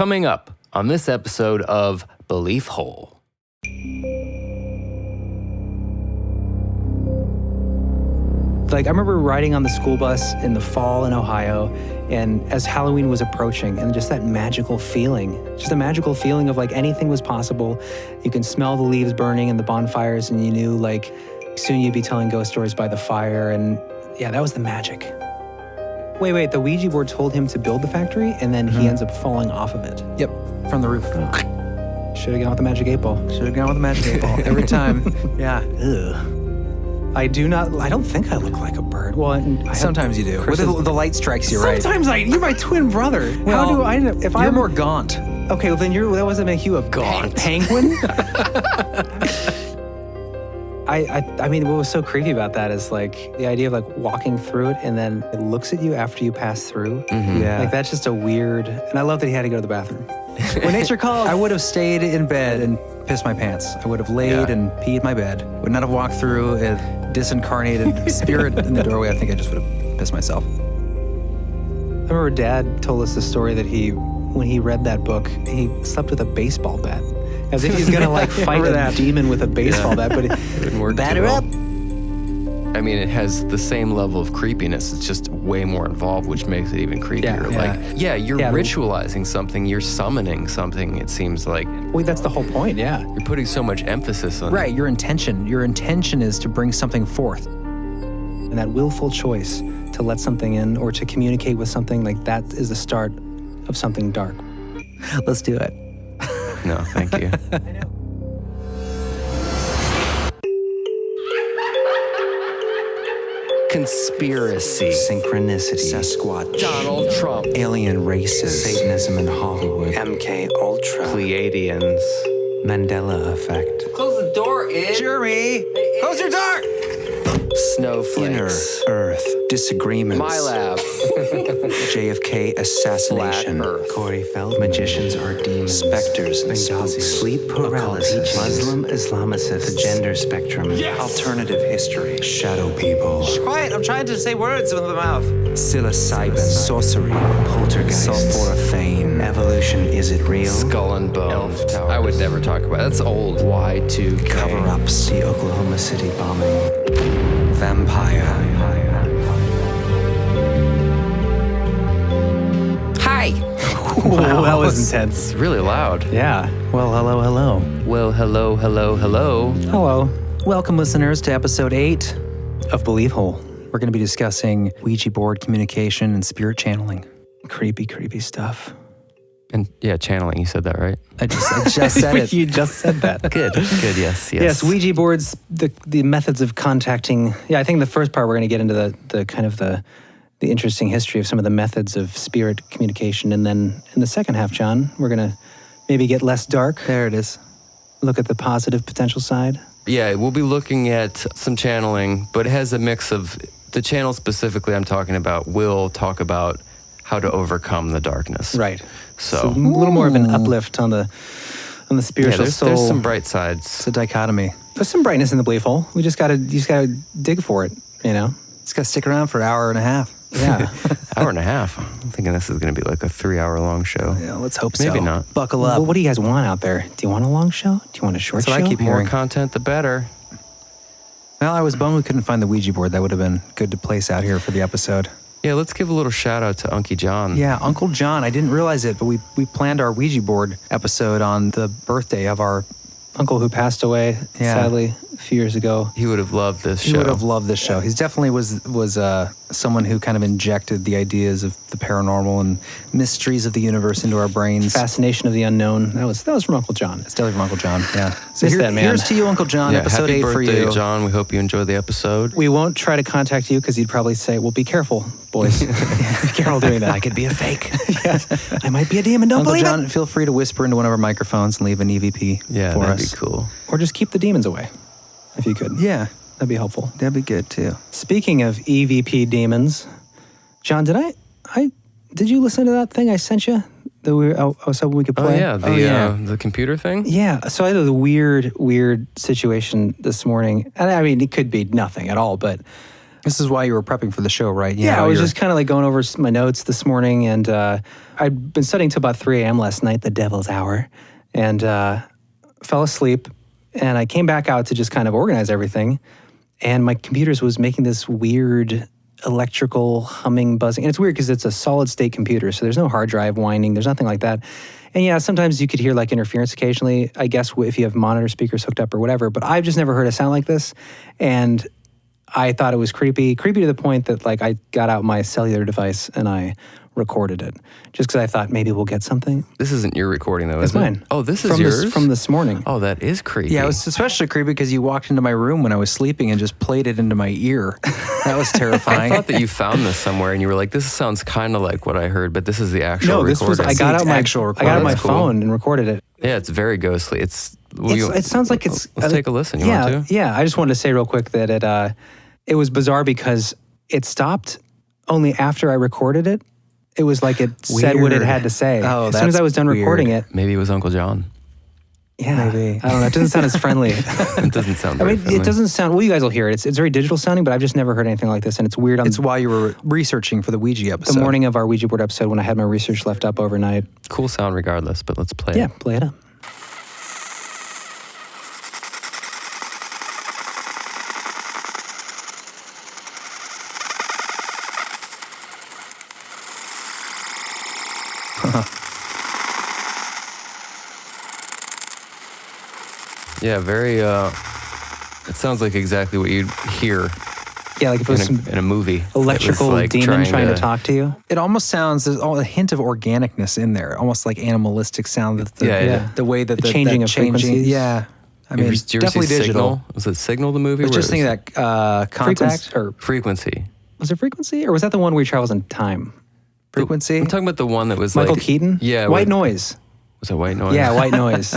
Coming up on this episode of Belief Hole. Like, I remember riding on the school bus in the fall in Ohio, and as Halloween was approaching, and just that magical feeling, just a magical feeling of like anything was possible. You can smell the leaves burning and the bonfires, and you knew like soon you'd be telling ghost stories by the fire, and yeah, that was the magic. Wait, the Ouija board told him to build the factory, and then he ends up falling off of it. Yep, from the roof. Should have gone with the magic 8 ball. Should have gone with the magic 8 ball every time. Yeah. Ugh. I don't think I look like a bird. Well, sometimes you do. The light strikes you, right? Sometimes you're my twin brother. Well, how do I know? If you're more gaunt. Okay, well then that doesn't make you a Gaunt. penguin? I mean, what was so creepy about that is like the idea of like walking through it and then it looks at you after you pass through. Mm-hmm. Yeah. Like that's just a weird, and I love that he had to go to the bathroom. When nature calls. I would have stayed in bed and pissed my pants. I would have laid and peed my bed. Would not have walked through a disincarnated spirit in the doorway. I think I just would have pissed myself. I remember Dad told us the story that when he read that book, he slept with a baseball bat. As if he's gonna like fight a demon with a baseball bat, but Didn't work batter too up. well. I mean, it has the same level of creepiness. It's just way more involved, which makes it even creepier. You're ritualizing something. You're summoning something, it seems like. Well, that's the whole point, yeah. You're putting so much emphasis on Right, your intention is to bring something forth. And that willful choice to let something in or to communicate with something, like that is the start of something dark. Let's do it. No, thank you. I know. Conspiracy. Synchronicity, Sasquatch, Donald Trump. alien races, Satanism in Hollywood, MK Ultra, Pleiadians. Mandela effect, Close the door, Ed. Jeremy, close your door! Snowflakes. Inner Earth, disagreements, My lab. JFK assassination, Flat Earth. Corey Feld, magicians are demons, specters and spooks, sleep paralysis, Muslim Islamicist, the gender spectrum, alternative history, shadow people, Quiet, I'm trying to say words with the mouth. psilocybin, sorcery, poltergeist, sulforaphane, evolution, is it real? Skull and Bone. I would never talk about it. That's old. Y2K. Cover-ups, the Oklahoma City bombing, vampire. Hi. Wow, that was intense. It's really loud. Yeah. Well, hello. Well, hello. Hello. Welcome, listeners, to episode 8. Of Belief Hole. We're going to be discussing Ouija board communication and spirit channeling. Creepy stuff. And yeah, channeling, you said that, right? I just said it. You just said that. Good, yes. Yes, Ouija boards, the methods of contacting. Yeah, I think the first part we're going to get into the kind of the interesting history of some of the methods of spirit communication. And then in the second half, John, we're going to maybe get less dark. There it is. Look at the positive potential side. Yeah, we'll be looking at some channeling, but it has a mix of the channel specifically I'm talking about will talk about how to overcome the darkness. Right. So a little more of an uplift on the spiritual soul. There's some bright sides. It's a dichotomy. There's some brightness in the belief hole. You just gotta dig for it, you know? It's got to stick around for an hour and a half. Yeah. Hour and a half. I'm thinking this is going to be like a 3-hour long show. Yeah, let's hope so. Maybe not. Buckle up. Well, what do you guys want out there? Do you want a long show? Do you want a short That's show? what I keep More hearing. content, the better. Well, I was bummed we couldn't find the Ouija board. That would have been good to place out here for the episode. Yeah, let's give a little shout out to Unky John. Yeah, Uncle John. I didn't realize it, but we planned our Ouija board episode on the birthday of our Uncle who passed away, sadly, a few years ago. He would have loved this show. He would have loved this show. He definitely was someone who kind of injected the ideas of the paranormal and mysteries of the universe into our brains. Fascination of the unknown. That was from Uncle John. It's definitely from Uncle John, yeah. So Missed that, man. Here's to you, Uncle John, episode happy 8 for birthday, you. John. We hope you enjoy the episode. We won't try to contact you because you'd probably say, well, be careful, boys. Be careful doing that. I could be a fake. Yes. I might be a demon, don't Uncle believe John, it. feel free to whisper into one of our microphones and leave an EVP Yeah, for that'd us. be cool. Or just keep the demons away, if you could. Yeah, That'd be helpful. that'd be good too. Speaking of EVP demons, John, did you listen to that thing I sent you? That I was hoping we could play? The computer thing? Yeah, so I had a weird situation this morning. And I mean, it could be nothing at all, but This is why you were prepping for the show, right? I was just kind of like going over my notes this morning, and I'd been studying till about 3 a.m. last night, the devil's hour, and fell asleep. And I came back out to just kind of organize everything, and my computer was making this weird electrical humming, buzzing. And it's weird because it's a solid state computer, so there's no hard drive winding, there's nothing like that. And yeah, sometimes you could hear like interference occasionally, I guess if you have monitor speakers hooked up or whatever, but I've just never heard a sound like this. And I thought it was creepy to the point that like I got out my cellular device and I recorded it just because I thought maybe we'll get something. This isn't your recording though, It's is it? mine. Oh, this is yours? From this morning. Oh, that is creepy. Yeah, it was especially creepy because you walked into my room when I was sleeping and just played it into my ear. That was I terrifying. thought that you found this somewhere and you were like, this sounds kind of like what I heard, but this is the actual No, this recording. was, I got out my That's cool. phone and recorded it. Yeah, it's very ghostly. It sounds like it's... Let's take a listen. You want to? Yeah, I just wanted to say real quick that it was bizarre because it stopped only after I recorded it. It was like it said what it had to say. Oh, as soon as I was done recording it. Maybe it was Uncle John. Yeah, maybe. I don't know. It doesn't sound as friendly. It doesn't sound I very mean, friendly. it doesn't sound... Well, you guys will hear it. It's very digital sounding, but I've just never heard anything like this, and it's weird. It's why you were researching for the Ouija episode. The morning of our Ouija board episode when I had my research left up overnight. Cool sound regardless, but let's play Yeah, it. play it up. Yeah, very, it sounds like exactly what you'd hear Yeah, like if it was some in a movie. electrical It was like demon trying to talk to you. It almost sounds, there's a hint of organicness in there, almost like animalistic sound. The way that The changing that of frequencies. Yeah. I mean, Did you ever definitely see digital. Signal? Was it Signal, the movie? I was where just it thinking that contact or Frequency. Was it Frequency? Or was that the one where he travels in time? frequency. I'm talking about the one that was Michael like... Keaton? Yeah. White Noise. Was it White Noise? Yeah, White Noise.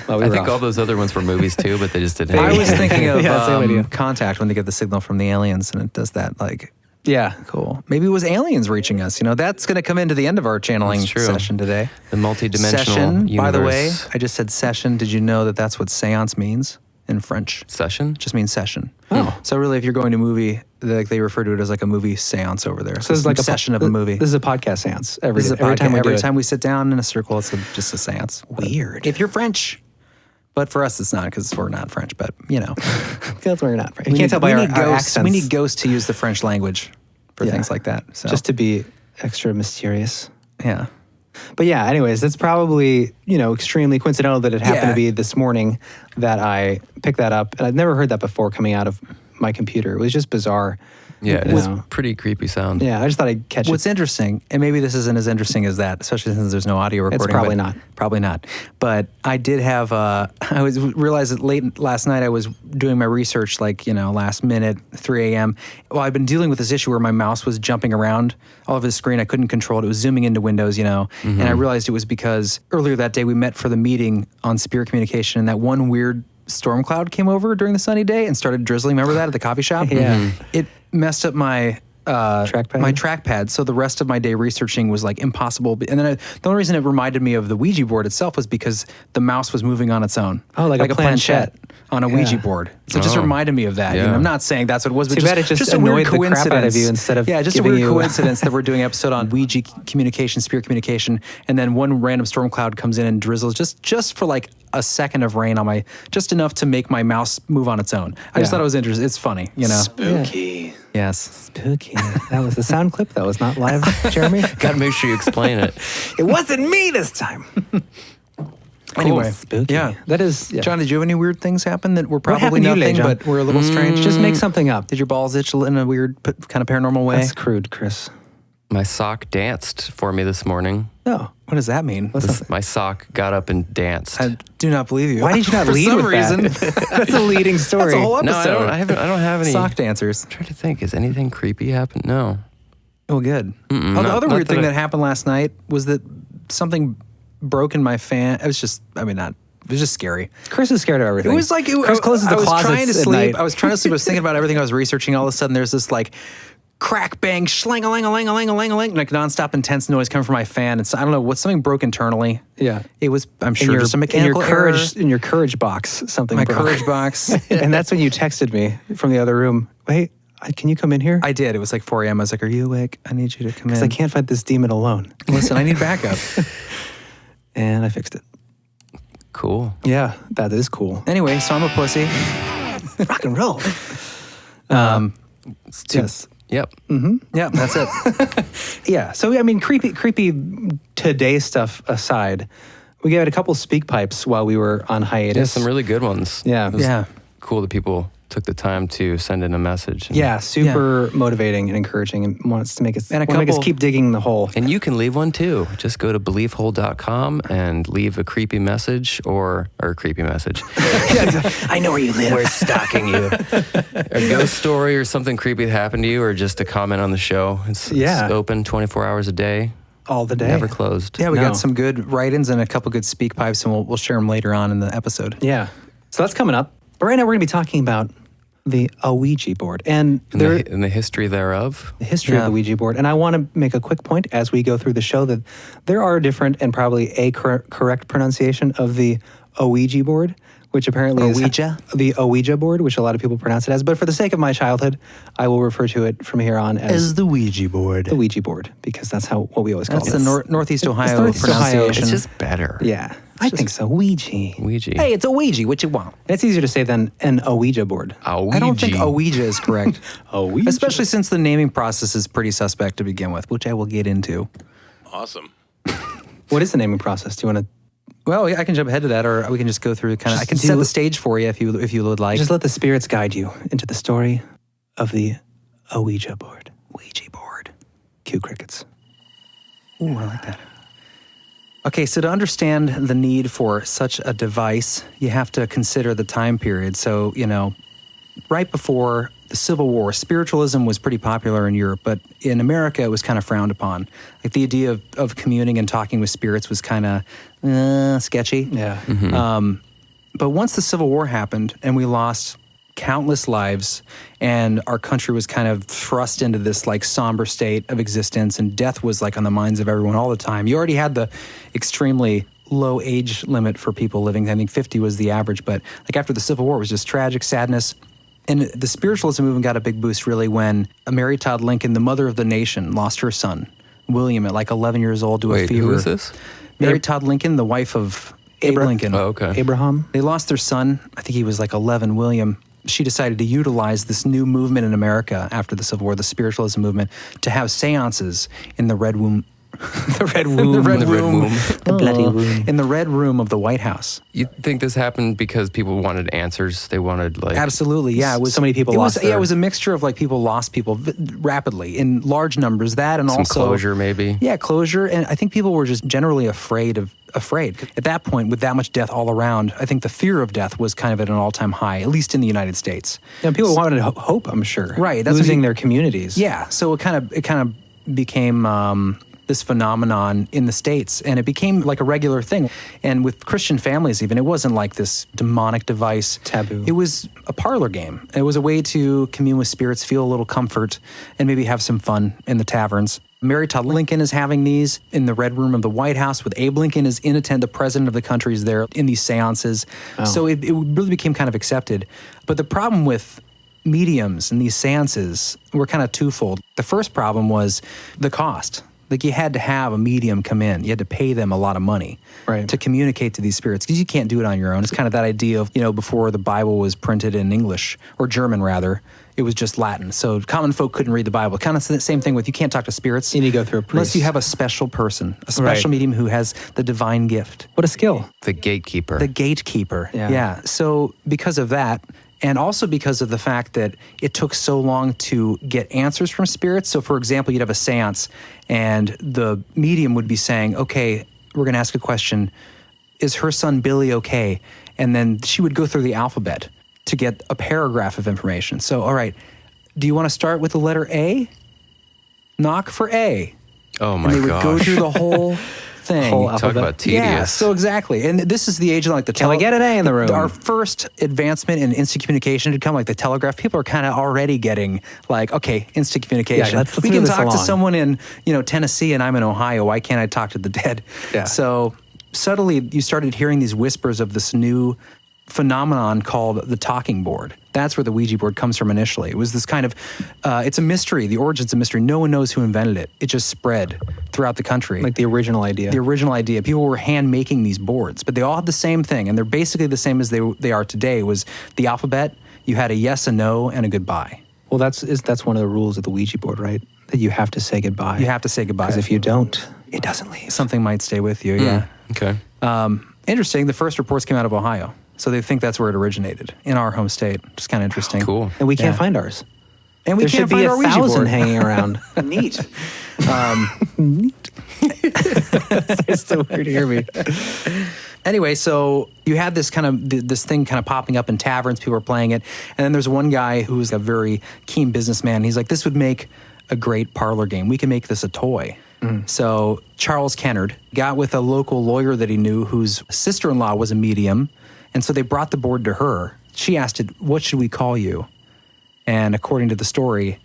Well, we I were think off. all those other ones were movies too, but they just didn't have I was thinking of Yeah, same idea. Contact when they get the signal from the aliens and it does that like Yeah. cool. Maybe it was aliens reaching us. You know, that's going to come into the end of our channeling That's true. session today. the multi-dimensional Session, universe. by the way, I just said session. Did you know that that's what seance means in French? Session? It just means session. Oh. So really, if you're going to a movie, they refer to it as like a movie seance over there. So it's like a session of a movie. This is a podcast seance. Every This is a every podcast. time we do Every it. time we sit down in a circle, it's just a seance. Weird. If you're French. But for us, it's not because we're not French. But, you know. That's where you're not. You can't tell by our accents. We need ghosts to use the French language for Yeah. things like that. So. Just to be extra mysterious. yeah. But yeah, anyways, that's probably, extremely coincidental that it happened Yeah. to be this morning that I picked that up. And I'd never heard that before coming out of my computer. It was just bizarre. Yeah, You it's know. pretty creepy sound. Yeah, I just thought I'd catch What's it. interesting, and maybe this isn't as interesting as that, especially since there's no audio recording. probably but- not. Probably not. But I did have, realized that late last night I was doing my research, last minute, 3 a.m. Well, I've been dealing with this issue where my mouse was jumping around all over the screen. I couldn't control it. It was zooming into windows, and I realized it was because earlier that day we met for the meeting on spirit communication, and that one weird storm cloud came over during the sunny day and started drizzling. Remember that at the coffee shop? Yeah. It messed up my Trackpad? my trackpad. So the rest of my day researching was like impossible. And then the only reason it reminded me of the Ouija board itself was because the mouse was moving on its own. Oh, like a planchette. on a Yeah. Ouija board. So it just Oh. reminded me of that. Yeah. I'm not saying that's what it was, but Too bad it just a weird annoyed the crap out of coincidence. you instead of just a giving weird you- coincidence that we're doing an episode on Ouija communication, spirit communication, and then one random storm cloud comes in and drizzles just for like a second of rain on just enough to make my mouse move on its own. I just Yeah. thought it was interesting. It's funny, Spooky. Yes. Spooky. That was the sound clip. That was not live, Jeremy. Got to make sure you explain it. It wasn't me this time. Anyway, Spooky. yeah. That is. Yeah. John, did you have any weird things happen that were What probably happened to you nothing, today, John? but were a little strange? Just make something up. Did your balls itch in a weird, kind of paranormal way? That's crude, Chris. My sock danced for me this morning. No. What does that mean? My sock got up and danced. I do not believe you. Why did you not For lead some with reason. that? That's a leading story. That's a whole episode. No, I don't have any. Sock dancers. I'm trying to think. Has anything creepy happened? No. Oh, good. The not- other not weird that thing I- that happened last night was that something broke in my fan. It was just, it was just scary. Chris is scared of everything. It was like, Chris closes the I was closets trying to at sleep. night. I was trying to sleep. I was thinking about everything I was researching. All of a sudden, there's this like crack, bang, schlang-a-lang-a-lang-a-lang-a-lang-a-lang, like nonstop intense noise coming from my fan. And so, I don't know, something broke internally. Yeah. It was, I'm sure, just a mechanical in your courage box, something My broke. courage box. And that's when you texted me from the other room. Wait, can you come in here? I did. It was like 4 a.m. I was like, are you awake? I need you to come in. Because I can't fight this demon alone. Listen, I need backup. And I fixed it. Cool. Yeah, that is cool. Anyway, so I'm a pussy. Rock and roll. Yes. Yep. Yeah, that's it. Yeah. So, I mean, creepy today stuff aside, we gave it a couple speak pipes while we were on hiatus. Yeah, some really good ones. Yeah. It was Yeah. cool that people took the time to send in a message. Yeah, super motivating and encouraging, and wants to make us, And make us keep digging the hole. And you can leave one too. Just go to beliefhole.com and leave a creepy message or a creepy message. I know where you live. We're stalking you. A ghost story or something creepy that happened to you, or just a comment on the show. It's open 24 hours a day. All the day. Never closed. Yeah, we got some good write-ins and a couple good speak pipes, and we'll share them later on in the episode. Yeah. So that's coming up. But right now we're going to be talking about the Ouija board and the history thereof. The history of the Ouija board. And I want to make a quick point as we go through the show that there are different and probably a correct pronunciation of the Ouija board, which apparently is the Ouija board, which a lot of people pronounce it as. But for the sake of my childhood, I will refer to it from here on as the Ouija board. The Ouija board, because that's what we always call it. That's the Northeast Ohio Northeast pronunciation. Ohio. It's just better. Yeah. I think so. Ouija. Ouija. Hey, it's a Ouija. What you want? It's easier to say than an Ouija board. I don't think Ouija is correct. Ouija. Especially since the naming process is pretty suspect to begin with, which I will get into. Awesome. What is the naming process? Do you want to? Well, I can jump ahead to that, or we can just go through I can set the stage for you if you would like. Just let the spirits guide you into the story of the Ouija board. Ouija board. Cue crickets. Ooh, I like that. Okay, so to understand the need for such a device, you have to consider the time period. So, right before the Civil War, spiritualism was pretty popular in Europe, but in America, it was kind of frowned upon. Like the idea of communing and talking with spirits was kind of sketchy. Yeah. But once the Civil War happened and we lost countless lives and our country was kind of thrust into this like somber state of existence and death was like on the minds of everyone all the time. You already had the extremely low age limit for people living. I think 50 was the average, but like after the Civil War, it was just tragic sadness. And the spiritualism movement got a big boost really when Mary Todd Lincoln, the mother of the nation, lost her son, William, at like 11 years old to a fever. Who is this? Mary Todd Lincoln, the wife of Abe Lincoln. Oh, okay. Abraham. They lost their son. I think he was like 11, William. She decided to utilize this new movement in America after the Civil War, the spiritualism movement, to have seances in the Red Room. The Red Room. The Red Room. The bloody room. In the Red Room of the White House. You think this happened because people wanted answers? They wanted like... Absolutely, yeah. It was, so many people lost it was a mixture of like people lost people rapidly in large numbers. That and some also... closure maybe? Yeah, closure. And I think people were just generally afraid. At that point, with that much death all around, I think the fear of death was kind of at an all-time high, at least in the United States. Yeah, people wanted hope, I'm sure. Right. That's losing their communities. Yeah, so it kind of became this phenomenon in the States, and it became like a regular thing. And with Christian families even, it wasn't like this demonic device. Taboo. It was a parlor game. It was a way to commune with spirits, feel a little comfort, and maybe have some fun in the taverns. Mary Todd Lincoln is having these in the Red Room of the White House with Abe Lincoln is in attendance. The president of the country is there in these seances. Oh. So it really became kind of accepted. But the problem with mediums and these seances were kind of twofold. The first problem was the cost. Like you had to have a medium come in. You had to pay them a lot of money to communicate to these spirits because you can't do it on your own. It's kind of that idea of, before the Bible was printed in English, or German rather, it was just Latin. So common folk couldn't read the Bible. Kind of the same thing with you can't talk to spirits. You need to go through a priest. Unless you have a special person, a special medium who has the divine gift. What a skill. The gatekeeper. The gatekeeper. Yeah. So because of that, and also because of the fact that it took so long to get answers from spirits. So, for example, you'd have a seance, and the medium would be saying, okay, we're going to ask a question. Is her son Billy okay? And then she would go through the alphabet to get a paragraph of information. So, all right, do you want to start with the letter A? Knock for A. Oh, my gosh. gosh. And they would go through the whole thing. Talk about tedious. Yeah, so exactly. And this is the age of like the... Can we get an A in the room? Our first advancement in instant communication had come, like the telegraph. People are kind of already getting like, okay, instant communication. Yeah, let's we move can this talk to along. someone in, Tennessee and I'm in Ohio. Why can't I talk to the dead? Yeah. So subtly, you started hearing these whispers of this new phenomenon called the talking board. That's where the Ouija board comes from initially. It was this kind of, it's a mystery. The origin's a mystery. No one knows who invented it. It just spread throughout the country. Like the original idea. The original idea. People were hand making these boards, but they all had the same thing, and they're basically the same as they are today. It was the alphabet. You had a yes, a no, and a goodbye. Well, that's one of the rules of the Ouija board, right? That you have to say goodbye. You have to say goodbye. Because if you don't, it doesn't leave. Something might stay with you, yeah. Okay. Interesting, the first reports came out of Ohio. So they think that's where it originated, in our home state. Which is kind of interesting. Cool. And we can't find ours. And we there can't should be find our Ouija 1,000 board. hanging around. Neat. Neat. It's so weird to hear me. Anyway, so you had this kind of this thing kind of popping up in taverns. People were playing it, and then there's one guy who's a very keen businessman. He's like, "This would make a great parlor game. We can make this a toy." So Charles Kennard got with a local lawyer that he knew, whose sister-in-law was a medium, and so they brought the board to her. She asked it, "What should we call you?" And according to the story,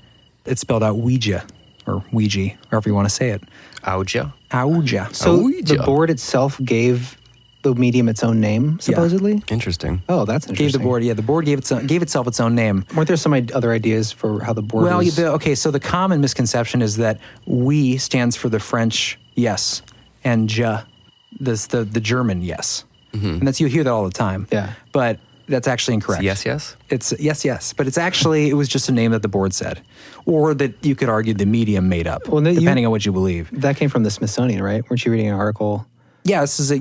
it spelled out Ouija, or Ouija, however you want to say it. Ouija? Ouija. So Ouija. the board itself gave the medium its own name, supposedly? Interesting. Oh, that's interesting. Gave the board, the board gave itself its own name. Weren't there some other ideas for how the board Well, was? so the common misconception is that "oui" stands for the French yes, and "je," the German yes. And that's, you hear that all the time. Yeah. But that's actually incorrect. Yes, yes? It's yes. But it's actually, it was just a name that the board said. Or that you could argue the medium made up, Well, depending on what you believe. That came from the Smithsonian, right? Weren't you reading an article? Yeah, this is I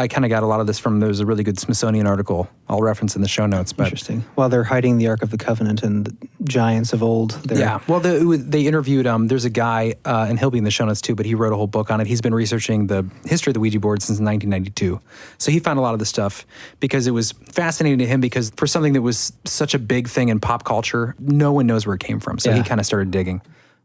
kind of got a lot of this from, there was a really good Smithsonian article I'll reference in the show notes. But Interesting. While they're hiding the Ark of the Covenant and the giants of old. Yeah, well, they interviewed, there's a guy, and he'll be in the show notes too, but he wrote a whole book on it. He's been researching the history of the Ouija board since 1992. So he found a lot of this stuff because it was fascinating to him, because for something that was such a big thing in pop culture, no one knows where it came from. So he kind of started digging.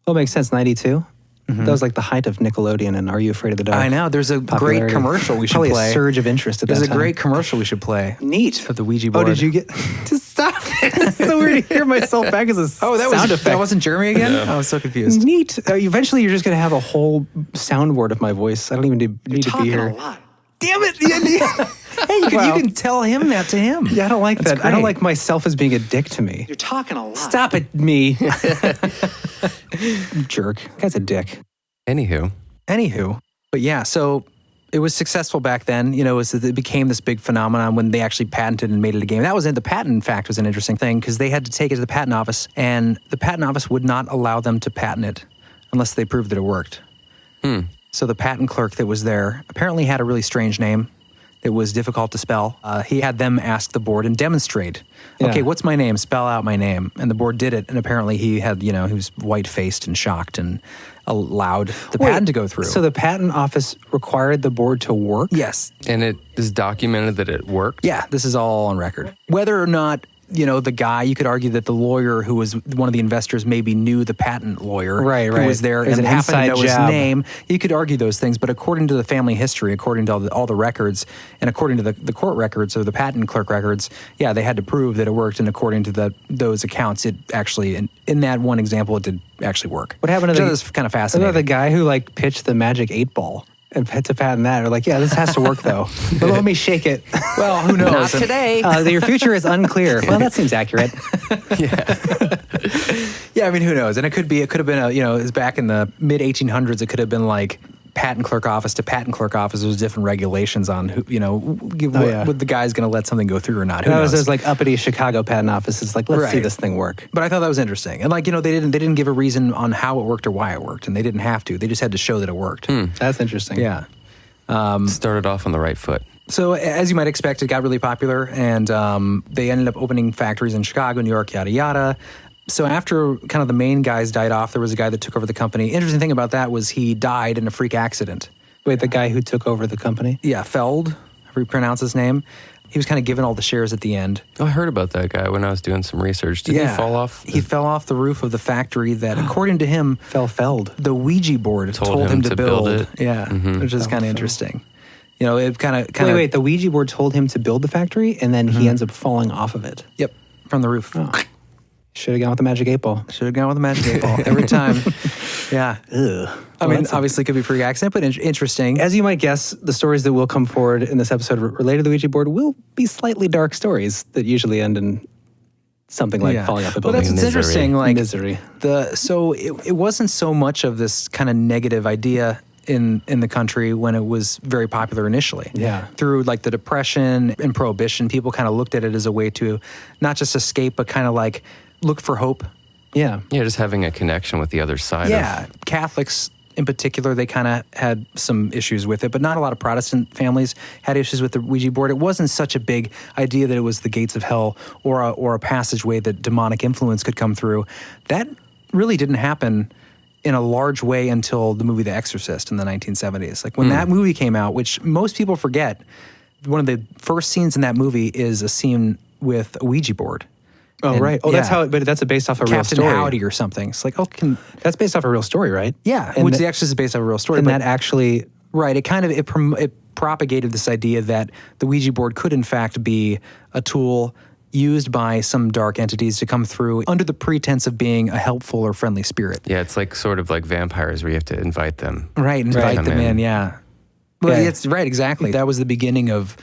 Well, it makes sense. 92? That was like the height of Nickelodeon and Are You Afraid of the Dark? I know. There's a popularity. great commercial we should Probably play. a surge of interest at that There's time. a great commercial we should play. Neat. Of the Ouija board. Oh, did you get... Just stop it. It's so weird to hear myself back as a sound effect. That wasn't Jeremy again? I was so confused. Neat. Eventually, you're just going to have a whole soundboard of my voice. I don't even need to be here. a lot. Damn it! Hey, you can tell him that to him. Yeah, I don't like That's that. I don't great. like myself as being a dick to me. You're talking a lot. Stop it, me. Jerk. Guy's a dick. Anywho, but yeah, so it was successful back then. It became this big phenomenon when they actually patented and made it a game. That was it. The patent, in fact, was an interesting thing, because they had to take it to the patent office, and the patent office would not allow them to patent it unless they proved that it worked. So the patent clerk that was there apparently had a really strange name. It was difficult to spell. He had them ask the board and demonstrate. Yeah. Okay, what's my name? Spell out my name. And the board did it. And apparently he had, he was white-faced and shocked and allowed the patent to go through. So the patent office required the board to work? Yes. And it is documented that it worked? Yeah, this is all on record. Whether or not, the guy, you could argue that the lawyer who was one of the investors maybe knew the patent lawyer who was there It was and an happened to inside know his job. name. You could argue those things, but according to the family history, according to all the records, and according to the court records or the patent clerk records, yeah, they had to prove that it worked, and according to those accounts, it actually, in that one example, it did actually work. What happened to Which is kind of fascinating. the guy who pitched the magic 8-ball and had to patent that? Or this has to work though. But let me shake it. Well, who knows? Not today. Your future is unclear. Well, that seems accurate. Yeah, I mean, who knows? And it could have been it was back in the mid 1800s. It could have been like patent clerk office to patent clerk office. There was different regulations on who, what the guy's going to let something go through or not. Who knows? There's uppity Chicago patent offices. Let's see this thing work. But I thought that was interesting. And they didn't give a reason on how it worked or why it worked, and they didn't have to. They just had to show that it worked. That's interesting. Yeah. Started off on the right foot. So as you might expect, it got really popular, and they ended up opening factories in Chicago, New York, yada, yada. So after kind of the main guys died off, there was a guy that took over the company. Interesting thing about that was he died in a freak accident. Wait, the guy who took over the company? Yeah, Feld, however you pronounce his name. He was kind of given all the shares at the end. Oh, I heard about that guy when I was doing some research. Did he fall off? He fell off the roof of the factory that, according to him, Feld. the Ouija board told him to build it. Yeah, which is kind of interesting. It kind of... Wait, the Ouija board told him to build the factory, and then he ends up falling off of it. Yep, from the roof. Oh. Should have gone with the magic 8-ball. Should have gone with the magic 8-ball every time. Yeah. Ugh. I mean, obviously it could be a freak accident, but interesting. As you might guess, the stories that will come forward in this episode related to the Ouija board will be slightly dark stories that usually end in something like falling off a Well, building. that's what's interesting. Like Misery. So it wasn't so much of this kind of negative idea in the country when it was very popular initially. Yeah. Through like the Depression and Prohibition, people kind of looked at it as a way to not just escape, but kind of like look for hope. Yeah. Yeah, just having a connection with the other side. Yeah, Catholics in particular, they kind of had some issues with it, but not a lot of Protestant families had issues with the Ouija board. It wasn't such a big idea that it was the gates of hell or a passageway that demonic influence could come through. That really didn't happen in a large way until the movie The Exorcist in the 1970s. Like when that movie came out, which most people forget, one of the first scenes in that movie is a scene with a Ouija board. Oh, And, right. Oh, yeah. that's how. But that's based off a real Captain story. Howdy or something. It's like, That's based off a real story, right? yeah, And which the- The Exorcist is based on a real story. And but- that actually. Right. It kind of it propagated this idea that the Ouija board could in fact be a tool used by some dark entities to come through under the pretense of being a helpful or friendly spirit. Yeah, it's like sort of like vampires where you have to invite them. Right. Invite Come them in. in. Yeah. Well, Yeah. it's right. Exactly. That was the beginning of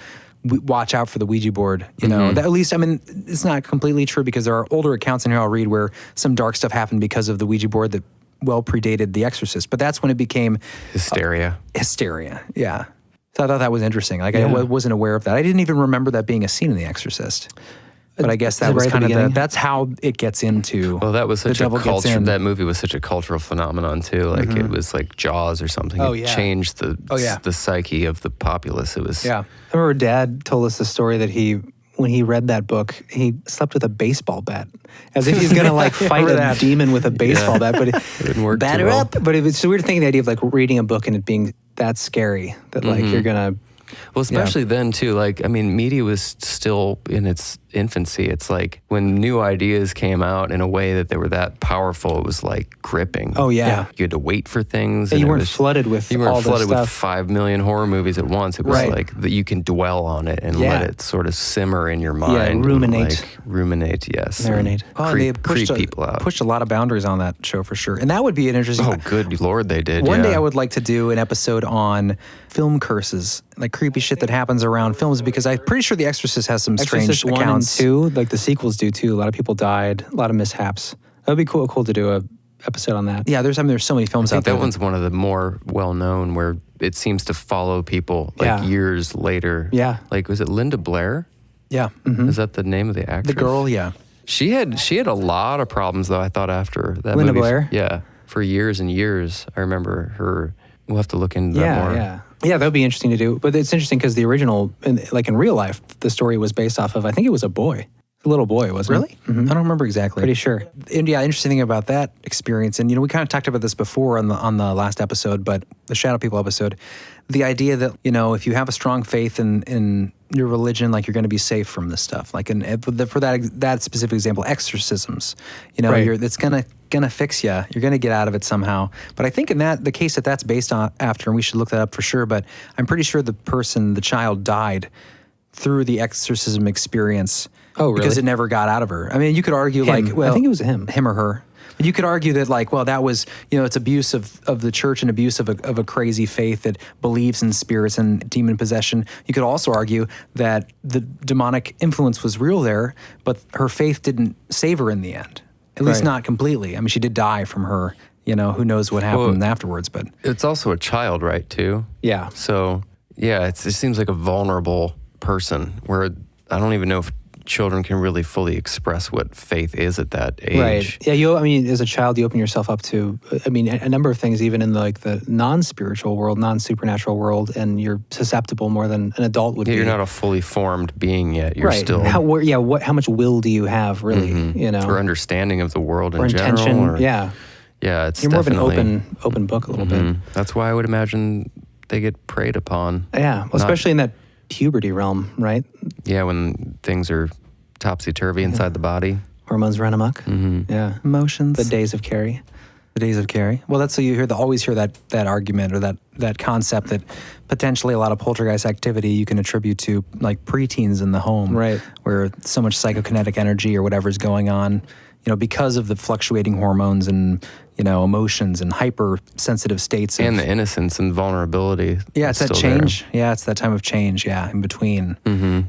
watch out for the Ouija board. You know, that, at least, I mean, it's not completely true because there are older accounts in here I'll read where some dark stuff happened because of the Ouija board that well predated The Exorcist. But that's when it became Hysteria. hysteria. Yeah. So I thought that was interesting. Like I wasn't aware of that. I didn't even remember that being a scene in The Exorcist. But I guess Is that it was right at kind the of beginning? that's how it gets into. Well, that was the such a devil gets culture. in. That movie was such a cultural phenomenon too. Like it was like Jaws or something. Oh, It yeah. changed the Oh, yeah. the psyche of the populace. It was Yeah. I remember Dad told us the story that when he read that book, he slept with a baseball bat, as if he's gonna like fight remember a that. demon with a baseball bat. But It didn't work batter too well. up. But it's weird thinking the idea of like reading a book and it being that scary that like you're gonna. Well, especially then too. Like I mean, media was still in its infancy. It's like when new ideas came out in a way that they were that powerful, it was like gripping. Oh, yeah. You had to wait for things. Yeah, and you it weren't was- flooded with You weren't all this flooded with stuff. 5 million horror movies at once. It was Right. like that you can dwell on it and Yeah. let it sort of simmer in your mind. and, ruminate. like, ruminate. Yes. and Marinate. Oh, Creep, they pushed creep people out. pushed a lot of boundaries on that show for sure. And that would be an interesting. Oh, good Lord, they did. One day yeah. I would like to do an episode on film curses, like creepy shit that happens around films, because I'm pretty sure The Exorcist has some strange Exorcist 1 and accounts. 2, like the sequels do too. A lot of people died, a lot of mishaps. That would be cool to do a episode on that. Yeah, there's so many films I out think there. that one's one of the more well-known where it seems to follow people like Yeah. years later. Yeah. Like, was it Linda Blair? Yeah. Is that the name of the actress? The girl, yeah. She had a lot of problems though. I thought after that Linda movie. Blair? Yeah, for years and years. I remember her. We'll have to look into that more. Yeah, that would be interesting to do. But it's interesting because the original, like in real life, the story was based off of, I think it was a boy. A little boy, wasn't it? I don't remember exactly. Pretty sure. And yeah, interesting thing about that experience, and we kind of talked about this before on the last episode, but the Shadow People episode, the idea that if you have a strong faith in your religion, like you're going to be safe from this stuff. Like for that specific example, exorcisms, Right. it's gonna fix you. You're gonna get out of it somehow. But I think in the case that's based on after, and we should look that up for sure. But I'm pretty sure the child died through the exorcism experience. Oh, really? Because it never got out of her. I mean, you could argue Him. like, well, I think it was him. him or her. But you could argue that like, well, that was, it's abuse of the church and abuse of a crazy faith that believes in spirits and demon possession. You could also argue that the demonic influence was real there, but her faith didn't save her in the end. At least Right. not completely. I mean, she did die from her, who knows what happened afterwards, but It's also a child, right? Too. Yeah. So yeah, it seems like a vulnerable person where I don't even know if children can really fully express what faith is at that age. Right. Yeah, as a child, you open yourself up to, a number of things, even in the non-spiritual world, non-supernatural world, and you're susceptible more than an adult would Yeah, be. you're not a fully formed being yet. You're right. still How much will do you have, really, for understanding of the world or in general. intention? Yeah. Yeah, it's You're more of an definitely open book a little bit. That's why I would imagine they get preyed upon. Yeah, well, especially in that puberty realm, right? Yeah, when things are topsy-turvy inside the body. Hormones run amok. Yeah. emotions. The days of Carrie. The days of Carrie. Well, that's so you always hear that argument or that concept that potentially a lot of poltergeist activity you can attribute to like preteens in the home, Right. Where so much psychokinetic energy or whatever's going on, because of the fluctuating hormones and emotions and hypersensitive states And the innocence and vulnerability. yeah, it's is that still there. change. Yeah, it's that time of change. Yeah, in between.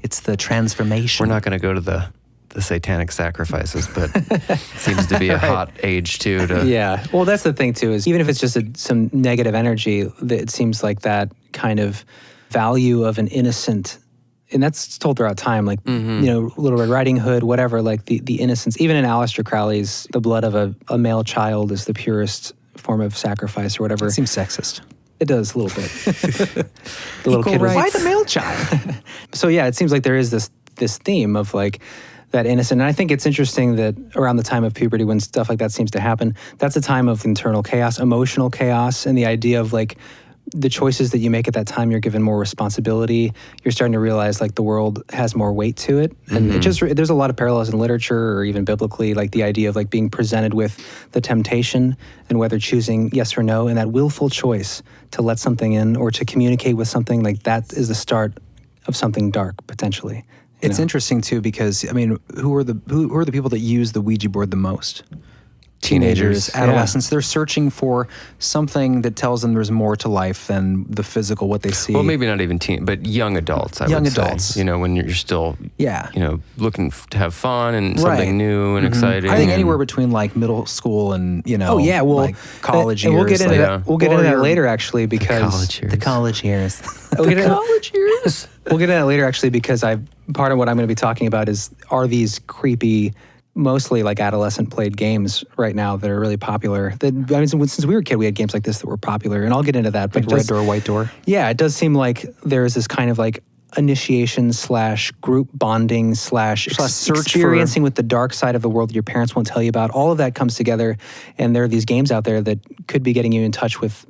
It's the transformation. We're not going to go to the the satanic sacrifices, but it seems to be a hot age too. Yeah. Well, that's the thing too, is even if it's just some negative energy, it seems like that kind of value of an innocent, and that's told throughout time, like, Little Red Riding Hood, whatever, like the innocence. Even in Aleister Crowley's, the blood of a male child is the purest form of sacrifice or whatever. It seems sexist. It does a little bit. The little kid was, why the male child? So yeah, it seems like there is this theme of like that innocent. And I think it's interesting that around the time of puberty, when stuff like that seems to happen, that's a time of internal chaos, emotional chaos, and the idea of like the choices that you make at that time, you're given more responsibility. You're starting to realize like the world has more weight to it. And there's a lot of parallels in literature or even biblically, like the idea of like being presented with the temptation and whether choosing yes or no, and that willful choice to let something in or to communicate with something, like that is the start of something dark potentially. It's interesting too, because I mean, who are the people that use the Ouija board the most? Teenagers, adolescents. They're searching for something that tells them there's more to life than the physical, what they see. Well, maybe not even but young adults, I would say. When you're still, looking to have fun and something new and exciting. I think anywhere between like middle school and, like college years. And we'll get into that. We'll get into that later, actually, because the college years. We'll get into that later, actually, because part of what I'm going to be talking about are these creepy, mostly like adolescent played games right now that are really popular. Since we were a kid, we had games like this that were popular, and I'll get into that. But like Red Door, White Door? Yeah, it does seem like there's this kind of like initiation / group bonding / search experiencing with the dark side of the world that your parents won't tell you about. All of that comes together, and there are these games out there that could be getting you in touch with,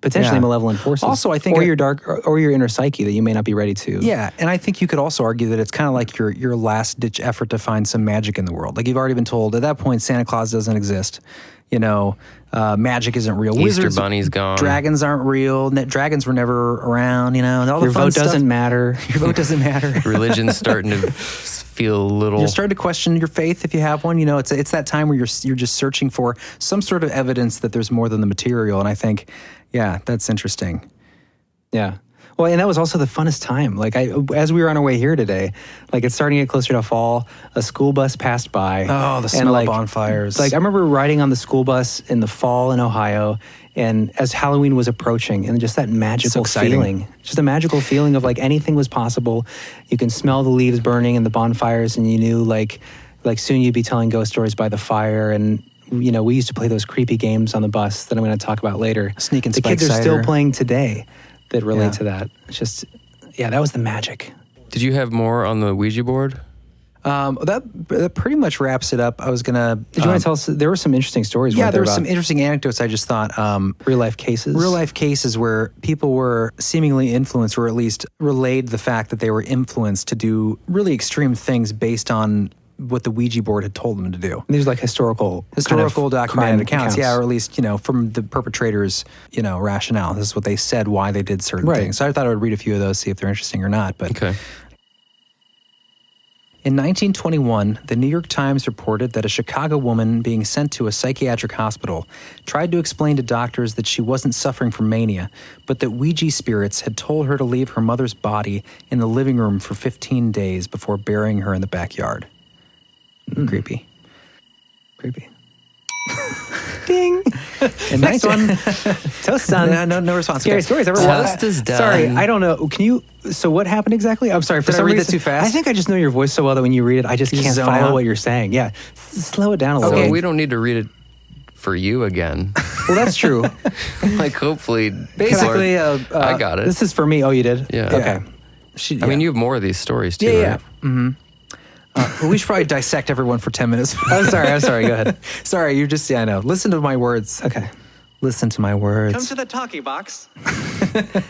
potentially malevolent forces. Also, I think or your dark or your inner psyche that you may not be ready to. Yeah, and I think you could also argue that it's kind of like your last ditch effort to find some magic in the world. Like you've already been told at that point, Santa Claus doesn't exist. Magic isn't real. Easter Wizards, Bunny's gone. Dragons aren't real. Dragons were never around. All your vote doesn't matter. Your vote doesn't matter. Religion's starting to feel a little. You're starting to question your faith if you have one. It's that time where you're just searching for some sort of evidence that there's more than the material. And I think, that's interesting. Yeah. Well, and that was also the funnest time. Like as we were on our way here today, like it's starting to get closer to fall. A school bus passed by. Oh, the smell of bonfires. Like I remember riding on the school bus in the fall in Ohio, and as Halloween was approaching, and just that magical feeling, just a magical feeling of like anything was possible. You can smell the leaves burning and the bonfires, and you knew like soon you'd be telling ghost stories by the fire. And we used to play those creepy games on the bus that I'm going to talk about later. Sneak and the Spike kids are cider. still playing today that relate to that. It's just, that was the magic. Did you have more on the Ouija board? That pretty much wraps it up. I was gonna. Did you want to tell us? There were some interesting stories. Yeah, there were some interesting anecdotes. I just thought real life cases where people were seemingly influenced, or at least relayed the fact that they were influenced to do really extreme things based on what the Ouija board had told them to do. These are like historical documented accounts, or at least from the perpetrators, rationale. This is what they said, why they did certain things. So I thought I would read a few of those, see if they're interesting or not. But okay. In 1921, the New York Times reported that a Chicago woman being sent to a psychiatric hospital tried to explain to doctors that she wasn't suffering from mania, but that Ouija spirits had told her to leave her mother's body in the living room for 15 days before burying her in the backyard. Creepy. Ding. And next one. Toast done. No response. Scary stories. Toast is done. Sorry, I don't know. So what happened exactly? I'm sorry. Did I read that too fast? I think I just know your voice so well that when you read it, I just can't follow what you're saying. Yeah. Slow it down a little. Okay, we don't need to read it for you again. Well, that's true. Hopefully. Basically, I got it. This is for me. Oh, you did? Yeah. Okay. I mean, you have more of these stories too, yeah. right? Mm-hmm. We should probably dissect everyone for 10 minutes. I'm sorry. Go ahead. Sorry, you're just, I know. Listen to my words. Okay. Listen to my words. Come to the talkie box.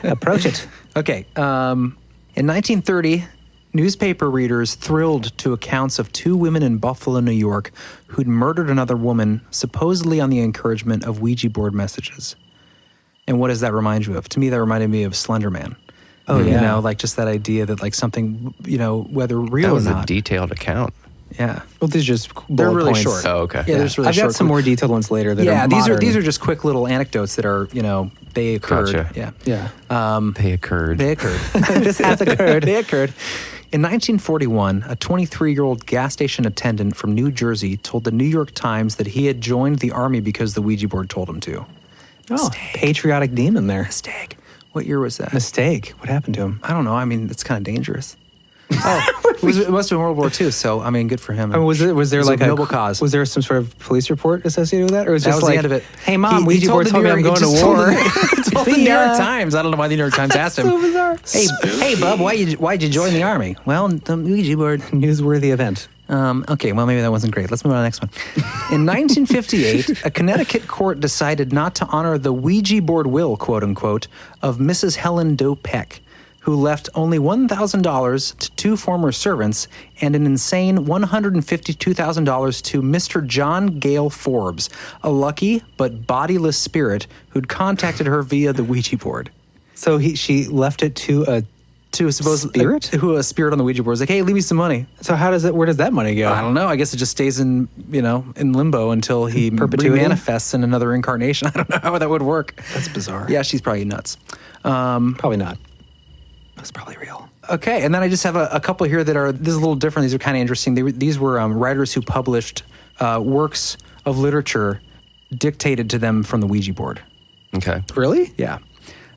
Approach it. Okay. In 1930, newspaper readers thrilled to accounts of two women in Buffalo, New York, who'd murdered another woman, supposedly on the encouragement of Ouija board messages. And what does that remind you of? To me, that reminded me of Slender Man. Oh, yeah. Just that idea that something, whether real or not. That was a detailed account. Yeah. Well, these are just they're really points. short. Oh, okay. Yeah, I've got some more detailed ones later that are modern. these are just quick little anecdotes that are, they occurred. Gotcha. Yeah. They occurred. They occurred. This has occurred. They occurred. In 1941, a 23-year-old gas station attendant from New Jersey told the New York Times that he had joined the army because the Ouija board told him to. Patriotic demon there. Mistake. What year was that? Mistake. What happened to him? I don't know. I mean, it's kind of dangerous. It must have been World War II, so, I mean, good for him. I mean, was there like a noble cause? Was there some sort of police report associated with that? Or was That just was the like, end of it. hey, Mom, Ouija board told me I'm going to war. Told the New York Times. I don't know why the New York Times asked him. So bizarre. Hey, bub, why'd you join the army? Well, the Ouija board. Newsworthy event. Okay, well, maybe that wasn't great. Let's move on to the next one. In 1958, a Connecticut court decided not to honor the Ouija board will, quote unquote, of Mrs. Helen Doe Peck, who left only $1,000 to two former servants and an insane $152,000 to Mr. John Gale Forbes, a lucky but bodiless spirit who'd contacted her via the Ouija board. So she left it to a supposed spirit? A spirit on the Ouija board was like, hey, leave me some money. So where does that money go? I don't know. I guess it just stays in limbo until he manifests in another incarnation. I don't know how that would work. That's bizarre. Yeah, she's probably nuts. Probably not. That's probably real. Okay, and then I just have a couple here that are, this is a little different. These are kind of interesting. These were writers who published works of literature dictated to them from the Ouija board. Okay. Really? Yeah.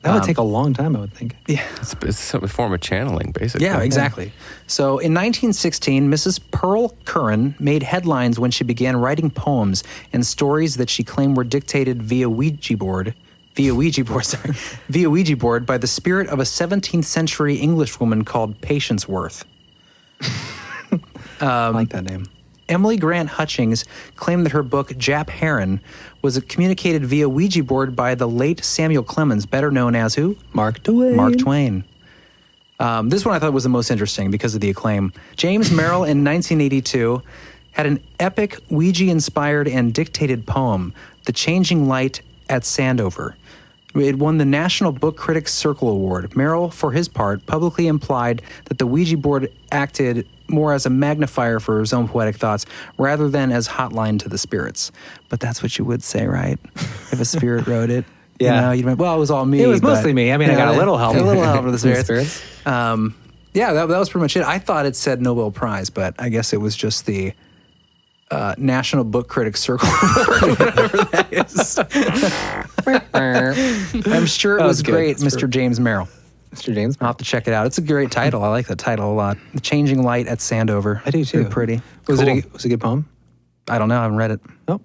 That would take a long time, I would think. Yeah. It's a form of channeling, basically. Yeah, exactly. So in 1916, Mrs. Pearl Curran made headlines when she began writing poems and stories that she claimed were dictated via Ouija board by the spirit of a 17th century English woman called Patience Worth. I like that name. Emily Grant Hutchings claimed that her book, Jap Heron, was communicated via Ouija board by the late Samuel Clemens, better known as who? Mark Twain. Mark Twain. This one I thought was the most interesting because of the acclaim. James Merrill in 1982 had an epic Ouija-inspired and dictated poem, The Changing Light at Sandover. It won the National Book Critics Circle Award. Merrill, for his part, publicly implied that the Ouija board acted more as a magnifier for his own poetic thoughts rather than as hotline to the spirits. But that's what you would say, right? If a spirit wrote it. Yeah. You'd be, well, it was all me. It was mostly me. I mean, I got a little help. A little help from the spirits. spirits. Yeah, that was pretty much it. I thought it said Nobel Prize, but I guess it was just the National Book Critics Circle Award, whatever that is. I'm sure it was great, Mr. James Merrill. Mr. James? I'll have to check it out. It's a great title. I like that title a lot. The Changing Light at Sandover. I do too. Very pretty. Was Cool. it a good poem? I don't know. I haven't read it. Nope.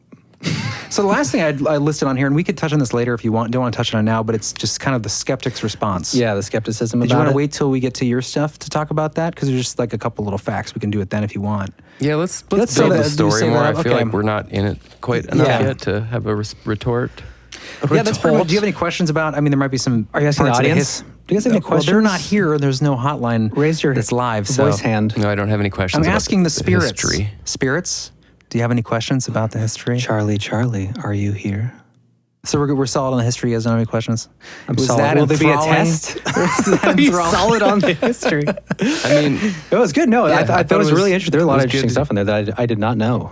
So the last thing I listed on here, and we could touch on this later if you want. Don't want to touch on it now, but it's just kind of the skeptic's response. Yeah, the skepticism Did about it. you want to wait till we get to your stuff to talk about that? Because there's just like a couple little facts. We can do it then if you want. Yeah, let's say build the that- you story say more. that, I feel okay. like we're not in it quite enough Yeah. yet to have a retort. Yeah, that's pretty much. Do you have any questions about? I mean, there might be some. Are you asking the parts of audience? Do you guys have any questions? Well, they're not here. There's no hotline. Raise your that's live. voice so. hand. No, I don't have any questions. I'm about asking the spirits. history. Spirits, do you have any questions about the history? Charlie, are you here? So we're solid on the history. You guys don't have any questions? I'm Was solid. that Will there be a enthralling? test? Are Be solid on the history. I mean, It was good. No, I thought it was really interesting. There were a lot of it was interesting good. stuff in there that I did not know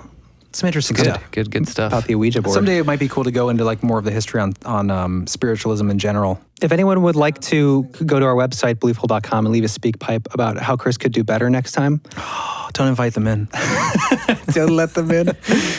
Some interesting stuff. good stuff. about the Ouija board. Someday it might be cool to go into like more of the history on spiritualism in general. If anyone would like to go to our website, belieful.com, and leave a speak pipe about how Chris could do better next time, Don't invite them in. don't let them in.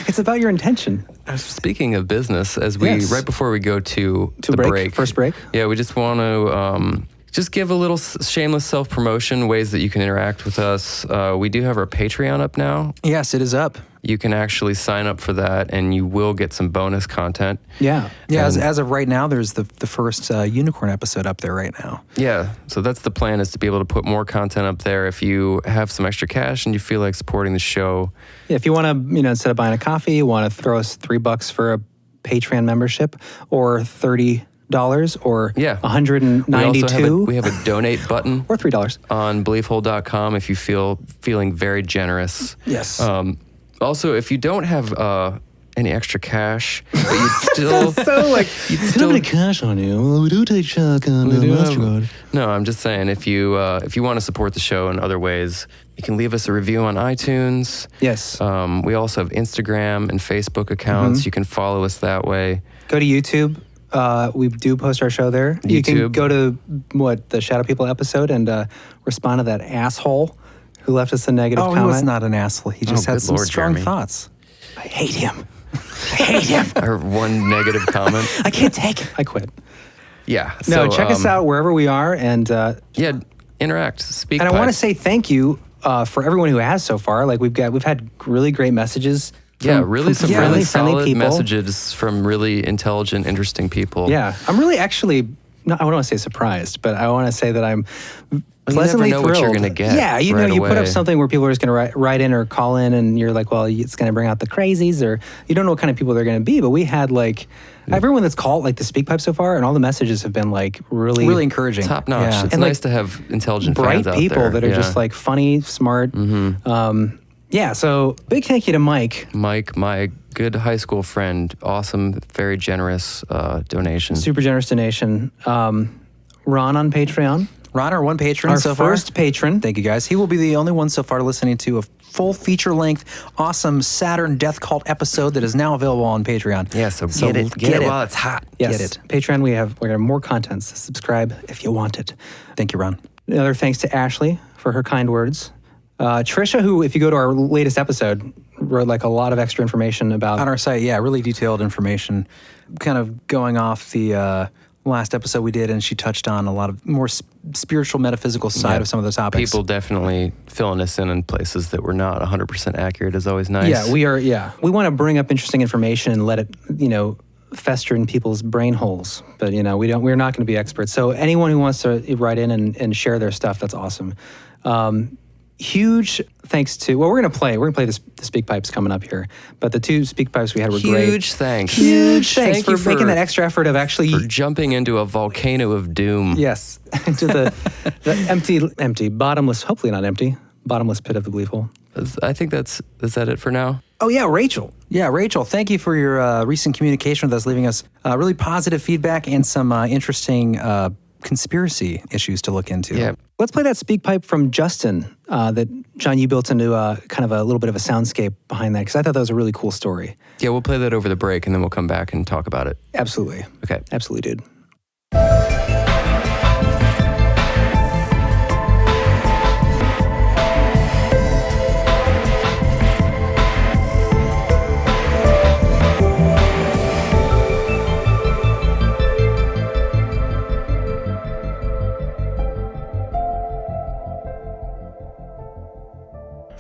It's about your intention. Speaking of business, as we Yes. right before we go to the break, First break. yeah, we just want to just give a little shameless self-promotion, ways that you can interact with us. We do have our Patreon up now. Yes, it is up. You can actually sign up for that, and you will get some bonus content. Yeah. Yeah, And- as of right now, there's the first unicorn episode up there right now. Yeah, so that's the plan, is to be able to put more content up there. If you have some extra cash and you feel like supporting the show, Yeah, if you want to, instead of buying a coffee, you want to throw us $3 for a Patreon membership, or $30, or Yeah. $192, we have a donate button or $3. on beliefhole.com if you feeling very generous. Yes. Also, if you don't have any extra cash, but you'd still So like, you'd still cash on you. Well, we do take check on We do have- No, I'm just saying, if you want to support the show in other ways, you can leave us a review on iTunes. Yes. We also have Instagram and Facebook accounts. You can follow us that way. Go to YouTube. We do post our show there. You can YouTube. go to the Shadow People episode and respond to that asshole who left us a negative comment. He was not an asshole. He just had some Lord, strong Jeremy. thoughts. I hate him. I hate him. Or one negative comment. I can't take it. I quit. Yeah. No, so, check us out wherever we are, and Yeah, interact, speak. and I want to say thank you for everyone who has so far. Like we've had really great messages. really some really friendly solid people. messages from really intelligent, interesting people. Yeah, I'm really actually. No, I don't want to say surprised, but I want to say that I'm pleasantly never know thrilled. what you're gonna get Yeah, you know, right you put up away. something where people are just going to write in or call in, and you're like, well, it's going to bring out the crazies, or you don't know what kind of people they're going to be. But we had like everyone that's called like the speak pipe so far, and all the messages have been like really encouraging. Top notch. Yeah. It's And, like, nice to have intelligent bright fans out people there. that are Yeah. just like funny, smart. Yeah, so big thank you to Mike. Mike, my good high school friend, awesome, very generous donation. Super generous donation. Ron on Patreon. Ron, our one patron Our so far. first patron. Thank you, guys. He will be the only one so far listening to a full feature-length, awesome Saturn Death Cult episode that is now available on Patreon. Yeah, so get it while it's hot. Yes. Get it. Patreon, we're going to have more content. So subscribe if you want it. Thank you, Ron. Another thanks to Ashley for her kind words. Trisha, who, if you go to our latest episode, wrote like a lot of extra information about. On our site, yeah, really detailed information, kind of going off the last episode we did, and she touched on a lot of more spiritual, metaphysical side Yeah. of some of those topics. People definitely filling us in places that were not 100% accurate is always nice. Yeah, we are. Yeah, we want to bring up interesting information and let it, fester in people's brain holes. But we're not going to be experts. So anyone who wants to write in and share their stuff, that's awesome. Huge thanks to we're gonna play the speak pipes coming up here, but the two speak pipes we had were great. Huge thanks. Huge thanks Thank for you making that extra effort of actually for jumping into a volcano of doom. yes into the empty bottomless, hopefully not empty, bottomless pit of the belief hole. I think is that it for now? Oh yeah, Rachel. Yeah, Rachel, thank you for your recent communication with us, leaving us really positive feedback and some interesting conspiracy issues to look into. Yeah. Let's play that speak pipe from Justin that, John, you built into kind of a little bit of a soundscape behind that, because I thought that was a really cool story. Yeah, we'll play that over the break, and then we'll come back and talk about it. Absolutely. Okay. Absolutely, dude.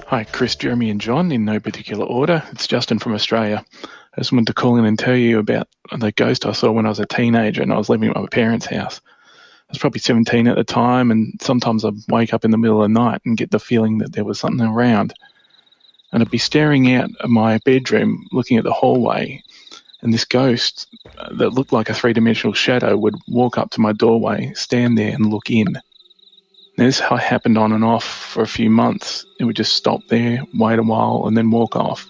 Hi, Chris, Jeremy, and John, in no particular order. It's Justin from Australia. I just wanted to call in and tell you about the ghost I saw when I was a teenager and I was living at my parents' house. I was probably 17 at the time, and sometimes I'd wake up in the middle of the night and get the feeling that there was something around. And I'd be staring out at my bedroom, looking at the hallway, and this ghost that looked like a three-dimensional shadow would walk up to my doorway, stand there and look in. This happened on and off for a few months. It would just stop there, wait a while, and then walk off.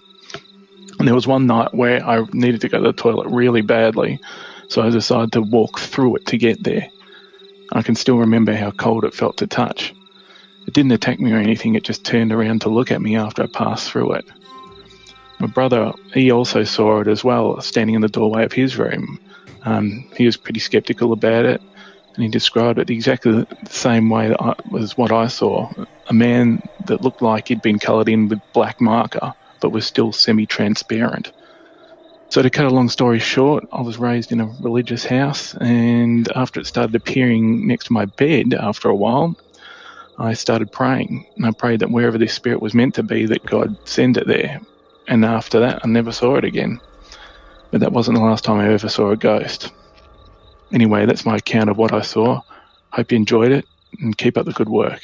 And there was one night where I needed to go to the toilet really badly, so I decided to walk through it to get there. I can still remember how cold it felt to touch. It didn't attack me or anything, it just turned around to look at me after I passed through it. My brother, he also saw it as well, standing in the doorway of his room. He was pretty skeptical about it. And he described it exactly the same way as what I saw. A man that looked like he'd been coloured in with black marker, but was still semi-transparent. So to cut a long story short, I was raised in a religious house, and after it started appearing next to my bed after a while, I started praying. And I prayed that wherever this spirit was meant to be, that God send it there. And after that, I never saw it again. But that wasn't the last time I ever saw a ghost. Anyway, that's my account of what I saw. Hope you enjoyed it, and keep up the good work.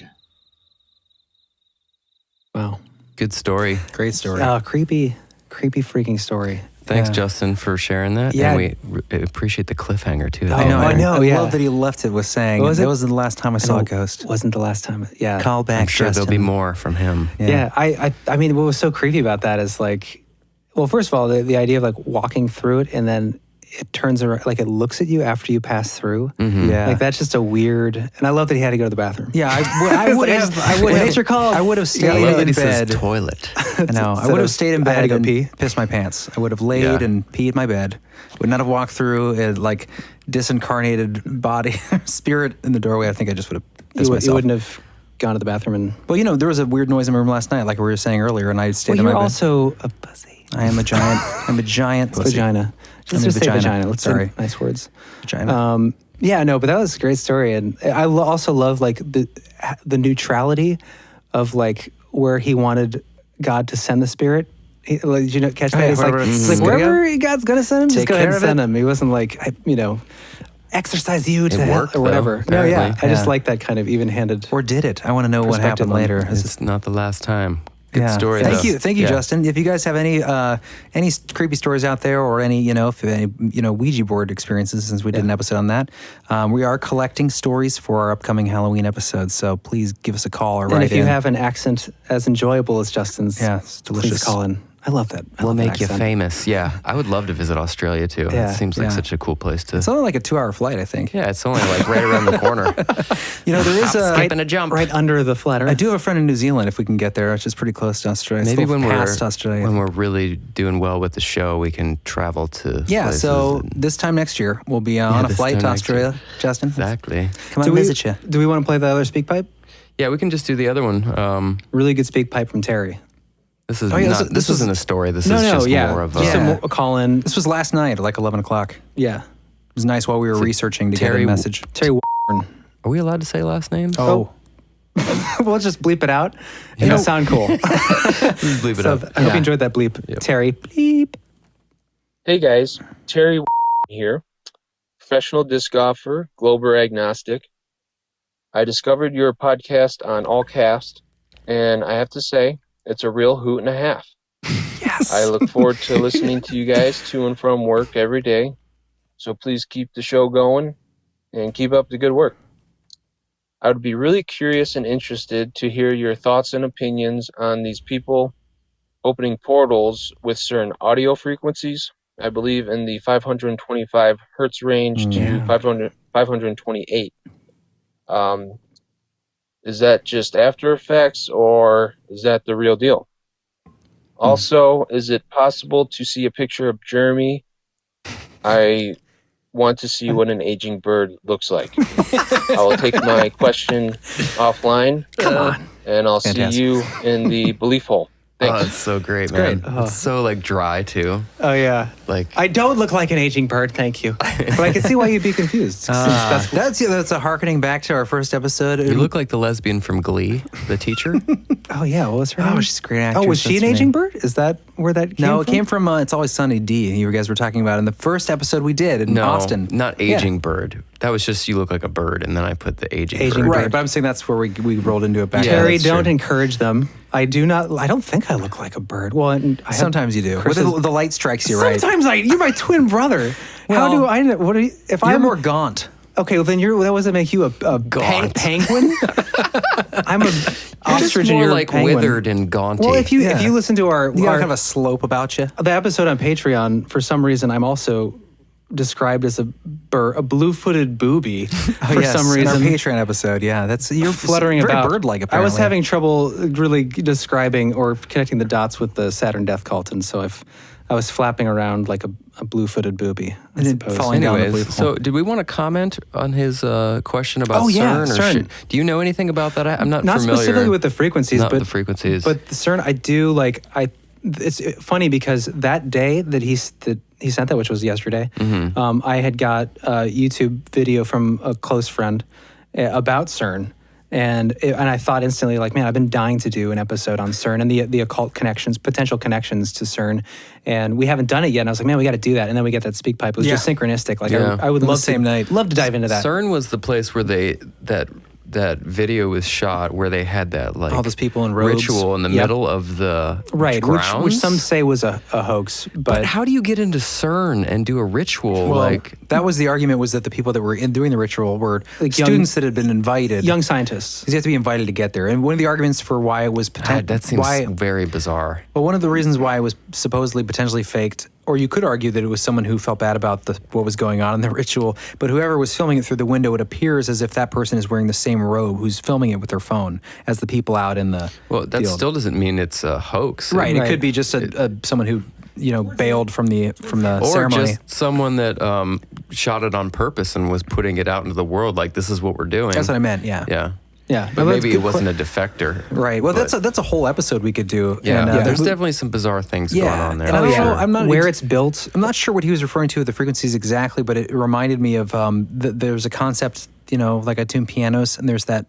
Wow. Good story. Great story. Creepy freaking story. Thanks, Yeah. Justin, for sharing that. Yeah. And we appreciate the cliffhanger, too. I know, I yeah. love that he left it with saying, What was that it? wasn't the last time I saw a ghost. Wasn't the last time. Yeah. Call back, I'm sure Justin. there'll be more from him. Yeah. I mean, what was so creepy about that is like, well, first of all, the idea of like walking through it and then it turns around, like it looks at you after you pass through. Yeah. Like that's just a weird, and I love that he had to go to the bathroom. Yeah, I would have. When nature calls. I would have I stayed love that in he says bed. toilet. I know. I Instead would of, have stayed in I had bed to go and pee. pissed my pants. I would have laid Yeah. and peed my bed. Would not have walked through a disincarnated body spirit in the doorway. I think I just would have pissed myself. You wouldn't have gone to the bathroom and. Well, there was a weird noise in my room last night, like we were saying earlier, and I stayed in my bed. You're also a pussy. I am a giant. I'm a giant pussy. Vagina. Just say vagina. Let's say nice words. Vagina. But that was a great story, and I also love like the neutrality of like where he wanted God to send the Spirit. Did you catch that? It's like wherever God's gonna send him, just go ahead and send him. He wasn't like exercise you to hell or whatever. Apparently. No, yeah. I just like that kind of even-handed. Or did it? I want to know what happened later. It's not the last time. Good story. Thank you, Justin. If you guys have any creepy stories out there, or any Ouija board experiences, since we did an episode on that, we are collecting stories for our upcoming Halloween episodes. So please give us a call or write in. And if you have an accent as enjoyable as Justin's, it's delicious. Please call in. I love that. We'll make you famous. Yeah, I would love to visit Australia too. Yeah. It seems like such a cool place to. It's only like a 2-hour flight, I think. Yeah, it's only like right around the corner. There is a skip and a jump right under the flat Earth. I do have a friend in New Zealand. If we can get there, which is pretty close to Australia. Maybe when Australia. when we're really doing well with the show, we can travel to. Yeah. places So this time next year, we'll be on a flight to Australia. Justin, exactly. Come on, visit you. Do we want to play the other speak pipe? Yeah, we can just do the other one. Really good speak pipe from Terry. This is this wasn't a story. This is just more of a call in. This was last night at like 11 o'clock. Yeah. It was nice while we were researching to get a message. Terry. Are we allowed to say last names? Oh. We'll just bleep it out. It'll sound cool. Bleep it up. I hope you enjoyed that bleep. Yep. Terry, bleep. Hey guys, Terry here. Professional disc golfer, global agnostic. I discovered your podcast on Allcast, and I have to say, it's a real hoot and a half. Yes. I look forward to listening to you guys to and from work every day. So please keep the show going and keep up the good work. I would be really curious and interested to hear your thoughts and opinions on these people opening portals with certain audio frequencies. I believe in the 525 hertz range to 528. Is that just After Effects, or is that the real deal? Also, is it possible to see a picture of Jeremy? I want to see what an aging bird looks like. I will take my question offline. Come on. And I'll see you in the belief hole. Thanks. Oh, it's so great, man. It's so like dry too. Oh yeah. Like I don't look like an aging bird, thank you. But I can see why you'd be confused. That's a harkening back to our first episode. You look like the lesbian from Glee, the teacher. Oh yeah, what was her name? Oh, she's a great actress. Oh, was she an aging bird? Is that where that came from? No, it came from It's Always Sunny D. You guys were talking about in the first episode we did in Austin. Not aging bird. That was just you look like a bird, and then I put the aging bird. Right, but I'm saying that's where we rolled into it back. Terry, don't encourage them. I don't think I look like a bird. Well, sometimes you do. The light strikes you right. Sometimes you're my twin brother. How do I know? What are you? If you're I'm more gaunt. Okay, well then that doesn't make you a penguin. I'm a ostrich, and more you're like penguin. Withered and gaunty. Well, if you listen to our kind of a slope about you. The episode on Patreon, for some reason, I'm also described as a blue-footed booby for some reason. In our Patreon episode, you're fluttering very about. bird-like. Apparently, I was having trouble really describing or connecting the dots with the Saturn death cult, and so I was flapping around like a blue-footed booby. Falling down the blue so did we want to comment on his question about CERN? CERN. Do you know anything about that? I'm not familiar. Not specifically with the frequencies, but the frequencies. But the CERN, I do like. It's funny because that day that he sent that, which was yesterday, I had got a YouTube video from a close friend about CERN. And I thought instantly, like, man, I've been dying to do an episode on CERN and the occult connections, potential connections to CERN. And we haven't done it yet. And I was like, man, we got to do that. And then we get that speak pipe. It was just synchronistic. Like, I would love to dive into that. CERN was the place where that video was shot where they had that like all those people in robes. Ritual in the middle of the grounds. which some say was a hoax. But how do you get into CERN and do a ritual? Well, that was the argument, was that the people that were doing the ritual were like students that had been invited. Young scientists. Because you have to be invited to get there. And one of the arguments for why it was that seems very bizarre. Well, one of the reasons why it was supposedly potentially faked, or you could argue that it was someone who felt bad about what was going on in the ritual, but whoever was filming it through the window, it appears as if that person is wearing the same robe who's filming it with their phone as the people out in the that still doesn't mean it's a hoax. Right. It could be just someone who bailed from the ceremony. Or just someone that shot it on purpose and was putting it out into the world like, this is what we're doing. That's what I meant, yeah. Yeah. Yeah, But maybe it wasn't a defector. Right. Well, but- that's a whole episode we could do. Yeah, And, there's definitely some bizarre things going on there. And I don't know, I'm not where it's built. I'm not sure what he was referring to with the frequencies exactly, but it reminded me of there's a concept, like I tune pianos, and there's that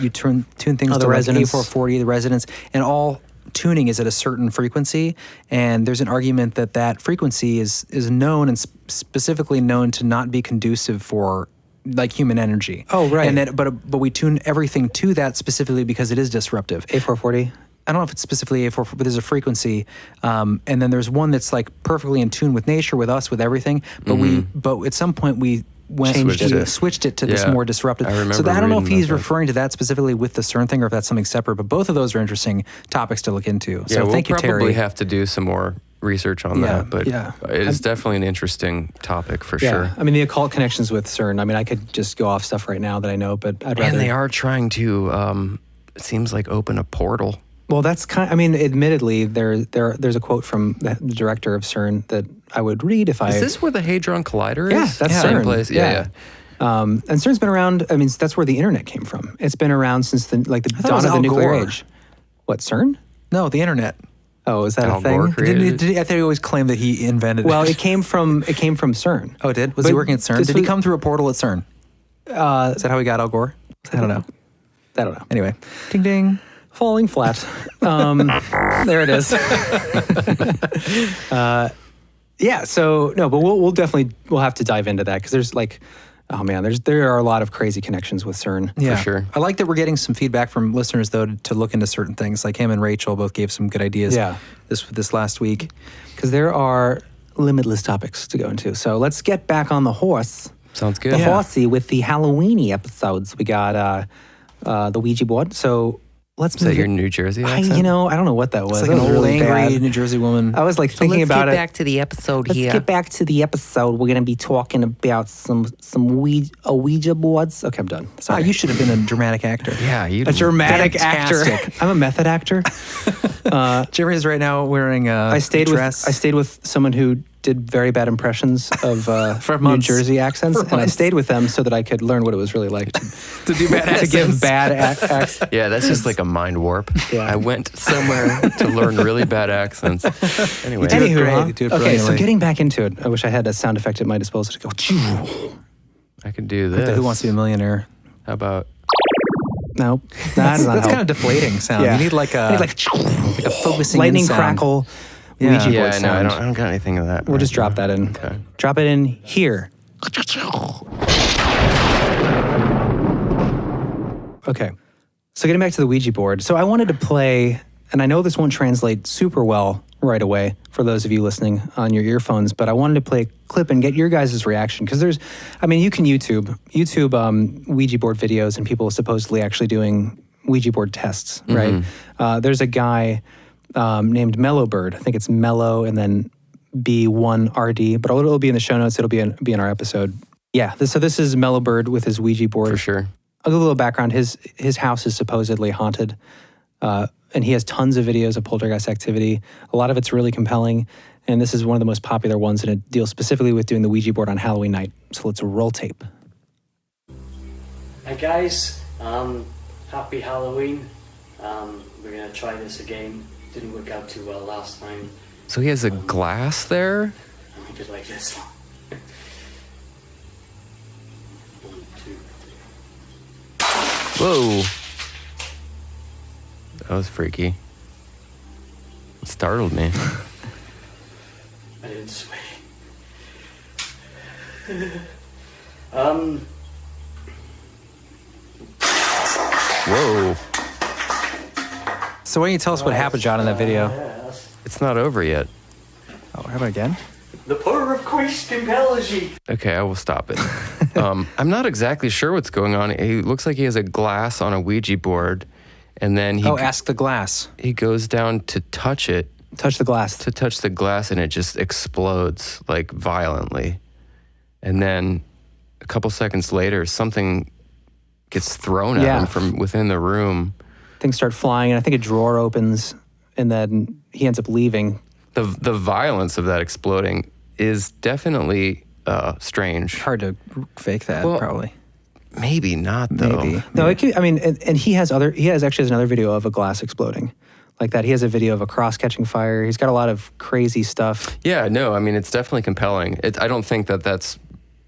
you tune things the to like resonance. A440, the resonance, and all tuning is at a certain frequency, and there's an argument that frequency is known and specifically known to not be conducive for like human energy. Oh, right. And that, but we tune everything to that specifically because it is disruptive. A440. I don't know if it's specifically A4, but there's a frequency, and then there's one that's like perfectly in tune with nature, with us, with everything. But at some point we switched it to this more disruptive. I remember So I don't know if reading he's about that. referring to that specifically with the CERN thing, or if that's something separate. But both of those are interesting topics to look into. So we'll thank you, probably Terry. have to do some more research on Yeah, that, but yeah. it's definitely an interesting topic for Yeah. sure. I mean, the occult connections with CERN. I mean, I could just go off stuff right now that I know, but I'd rather. And they are trying to, it seems like, open a portal. Well, that's I mean, admittedly, there's a quote from the director of CERN that I would read if I. Is this where the Hadron Collider is? Yeah, that's Same CERN. place. Yeah. And CERN's been around. I mean, that's where the internet came from. It's been around since the thought it dawn was of the Al nuclear Gore. age. What, CERN? No, the internet. Oh, is that Al a thing? Gore created Did he, I thought he always claimed that he invented Well, it. it came from CERN. Oh, it did? Was he But working at CERN? this Did he was- come through a portal at CERN? Is that how he got Al Gore? I don't know. I don't know. Anyway, ding ding. Falling flat. There it is. Yeah. So no, but we'll definitely have to dive into that because there's like, oh man, there are a lot of crazy connections with CERN. Yeah, sure. I like that we're getting some feedback from listeners though to look into certain things. Like him and Rachel both gave some good ideas. Yeah. This last week. Because there are limitless topics to go into. So let's get back on the horse. Sounds good. The horsey with the Halloweeny episodes. We got the Ouija board. So let's Is move that your it- New Jersey I accent? don't know what that was. It's like That an was old really angry bad. New Jersey woman. I was like thinking about it. to the episode Let's get back to the episode. We're going to be talking about some Ouija boards. Okay, I'm done. Sorry. You should have been a dramatic actor. Yeah, you. A dramatic Fantastic. actor. I'm a method actor. Jeremy is right now wearing a I stayed dress. with someone who did very bad impressions of For New months. Jersey accents, For and I months. stayed with them so that I could learn what it was really like to do bad to give accents. bad accents. Yeah, that's just like a mind warp. Yeah. I went somewhere to learn really bad accents. Anyway, do it Anywho, great. huh? You do it Okay, so brilliantly. getting back into it, I wish I had a sound effect at my disposal to go. I could do The this. Who Wants to Be a Millionaire? How about? Nope, that's not That's help. kind of deflating sound. Yeah. You need like a focusing in lightning sound. crackle. Yeah. Ouija board Yeah, no, sound. I don't got anything of that. We'll just drop that in. Okay. Drop it in here. Okay. So getting back to the Ouija board. So I wanted to play, and I know this won't translate super well right away for those of you listening on your earphones, but I wanted to play a clip and get your guys' reaction. Because you can YouTube Ouija board videos and people supposedly actually doing Ouija board tests, right? There's a guy named Mellow Bird. I think it's Mellow and then B1RD, but it'll be in the show notes. It'll be in our episode. Yeah, so this is Mellow Bird with his Ouija board. For sure. A little background, his house is supposedly haunted, and he has tons of videos of poltergeist activity. A lot of it's really compelling, and this is one of the most popular ones, and it deals specifically with doing the Ouija board on Halloween night. So let's roll tape. Hi guys, happy Halloween. We're gonna try this again. Didn't work out too well last time. So he has a glass there. I think it like this. 1, 2, 3. Whoa. That was freaky. It startled me. I didn't sway. Whoa. So why don't you tell us what happened, John, in that video? It's not over yet. Oh, how about again? The power of Christ compels ye. Okay, I will stop it. I'm not exactly sure what's going on. He looks like he has a glass on a Ouija board, and then Ask the glass. he goes down to touch it, Touch the glass. to touch the glass, and it just explodes like violently. And then a couple seconds later, something gets thrown at Yeah. him from within the room. Things start flying, and I think a drawer opens, and then he ends up leaving. The violence of that exploding is definitely strange. Hard to fake that, Well, probably. Maybe not though. Maybe. No, it could, I mean, and he has another video of a glass exploding. Like that. He has a video of a cross catching fire. He's got a lot of crazy stuff. Yeah, no, I mean, it's definitely compelling. I don't think that's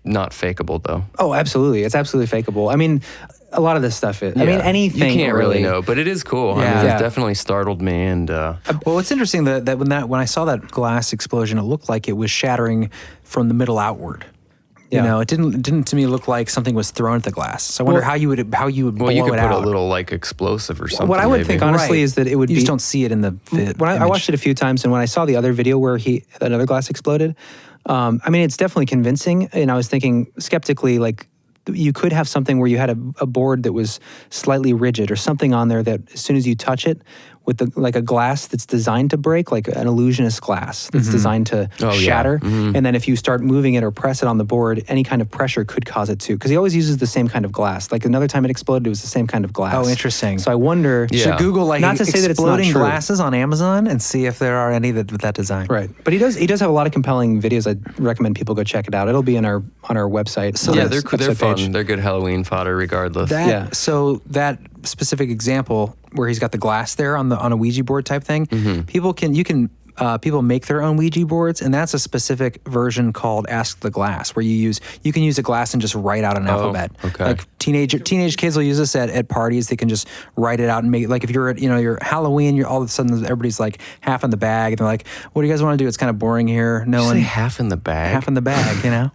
not fakeable, though. Oh, absolutely. It's absolutely fakeable. I mean, a lot of this stuff is. I mean, anything. You can't really know, but it is cool. Yeah. I mean, it definitely startled me. And well, it's interesting that when I saw that glass explosion, it looked like it was shattering from the middle outward. You know, it didn't to me look like something was thrown at the glass. So I wonder how you would blow it out. Well, you could put a little like explosive or something. What I would think honestly is that it would you be. just don't see it in the when I watched it a few times, and when I saw the other video where another glass exploded, I mean, it's definitely convincing. And I was thinking skeptically, like you could have something where you had a board that was slightly rigid or something on there that as soon as you touch it, with like a glass that's designed to break, like an illusionist glass that's designed to shatter. And then if you start moving it or press it on the board, any kind of pressure could cause it to. Because he always uses the same kind of glass. Like another time it exploded, it was the same kind of glass. Oh, interesting. So I wonder. Should Google like not to say that it's not exploding true. glasses on Amazon and see if there are any with that design. Right, but he does have a lot of compelling videos. I'd recommend people go check it out. It'll be on our website. So they're fun. Page. They're good Halloween fodder, regardless. So that specific example where he's got the glass there on a Ouija board type thing, people make their own Ouija boards, and that's a specific version called Ask the Glass, where you can use a glass and just write out an alphabet. Okay. Like teenage kids will use this at parties. They can just write it out and make it. Like if you're at your Halloween, you're all of a sudden everybody's like half in the bag, and they're like, "What do you guys want to do? It's kind of boring here." No one half in the bag. Half in the bag, you know.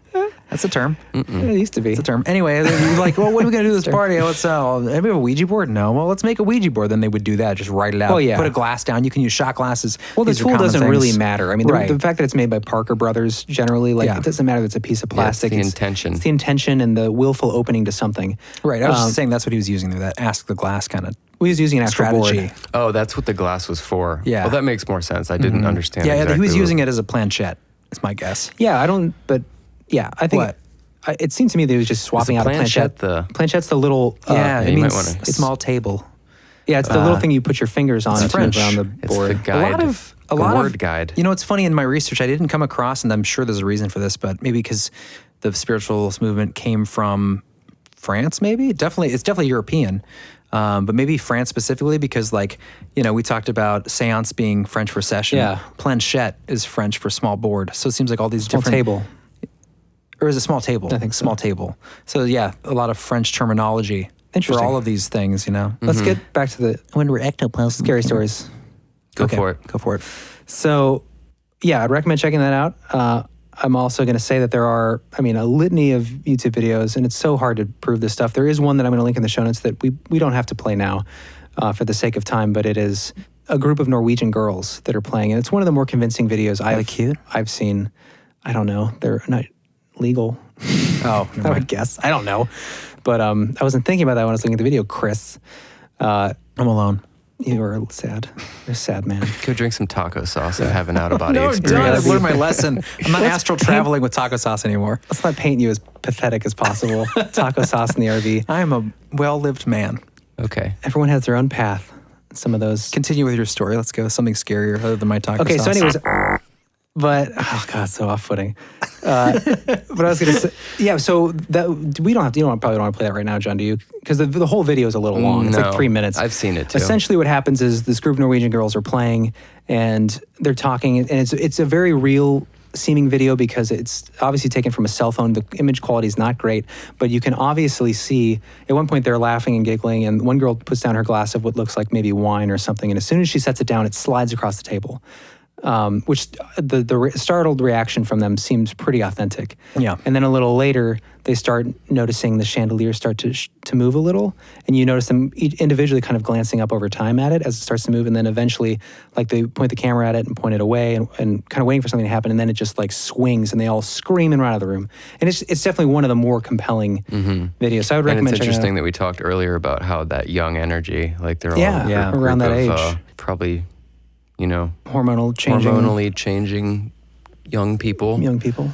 That's a term. It used to be. It's a term. Anyway, you're like, well, what are we going to do this party? Let's we have a Ouija board? No. Well, let's make a Ouija board. Then they would do that. Just write it out. Put a glass down. You can use shot glasses. Well, the tool doesn't really matter. I mean, Right. the fact that it's made by Parker Brothers generally, it doesn't matter that it's a piece of plastic. It's the intention. It's the intention and the willful opening to something. Right. I was just saying that's what he was using there, that Ask the Glass kind of We was using an actual strategy. board. Oh, that's what the glass was for. Yeah. Well, that makes more sense. I didn't understand. Yeah, exactly he was using it as a planchette, is my guess. Yeah, I think. What? It seemed to me that he was just swapping out a planchette. Planchette's the little. It you means might wanna- a small table. Yeah, it's the little thing you put your fingers on to French. move around the It's board. the guide. A lot of word guide. You know, it's funny in my research, I didn't come across, and I'm sure there's a reason for this, but maybe because the spiritualist movement came from France, maybe? It's definitely European. But maybe France specifically because, we talked about seance being French for session. Yeah. Planchette is French for small board. So it seems like all these Small different... table. Or is it small table? I think so. Small table. So yeah, a lot of French terminology for Interesting. all of these things, you know? Let's get back to the When we're ectoplasm. scary stories. Go for it. Go for it. So, yeah, I'd recommend checking that out. I'm also going to say that there are, a litany of YouTube videos, and it's so hard to prove this stuff. There is one that I'm going to link in the show notes that we don't have to play now for the sake of time, but it is a group of Norwegian girls that are playing, and it's one of the more convincing videos I've seen. I don't know. They're not legal. Oh, I would guess. I don't know. But I wasn't thinking about that when I was looking at the video. Chris, I'm alone. you are sad. You're a sad man. Go drink some taco sauce and have an out-of-body No, experience. I've learned my lesson. I'm not astral traveling with taco sauce anymore. Let's not paint you as pathetic as possible. Taco sauce in the RV. I am a well-lived man. Okay. Everyone has their own path. Some of those. Continue with your story. Let's go. Something scarier other than my taco sauce. Okay, so anyways, but oh god, so off-footing. But I was gonna say, yeah. So that we don't have to. Probably don't want to play that right now, John. Do you? Because the whole video is a little long. It's like 3 minutes. I've seen it too. Essentially, what happens is this group of Norwegian girls are playing, and they're talking, and it's a very real seeming video because it's obviously taken from a cell phone. The image quality is not great, but you can obviously see at one point they're laughing and giggling, and one girl puts down her glass of what looks like maybe wine or something, and as soon as she sets it down, it slides across the table. Which the startled reaction from them seems pretty authentic. Yeah. And then a little later, they start noticing the chandelier start to move a little, and you notice them individually kind of glancing up over time at it as it starts to move, and then eventually, like they point the camera at it and point it away, and kind of waiting for something to happen, and then it just like swings, and they all scream and run out of the room. And it's definitely one of the more compelling videos. So I would recommend. And it's checking it interesting out. that we talked earlier about how that young energy, like they're all Yeah, a group around that of, age. probably, hormonally changing hormonally changing young people. young people.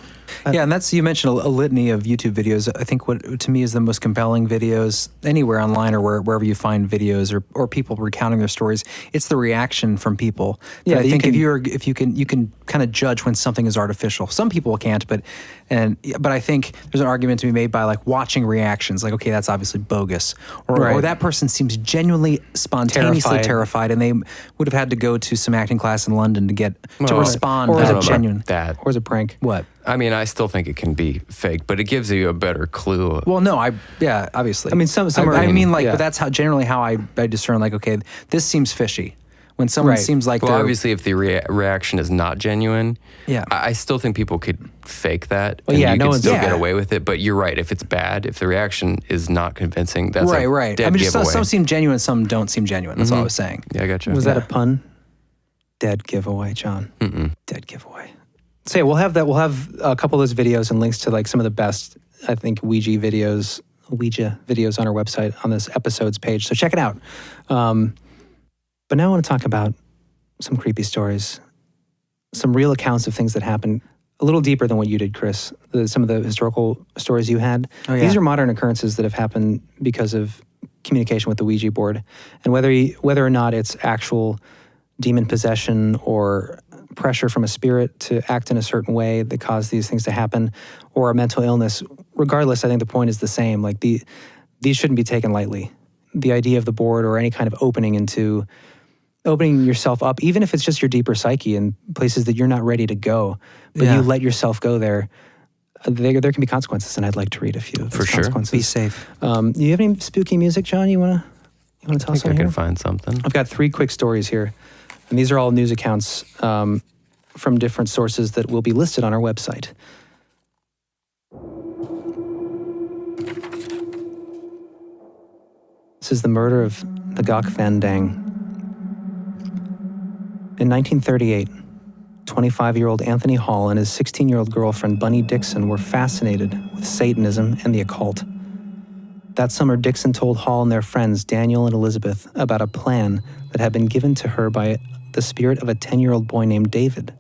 Yeah, and that's, you mentioned a litany of YouTube videos. I think what to me is the most compelling videos anywhere online or wherever you find videos or people recounting their stories. It's the reaction from people. Yeah, I think if you can kind of judge when something is artificial. Some people can't, but I think there's an argument to be made by like watching reactions. Like, okay, that's obviously bogus, or that person seems genuinely spontaneously terrified, and they would have had to go to some acting class in London to respond. Or is it genuine? That. Or is it prank? What? I mean, I still think it can be fake, but it gives you a better clue. Well, no, obviously. I mean, but that's how I discern, like, okay, this seems fishy. When someone seems like well, obviously, if the reaction is not genuine, I still think people could fake that. Well, and you could still get away with it. But you're right. If it's bad, if the reaction is not convincing, that's a dead giveaway. Some seem genuine, some don't seem genuine. That's all I was saying. Yeah, I gotcha. Was that a pun? Dead giveaway, John. Dead giveaway. So yeah, we'll have a couple of those videos and links to like some of the best, I think, Ouija videos on our website on this episode's page. So check it out. But now I want to talk about some creepy stories, some real accounts of things that happened a little deeper than what you did, Chris. Some of the historical stories you had. Oh, yeah. These are modern occurrences that have happened because of communication with the Ouija board. And whether or not it's actual demon possession or pressure from a spirit to act in a certain way that caused these things to happen, or a mental illness, regardless, I think the point is the same. Like these shouldn't be taken lightly. The idea of the board or any kind of opening yourself up, even if it's just your deeper psyche and places that you're not ready to go, but you let yourself go there, there can be consequences, and I'd like to read a few of those consequences. Be safe. Do you have any spooky music, John? You want to tell us something? I can find something. I've got 3 quick stories here, and these are all news accounts from different sources that will be listed on our website. This is the murder of Ngak Van Dang. In 1938, 25-year-old Anthony Hall and his 16-year-old girlfriend Bunny Dixon were fascinated with Satanism and the occult. That summer, Dixon told Hall and their friends Daniel and Elizabeth about a plan that had been given to her by the spirit of a 10-year-old boy named David,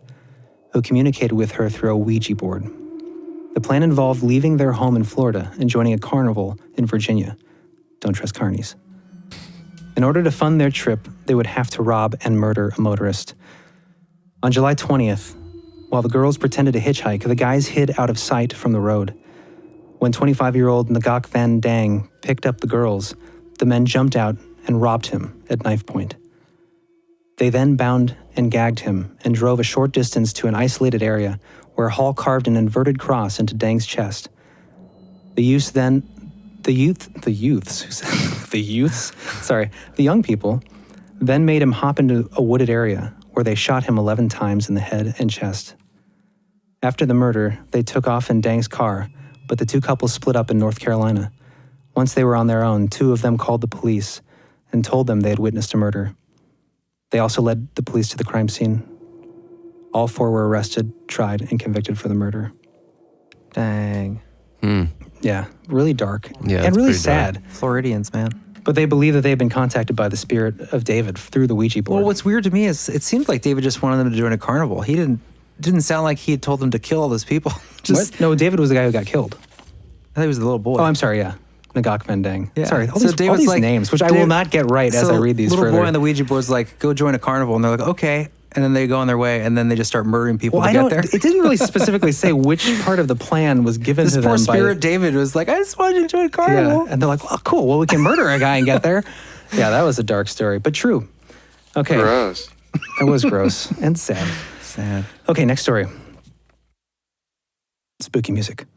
who communicated with her through a Ouija board. The plan involved leaving their home in Florida and joining a carnival in Virginia. Don't trust carnies. In order to fund their trip, they would have to rob and murder a motorist. On July 20th, while the girls pretended to hitchhike, the guys hid out of sight from the road. When 25-year-old Ngak Van Dang picked up the girls, the men jumped out and robbed him at knife point. They then bound and gagged him and drove a short distance to an isolated area where Hall carved an inverted cross into Dang's chest. The young people then made him hop into a wooded area where they shot him 11 times in the head and chest. After the murder, they took off in Dang's car, but the 2 couples split up in North Carolina. Once they were on their own, 2 of them called the police and told them they had witnessed a murder. They also led the police to the crime scene. All 4 were arrested, tried, and convicted for the murder. Dang. Yeah, really dark. Yeah, and really sad. Dark. Floridians, man. But they believe that they had been contacted by the spirit of David through the Ouija board. Well, what's weird to me is it seemed like David just wanted them to join a carnival. He didn't sound like he had told them to kill all those people. What? No, David was the guy who got killed. I think he was the little boy. Oh, I'm sorry, yeah. Ngak Van Dang. Yeah. Sorry, all these like, names, which I will not get right as I read these further. Little boy on the Ouija board's like, go join a carnival. And they're like, okay. And then they go on their way, and then they just start murdering people to get there. It didn't really specifically say which part of the plan was given to them. This poor spirit David was like, I just wanted to join a carnival. Yeah. And they're like, well, cool. Well, we can murder a guy and get there. Yeah, that was a dark story, but true. Okay. Gross. It was gross and sad. Sad. Okay, next story. Spooky music.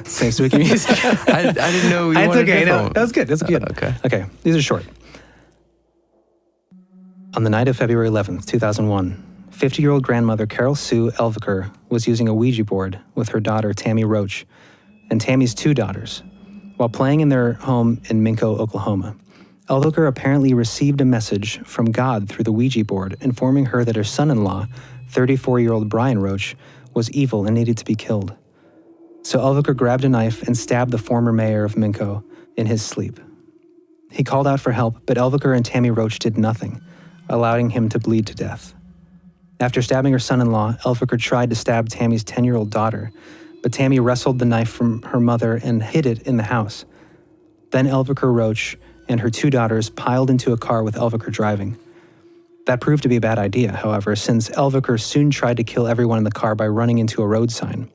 Same spooky music. I didn't know we wanted okay. different. No, that was good. That's good. Okay. These are short. On the night of February 11th, 2001, 50-year-old grandmother Carol Sue Elviker was using a Ouija board with her daughter Tammy Roach and Tammy's 2 daughters while playing in their home in Minco, Oklahoma. Elviker apparently received a message from God through the Ouija board informing her that her son-in-law, 34-year-old Brian Roach, was evil and needed to be killed. So Elviker grabbed a knife and stabbed the former mayor of Minco in his sleep. He called out for help, but Elviker and Tammy Roach did nothing, allowing him to bleed to death. After stabbing her son-in-law, Elviker tried to stab Tammy's 10-year-old daughter, but Tammy wrestled the knife from her mother and hid it in the house. Then Elviker Roach and her 2 daughters piled into a car with Elviker driving. That proved to be a bad idea, however, since Elviker soon tried to kill everyone in the car by running into a road sign.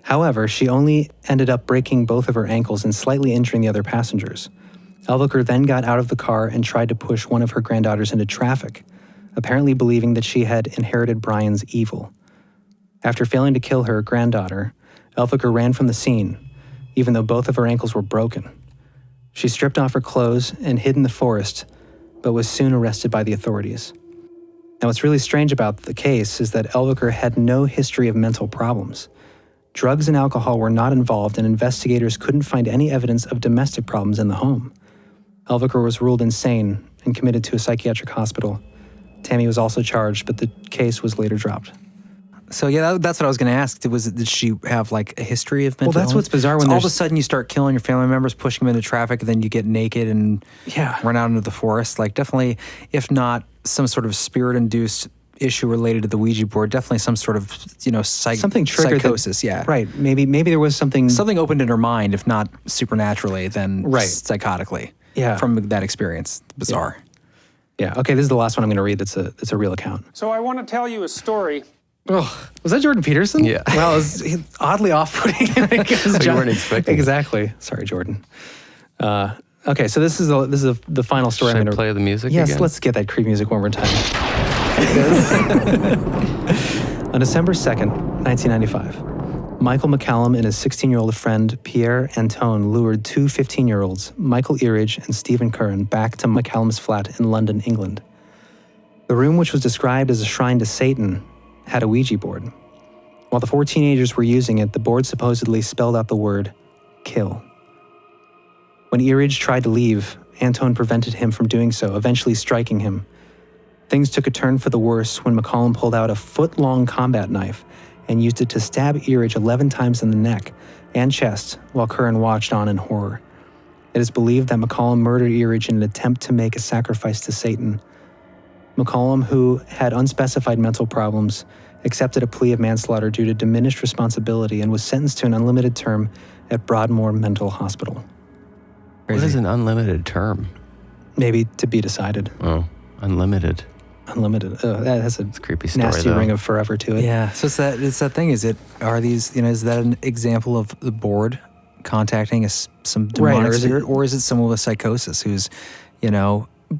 However, she only ended up breaking both of her ankles and slightly injuring the other passengers. Elviker then got out of the car and tried to push one of her granddaughters into traffic, apparently believing that she had inherited Brian's evil. After failing to kill her granddaughter, Elviker ran from the scene, even though both of her ankles were broken. She stripped off her clothes and hid in the forest, but was soon arrested by the authorities. Now, what's really strange about the case is that Elviker had no history of mental problems. Drugs and alcohol were not involved, and investigators couldn't find any evidence of domestic problems in the home. Elviker was ruled insane and committed to a psychiatric hospital. Tammy was also charged, but the case was later dropped. So yeah, that's what I was going to ask. Did she have like a history of mental Well, that's illness? what's bizarre when So all of a there's- sudden you start killing your family members, pushing them into traffic, and then you get naked and run out into the forest. Like definitely, if not some sort of spirit-induced issue related to the Ouija board, definitely some sort of something triggered psychosis. Right. Maybe there was something opened in her mind, if not supernaturally, then Right. psychotically. Yeah. From that experience. Bizarre. Yeah. Okay. This is the last one I'm going to read. That's a real account. So I want to tell you a story. Oh, was that Jordan Peterson? Yeah. Well, it was oddly off-putting. You weren't expecting it. Exactly. Sorry, Jordan. Okay, so this is the final story. Should I'm going to play the music Yes, again? let's get that creep music one more time. On December 2nd, 1995, Michael McCallum and his 16-year-old friend Pierre Antone lured 2 15-year-olds, Michael Eridge and Stephen Curran, back to McCallum's flat in London, England. The room, which was described as a shrine to Satan, had a Ouija board. While the 4 teenagers were using it, the board supposedly spelled out the word, kill. When Eridge tried to leave, Antone prevented him from doing so, eventually striking him. Things took a turn for the worse when McCallum pulled out a foot-long combat knife and used it to stab Eridge 11 times in the neck and chest while Curran watched on in horror. It is believed that McCallum murdered Eridge in an attempt to make a sacrifice to Satan. McCallum, who had unspecified mental problems, accepted a plea of manslaughter due to diminished responsibility and was sentenced to an unlimited term at Broadmoor Mental Hospital. What is an unlimited term? Maybe to be decided. Oh, unlimited. Unlimited. That has a Creepy story, nasty though. ring of forever to it. Yeah. So it's that thing. Is that an example of the board contacting some demonic spirit, or is it someone with psychosis who's,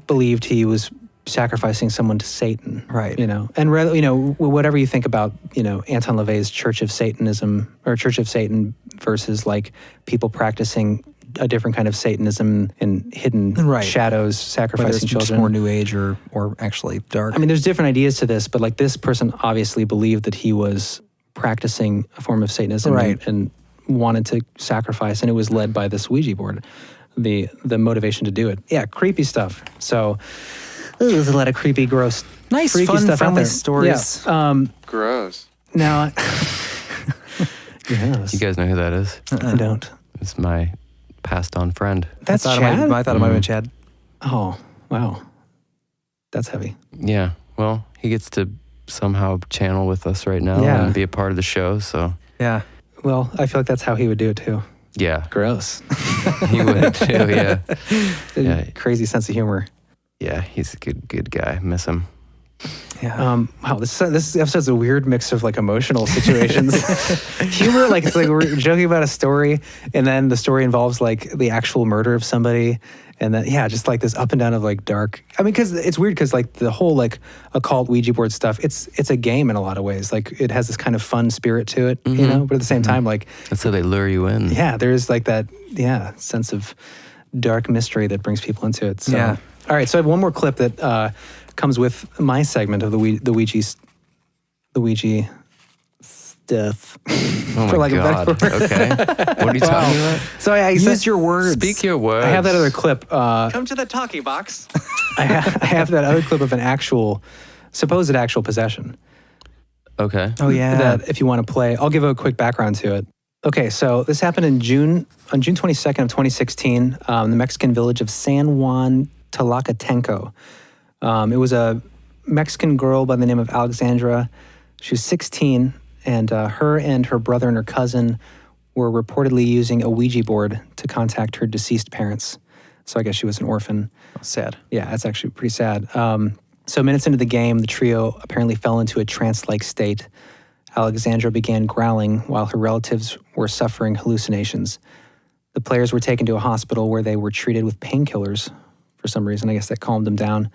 believed he was sacrificing someone to Satan. Right. And whatever you think about, Anton LaVey's Church of Satanism or Church of Satan versus like people practicing a different kind of Satanism and hidden shadows, sacrificing whether it's children. just more New Age or actually dark. I mean, there's different ideas to this, but like this person obviously believed that he was practicing a form of Satanism and wanted to sacrifice, and it was led by this Ouija board, the motivation to do it. Yeah, creepy stuff. So there's a lot of creepy, gross, nice, freaky fun, stuff out friendly there. stories. Yeah. Gross. Now, yes, You guys know who that is? I don't. It's my passed on friend. That's I Chad? thought it might have been Chad. Oh, wow. That's heavy. Yeah. Well, he gets to somehow channel with us right now Yeah. and be a part of the show. So Yeah. Well, I feel like that's how he would do it too. yeah, Gross. he would too. Yeah. Yeah. Crazy sense of humor. Yeah. He's a good guy. Miss him. Yeah. Wow, this episode's a weird mix of like emotional situations. Humor, like it's like we're joking about a story, and then the story involves like the actual murder of somebody, and then just like this up and down of like dark. I mean, because it's weird because like the whole like occult Ouija board stuff, it's a game in a lot of ways. Like it has this kind of fun spirit to it, but at the same time, like That's how they lure you in. there's like that sense of dark mystery that brings people into it. So, Yeah. All right, so I have one more clip that comes with my segment of the Ouija stuff. Oh my God. Okay. What are you talking about? So I Use your words. Speak your words. I have that other clip. Come to the talkie box. I have that other clip of an supposed actual possession. Okay. Oh yeah. That if you want to play, I'll give a quick background to it. Okay, so this happened on June 22nd of 2016, the Mexican village of San Juan Tlacatenco. It was a Mexican girl by the name of Alexandra. She was 16, and her and her brother and her cousin were reportedly using a Ouija board to contact her deceased parents. So I guess she was an orphan. Sad. Yeah, that's actually pretty sad. So minutes into the game, the trio apparently fell into a trance-like state. Alexandra began growling while her relatives were suffering hallucinations. The players were taken to a hospital where they were treated with painkillers for some reason. I guess that calmed them down.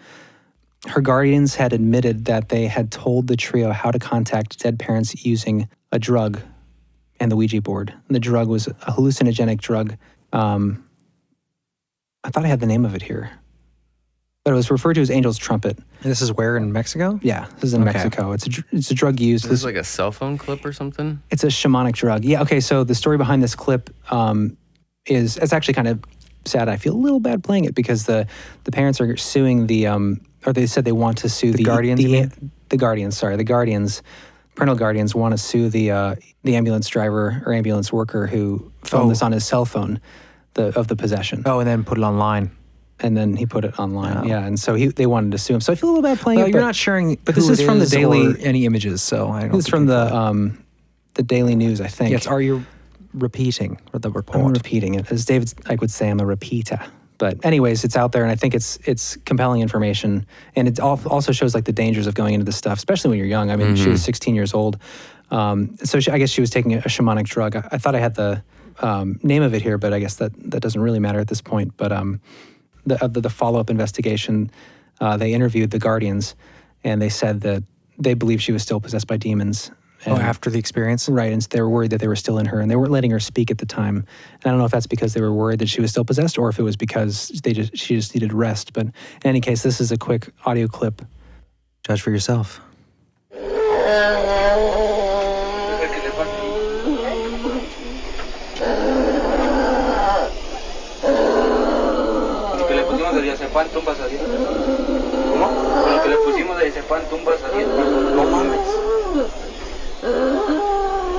Her guardians had admitted that they had told the trio how to contact dead parents using a drug and the Ouija board. The drug was a hallucinogenic drug. I thought I had the name of it here, but it was referred to as Angel's Trumpet. And this is where, in Mexico? Yeah, this is in Mexico. It's a drug used. Is this like a cell phone clip or something? It's a shamanic drug. Yeah, okay, so the story behind this clip is, it's actually kind of sad. I feel a little bad playing it because the parents are suing or they said they want to sue the guardians. The guardians, parental guardians want to sue the ambulance driver or ambulance worker who filmed this on his cell phone, of the possession. Oh, and then put it online. And then he put it online. Yeah, and so they wanted to sue him. So I feel a little bad playing it. You're not sharing, but this is from the Daily. Or any images, so I don't. This is from the Daily News, I think. Yes. Are you repeating the report? I'm repeating it, as David would say. I'm a repeater. But anyways, it's out there, and I think it's compelling information, and it also shows like the dangers of going into this stuff, especially when you're young. I mean, she was 16 years old, so I guess she was taking a shamanic drug. I thought I had the name of it here, but I guess that doesn't really matter at this point. But the follow-up investigation, they interviewed the guardians, and they said that they believe she was still possessed by demons. And, after the experience? Right, and they were worried that they were still in her, and they weren't letting her speak at the time. And I don't know if that's because they were worried that she was still possessed, or if it was because she just needed rest. But in any case, this is a quick audio clip. Judge for yourself.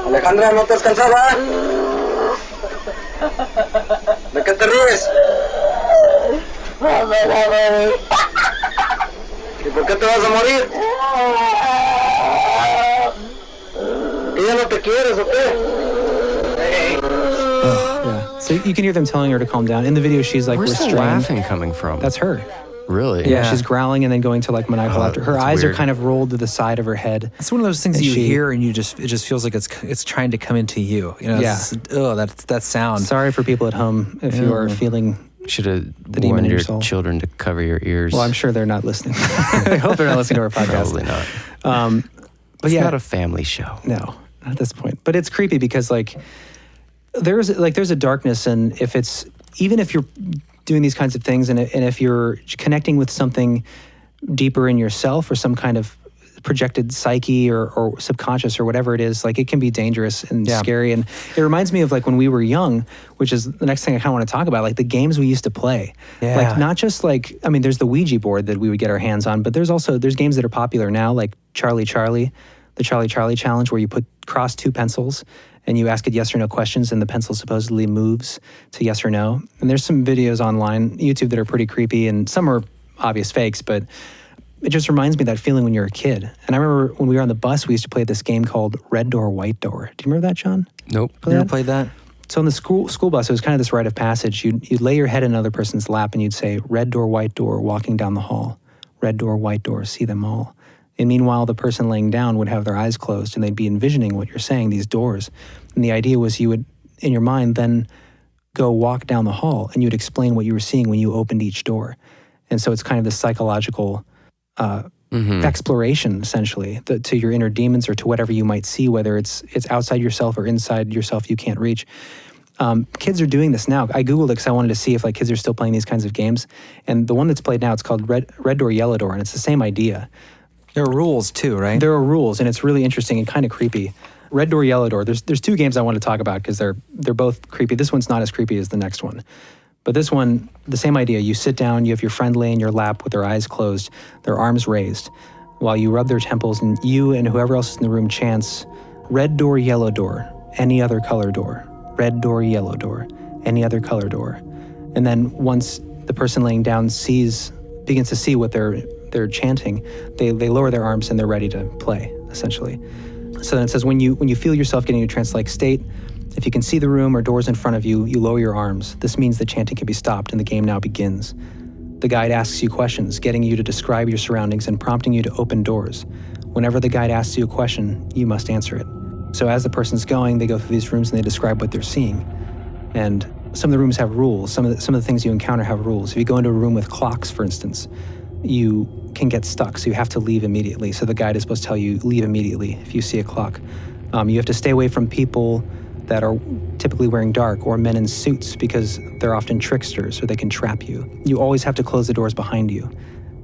Alejandra, ¿no te has cansado? ¿De qué te ríes? ¿Y por qué te vas a morir? ¿Que ya no te quieres o qué? Yeah. So you can hear them telling her to calm down. In the video, she's like Where's restrained. the laughing coming from? That's her. Really? Yeah, she's growling and then going to like maniacal laughter. Her eyes are kind of rolled to the side of her head. It's one of those things that you hear and it just feels like it's trying to come into you. You know, that sound. Sorry for people at home if you are feeling. Should have the demon warned in your your soul. children to cover your ears. Well, I'm sure they're not listening. I hope they're not listening to our podcast. Probably not. But it's yeah, not a family show. No, not at this point. But it's creepy because like there's a darkness, and even if you're doing these kinds of things, and if you're connecting with something deeper in yourself or some kind of projected psyche or subconscious or whatever it is, like it can be dangerous and scary. And it reminds me of like when we were young, which is the next thing I kind of want to talk about, like the games we used to play. Yeah. Like not just like, I mean, there's the Ouija board that we would get our hands on, but there's games that are popular now, like Charlie, the Charlie challenge, where you cross two pencils and you ask it yes or no questions, and the pencil supposedly moves to yes or no. And there's some videos online, YouTube, that are pretty creepy, and some are obvious fakes, but it just reminds me of that feeling when you're a kid. And I remember when we were on the bus, we used to play this game called Red Door, White Door. Do you remember that, John? Nope. Never played that? So in the school bus, it was kind of this rite of passage. You'd lay your head in another person's lap and you'd say, red door, white door, walking down the hall. Red door, white door, see them all. And meanwhile, the person laying down would have their eyes closed and they'd be envisioning what you're saying, these doors. And the idea was you would, in your mind, then go walk down the hall and you'd explain what you were seeing when you opened each door. And so it's kind of this psychological exploration, essentially, to your inner demons or to whatever you might see, whether it's outside yourself or inside yourself you can't reach. Kids are doing this now. I Googled it because I wanted to see if like kids are still playing these kinds of games. And the one that's played now, it's called Red Door, Yellow Door, and it's the same idea. There are rules too, right? There are rules, and it's really interesting and kind of creepy. Red Door, Yellow Door. There's two games I want to talk about because they're both creepy. This one's not as creepy as the next one. But this one, the same idea. You sit down, you have your friend lay in your lap with their eyes closed, their arms raised, while you rub their temples, and you and whoever else is in the room chants, red door, yellow door, any other color door. Red door, yellow door, any other color door. And then once the person laying down begins to see what their they're chanting, they lower their arms and they're ready to play, essentially. So then it says, when you feel yourself getting into a trance-like state, if you can see the room or doors in front of you, you lower your arms. This means the chanting can be stopped and the game now begins. The guide asks you questions, getting you to describe your surroundings and prompting you to open doors. Whenever the guide asks you a question, you must answer it. So as the person's going, they go through these rooms and they describe what they're seeing. And some of the rooms have rules. Some of the things you encounter have rules. If you go into a room with clocks, for instance, you can get stuck, so you have to leave immediately. So the guide is supposed to tell you, leave immediately if you see a clock. You have to stay away from people that are typically wearing dark, or men in suits, because they're often tricksters, or they can trap you. You always have to close the doors behind you,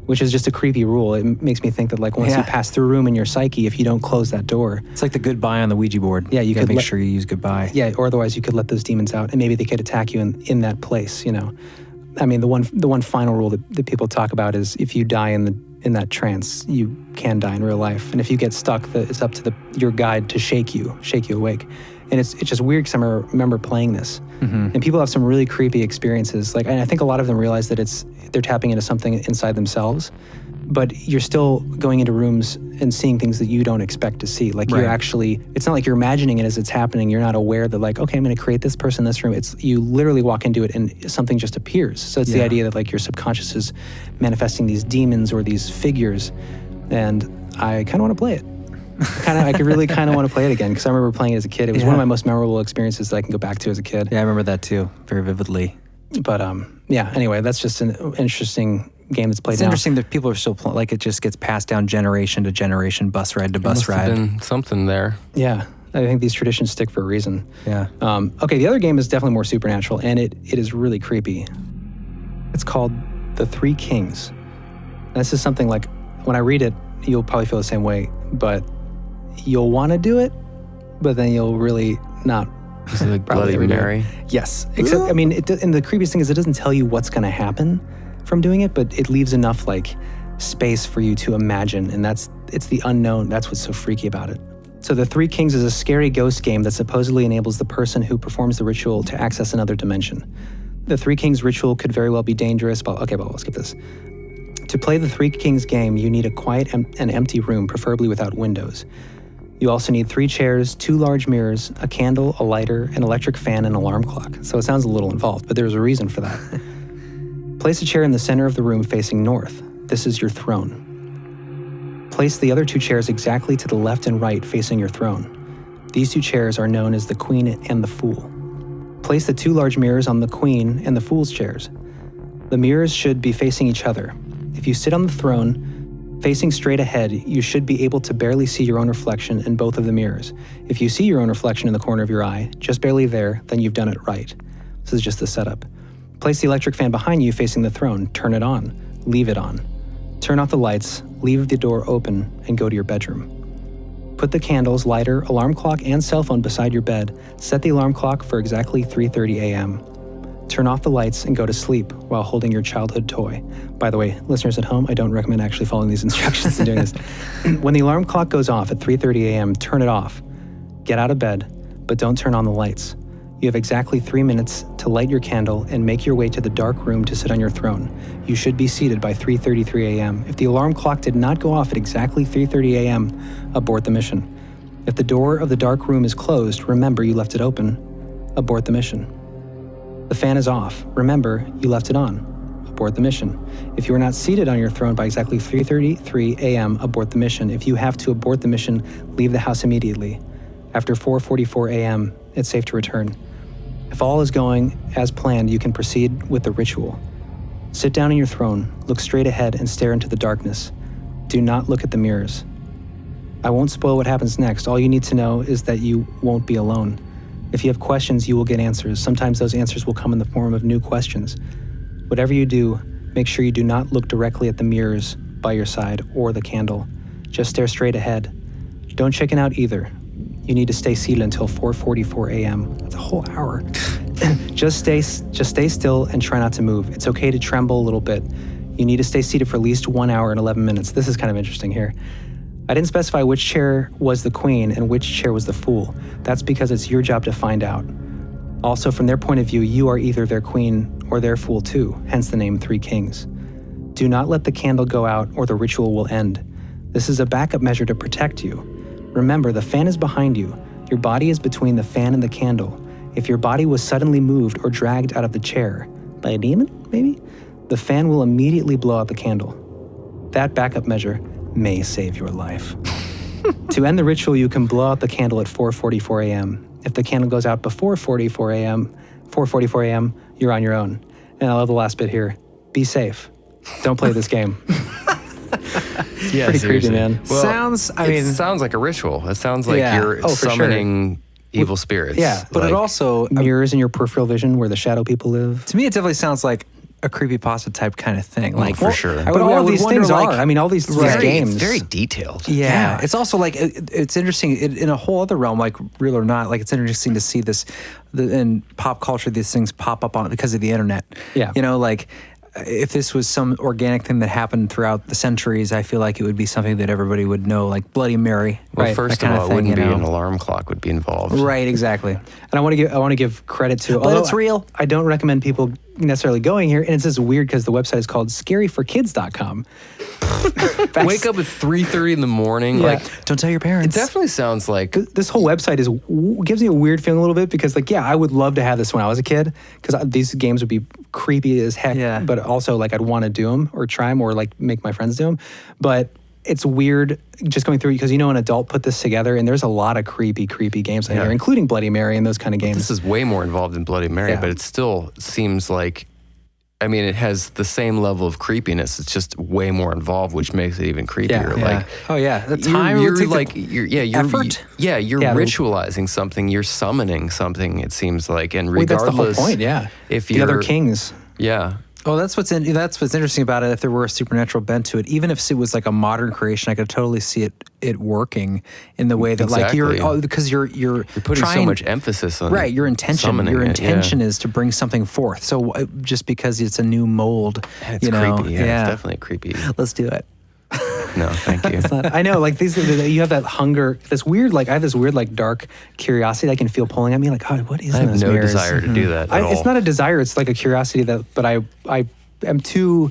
which is just a creepy rule. It makes me think that like once you pass through a room in your psyche, if you don't close that door. It's like the goodbye on the Ouija board. Yeah, you gotta could make sure you use goodbye. Yeah, or otherwise you could let those demons out and maybe they could attack you in that place, you know. I mean, the one final rule that people talk about is if you die in that trance, you can die in real life. And if you get stuck, it's up to your guide to shake you awake. And it's just weird because I remember playing this. Mm-hmm. And people have some really creepy experiences. Like, and I think a lot of them realize that they're tapping into something inside themselves, but you're still going into rooms and seeing things that you don't expect to see. Like you're actually, it's not like you're imagining it as it's happening. You're not aware that like, okay, I'm going to create this person in this room. It's you literally walk into it and something just appears. So it's the idea that like your subconscious is manifesting these demons or these figures. And I kind of want to play it. I could really kind of want to play it again because I remember playing it as a kid. It was one of my most memorable experiences that I can go back to as a kid. Yeah, I remember that too, very vividly. But anyway, that's just an interesting game that's played It's now. interesting that people are still like it just gets passed down generation to generation, bus ride to bus ride. Must have been something there. Yeah, I think these traditions stick for a reason. Yeah. Okay, the other game is definitely more supernatural, and it is really creepy. It's called The Three Kings. And this is something like, when I read it, you'll probably feel the same way, but you'll want to do it, but then you'll really not. Is it like Bloody Mary? Yes. Except, I mean, and the creepiest thing is it doesn't tell you what's going to happen from doing it, but it leaves enough like space for you to imagine, and it's the unknown. That's what's so freaky about it. So The Three Kings is a scary ghost game that supposedly enables the person who performs the ritual to access another dimension. The Three Kings ritual could very well be dangerous, but I'll skip this. To play the Three Kings game, you need a quiet and empty room, preferably without windows. You also need 3 chairs, 2 large mirrors, a candle, a lighter, an electric fan, and an alarm clock. So it sounds a little involved, but there's a reason for that. Place a chair in the center of the room facing north. This is your throne. Place the other 2 chairs exactly to the left and right facing your throne. These 2 chairs are known as the Queen and the Fool. Place the 2 large mirrors on the Queen and the Fool's chairs. The mirrors should be facing each other. If you sit on the throne, facing straight ahead, you should be able to barely see your own reflection in both of the mirrors. If you see your own reflection in the corner of your eye, just barely there, then you've done it right. This is just the setup. Place the electric fan behind you facing the throne. Turn it on. Leave it on. Turn off the lights, leave the door open, and go to your bedroom. Put the candles, lighter, alarm clock, and cell phone beside your bed. Set the alarm clock for exactly 3:30 a.m. Turn off the lights and go to sleep while holding your childhood toy. By the way, listeners at home, I don't recommend actually following these instructions and doing this. When the alarm clock goes off at 3:30 a.m., turn it off. Get out of bed, but don't turn on the lights. You have exactly 3 minutes to light your candle and make your way to the dark room to sit on your throne. You should be seated by 3:33 a.m. If the alarm clock did not go off at exactly 3:30 a.m., abort the mission. If the door of the dark room is closed, remember you left it open. Abort the mission. The fan is off. Remember, you left it on. Abort the mission. If you are not seated on your throne by exactly 3:33 a.m., abort the mission. If you have to abort the mission, leave the house immediately. After 4:44 a.m., it's safe to return. If all is going as planned, you can proceed with the ritual. Sit down on your throne, look straight ahead, and stare into the darkness. Do not look at the mirrors. I won't spoil what happens next. All you need to know is that you won't be alone. If you have questions, you will get answers. Sometimes those answers will come in the form of new questions. Whatever you do, make sure you do not look directly at the mirrors by your side or the candle. Just stare straight ahead. Don't chicken out either. You need to stay seated until 4:44 a.m. That's a whole hour. Just stay still and try not to move. It's okay to tremble a little bit. You need to stay seated for at least 1 hour and 11 minutes. This is kind of interesting here. I didn't specify which chair was the queen and which chair was the fool. That's because it's your job to find out. Also, from their point of view, you are either their queen or their fool too, hence the name Three Kings. Do not let the candle go out or the ritual will end. This is a backup measure to protect you. Remember, the fan is behind you. Your body is between the fan and the candle. If your body was suddenly moved or dragged out of the chair, by a demon, maybe? The fan will immediately blow out the candle. That backup measure may save your life. To end the ritual, you can blow out the candle at 4:44 a.m. If the candle goes out before 4:44 a.m., you're on your own. And I love the last bit here. Be safe. Don't play this game. Yeah, pretty creepy, seriously. man. Well, it sounds like a ritual. It sounds like you're summoning evil spirits. Yeah, but it also mirrors in your peripheral vision where the shadow people live. To me, it definitely sounds like a creepypasta type kind of thing. Like for sure. But all of these things are. I mean, all these games. It's very detailed. Yeah. It's also like, it's interesting in a whole other realm, like real or not, like it's interesting to see this in pop culture, these things pop up on it because of the internet. Yeah. You know, like if this was some organic thing that happened throughout the centuries, I feel like it would be something that everybody would know, like Bloody Mary. Well, first of all, it wouldn't be an alarm clock would be involved. Right, exactly. And I want to give credit to, but it's real. I don't recommend people necessarily going here, and it's just weird because the website is called scaryforkids.com. Wake up at 3:30 in the morning. Yeah. Like, don't tell your parents. It definitely sounds like this whole website gives me a weird feeling a little bit because, like, yeah, I would love to have this when I was a kid because these games would be creepy as heck. Yeah. But also, like, I'd want to do them or try them or like make my friends do them. But it's weird just going through because an adult put this together and there's a lot of creepy games in here, including Bloody Mary and those kind of games. This is way more involved than Bloody Mary, but it still seems like, I mean, it has the same level of creepiness. It's just way more involved, which makes it even creepier. Like, the time you're effort. You're ritualizing something. You're summoning something. It seems like, and that's regardless, the whole point. Yeah, if the other kings. Yeah. Oh, that's what's interesting about it. If there were a supernatural bent to it, even if it was like a modern creation, I could totally see it working in the way that like because you're putting so much emphasis on your intention is to bring something forth. So just because it's a new mold, it's creepy. Yeah, it's definitely creepy. Let's do it. No, thank you. I know, like you have that hunger, this weird, like I have this weird, like dark curiosity that I can feel pulling at me. Like, oh, what is? I have no desire to do that. It's not a desire. It's like a curiosity but I am a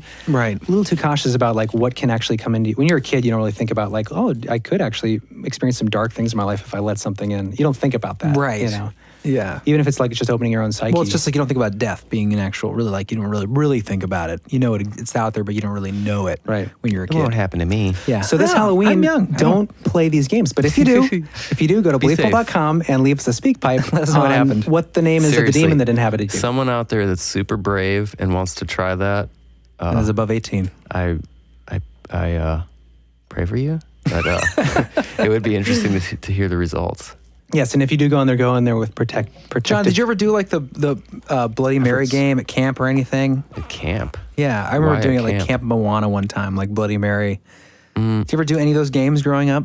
little too cautious about like what can actually come into you. When you're a kid, you don't really think about like, oh, I could actually experience some dark things in my life if I let something in. You don't think about that, right? You know. Yeah. Even if it's like just opening your own psyche. Well, it's just like you don't think about death being an actual, really like you don't really think about it. You know it's out there, but you don't really know it when you're a kid. It won't happen to me. Yeah. So this Halloween, I'm young. Don't play these games. But if you do, go to beliefful.com and leave us a speak pipe. That's what happened. What the name is of the demon that inhabited you. Someone out there that's super brave and wants to try that. And is above 18. I pray for you. But it would be interesting to hear the results. Yes, and if you do go in there with protect. John, did you ever do like the Bloody Mary game at camp or anything? At camp? Yeah, I remember doing it like Camp Moana one time, like Bloody Mary. Did you ever do any of those games growing up?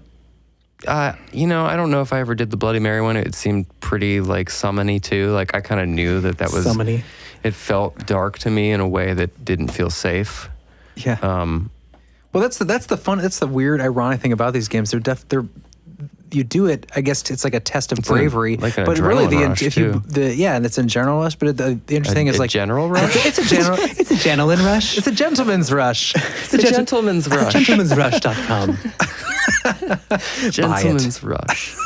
I don't know if I ever did the Bloody Mary one. It seemed pretty like summony too. Like I kind of knew that was summony. It felt dark to me in a way that didn't feel safe. Yeah. Well, that's the fun. That's the weird, ironic thing about these games. They're you do it. I guess it's like a test of bravery. Like an but adrenaline really, rush, and it's a general rush. But the interesting thing is like general rush. It's a gentleman rush. It's a gentleman's rush. It's a gentleman's rush. Gentleman'srush.com. Gentleman's rush.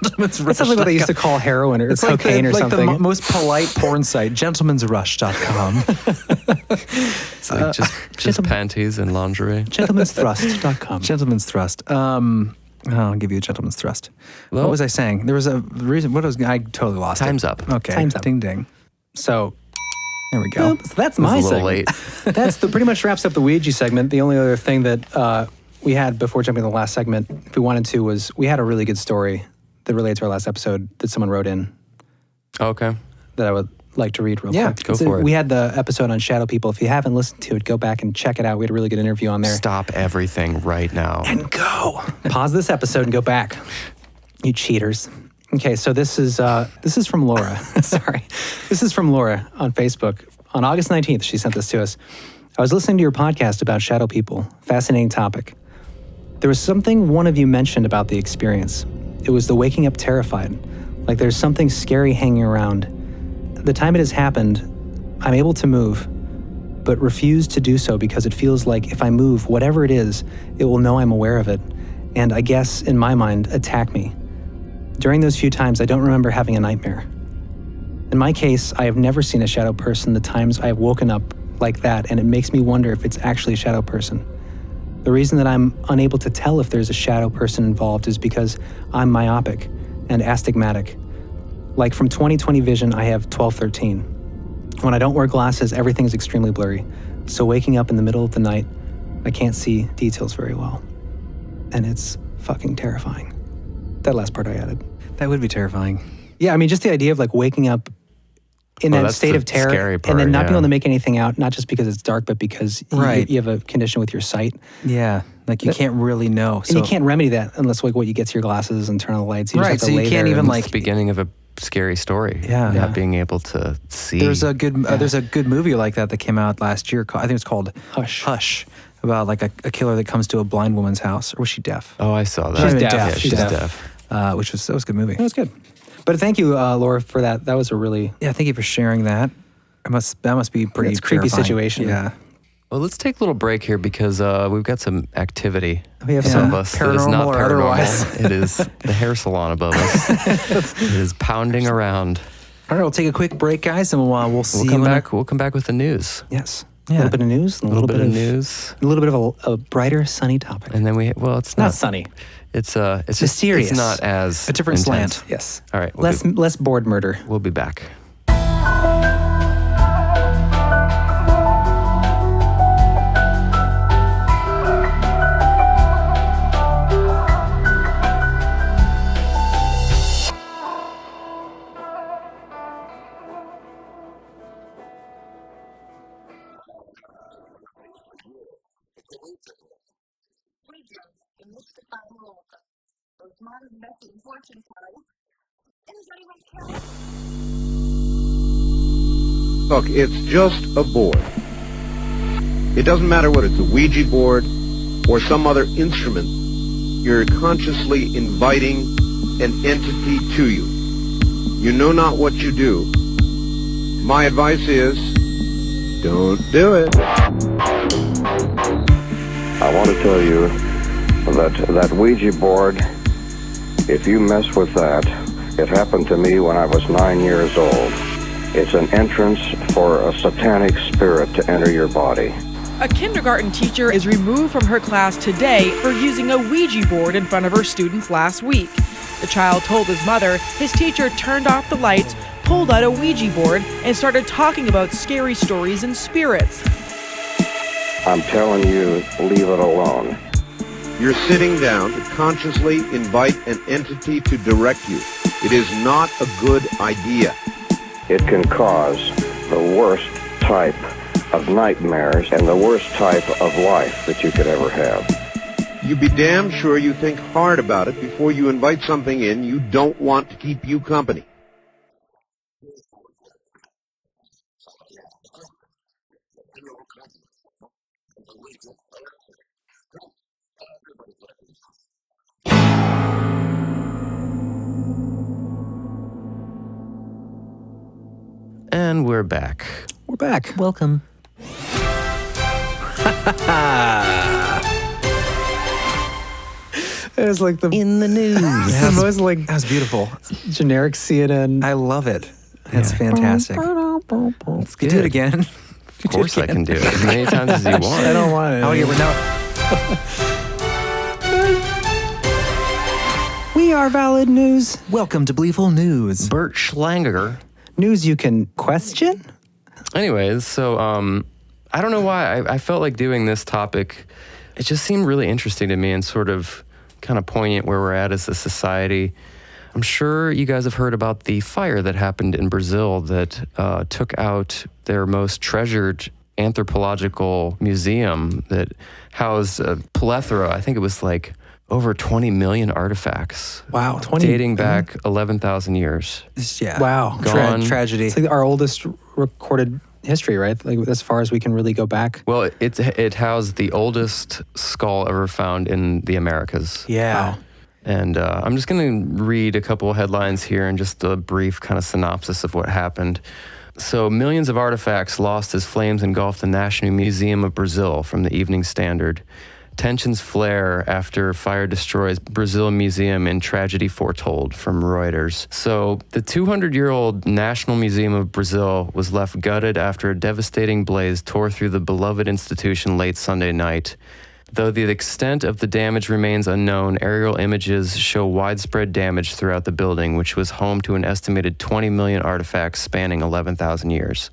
Gentleman's rush. That's something what they used to call heroin or cocaine or something. Like the most polite porn site, gentleman'srush.com. It's like just panties and lingerie. Gentleman'sthrust.com. Gentleman's thrust. I'll give you a gentleman's thrust. Well, what was I saying? There was a reason. I totally lost it. Time's up. Okay. Time's up. Ding ding. So there we go. So that's my segment. Late. That's pretty much wraps up the Ouija segment. The only other thing that we had before jumping to the last segment, if we wanted to, was we had a really good story that related to our last episode that someone wrote in. Okay. That I would like to read real quick. Go for it. We had the episode on shadow people. If you haven't listened to it, go back and check it out. We had a really good interview on there. Stop everything right now. And go. Pause this episode and go back. You cheaters. Okay, so this is from Laura. Sorry. This is from Laura on Facebook. On August 19th, she sent this to us. I was listening to your podcast about shadow people. Fascinating topic. There was something one of you mentioned about the experience. It was the waking up terrified, like there's something scary hanging around. The time it has happened, I'm able to move, but refuse to do so because it feels like if I move, whatever it is, it will know I'm aware of it, and I guess, in my mind, attack me. During those few times, I don't remember having a nightmare. In my case, I have never seen a shadow person the times I have woken up like that, and it makes me wonder if it's actually a shadow person. The reason that I'm unable to tell if there's a shadow person involved is because I'm myopic and astigmatic. Like from 20/20 vision, I have 12/13. When I don't wear glasses, everything is extremely blurry. So waking up in the middle of the night, I can't see details very well. And it's fucking terrifying. That last part I added. That would be terrifying. Yeah, I mean, just the idea of like waking up in that state of terror scary part, and then not being able to make anything out, not just because it's dark, but because you have a condition with your sight. Yeah, like you can't really know. And you can't remedy that unless like what you get to your glasses and turn on the lights. You just have to so lay you can't there even and- like It's the beginning of a scary story. Yeah. Not being able to see. There's a good movie like that came out last year. I think it's called Hush, about like a killer that comes to a blind woman's house. Or was she deaf? Oh, I saw that. She's deaf. Yeah, She's she's deaf. deaf. That was a good movie. It was good. But thank you, Laura, for that. That was a really Thank you for sharing that. That must be pretty. It's a creepy terrifying. situation. Yeah. Well, let's take a little break here because we've got some activity. We have some some of us that is paranormal not or paranormal. otherwise. It is the hair salon above us. It is pounding around. All right, we'll take a quick break, guys, and we'll see We'll you come in back. We'll come back with the news. Yes. Yeah. A little bit of news, A little bit of news, a little bit of a brighter, sunny topic. and then it's Not not sunny. It's just mysterious. It's not as A different intense. slant. Yes. All right. Less board murder. We'll be back. Look, it's just a board. It doesn't matter whether it's a Ouija board or some other instrument. You're consciously inviting an entity to you. You know not what you do. My advice is, don't do it. I want to tell you that Ouija board, if you mess with that, it happened to me when I was 9 years old. It's an entrance for a satanic spirit to enter your body. A kindergarten teacher is removed from her class today for using a Ouija board in front of her students last week. The child told his mother his teacher turned off the lights, pulled out a Ouija board, and started talking about scary stories and spirits. I'm telling you, leave it alone. You're sitting down to consciously invite an entity to direct you. It is not a good idea. It can cause the worst type of nightmares and the worst type of life that you could ever have. You be damn sure you think hard about it before you invite something in you don't want to keep you company. And we're back. We're back. Welcome. It was like the In the news. the most like That was beautiful. generic CNN. I love it. That's fantastic. It's You do it again. Of course I can do it as many times as you want. I don't want it. Oh, yeah, we're now. We are valid news. Welcome to Gleeful News. Bert Schlanger. News you can question. Anyways, so I don't know why I felt like doing this topic. It just seemed really interesting to me and sort of kind of poignant where we're at as a society. I'm sure you guys have heard about the fire that happened in Brazil that took out their most treasured anthropological museum that housed a plethora. I think it was like over 20 million artifacts. Wow, 20 dating back 11,000 years. Yeah. Wow, Gone. Tragedy. It's like our oldest recorded history, right? Like as far as we can really go back. Well, it housed the oldest skull ever found in the Americas. Yeah. Wow. And I'm just going to read a couple of headlines here and just a brief kind of synopsis of what happened. So millions of artifacts lost as flames engulfed the National Museum of Brazil from the Evening Standard. Tensions flare after fire destroys Brazil Museum in tragedy foretold from Reuters. So the 200-year-old National Museum of Brazil was left gutted after a devastating blaze tore through the beloved institution late Sunday night. Though the extent of the damage remains unknown, aerial images show widespread damage throughout the building, which was home to an estimated 20 million artifacts spanning 11,000 years.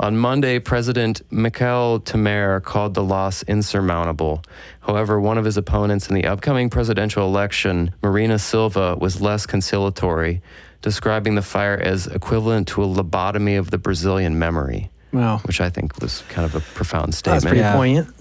On Monday, President Michel Temer called the loss insurmountable. However, one of his opponents in the upcoming presidential election, Marina Silva, was less conciliatory, describing the fire as equivalent to a lobotomy of the Brazilian memory. Wow. Which I think was kind of a profound statement. That's pretty poignant.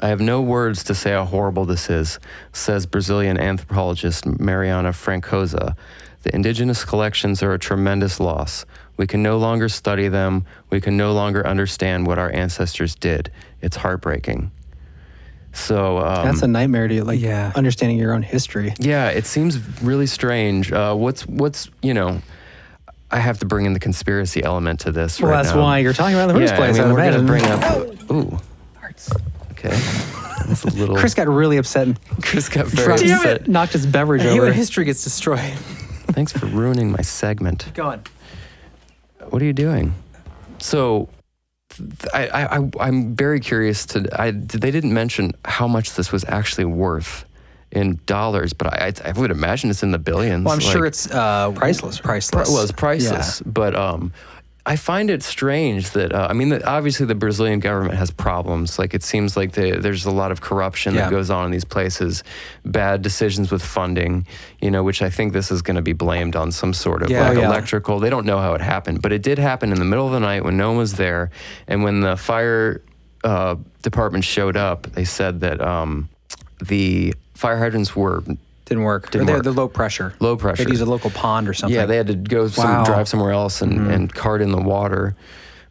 I have no words to say how horrible this is, says Brazilian anthropologist Mariana Francosa. The indigenous collections are a tremendous loss. We can no longer study them. We can no longer understand what our ancestors did. It's heartbreaking. So that's a nightmare to understanding your own history. Yeah, it seems really strange. What's I have to bring in the conspiracy element to this. Well, that's why you're talking about it in the first place. We're going to bring up. Ooh, hearts. Okay. That's a little. Chris got really upset. Chris got very upset. Knocked his beverage over. Human history gets destroyed. Thanks for ruining my segment. Go on. What are you doing? So, I'm very curious they didn't mention how much this was actually worth in dollars, but I would imagine it's in the billions. Well, I'm sure it's priceless. Priceless. Well, it's priceless, but I find it strange that obviously the Brazilian government has problems. Like, it seems like there's a lot of corruption that goes on in these places, bad decisions with funding, which I think this is going to be blamed on some sort of electrical. They don't know how it happened, but it did happen in the middle of the night when no one was there. And when the fire department showed up, they said that the fire hydrants didn't work. They're low pressure. Low pressure. They'd use a local pond or something. Yeah, they had to go drive somewhere else and cart in the water.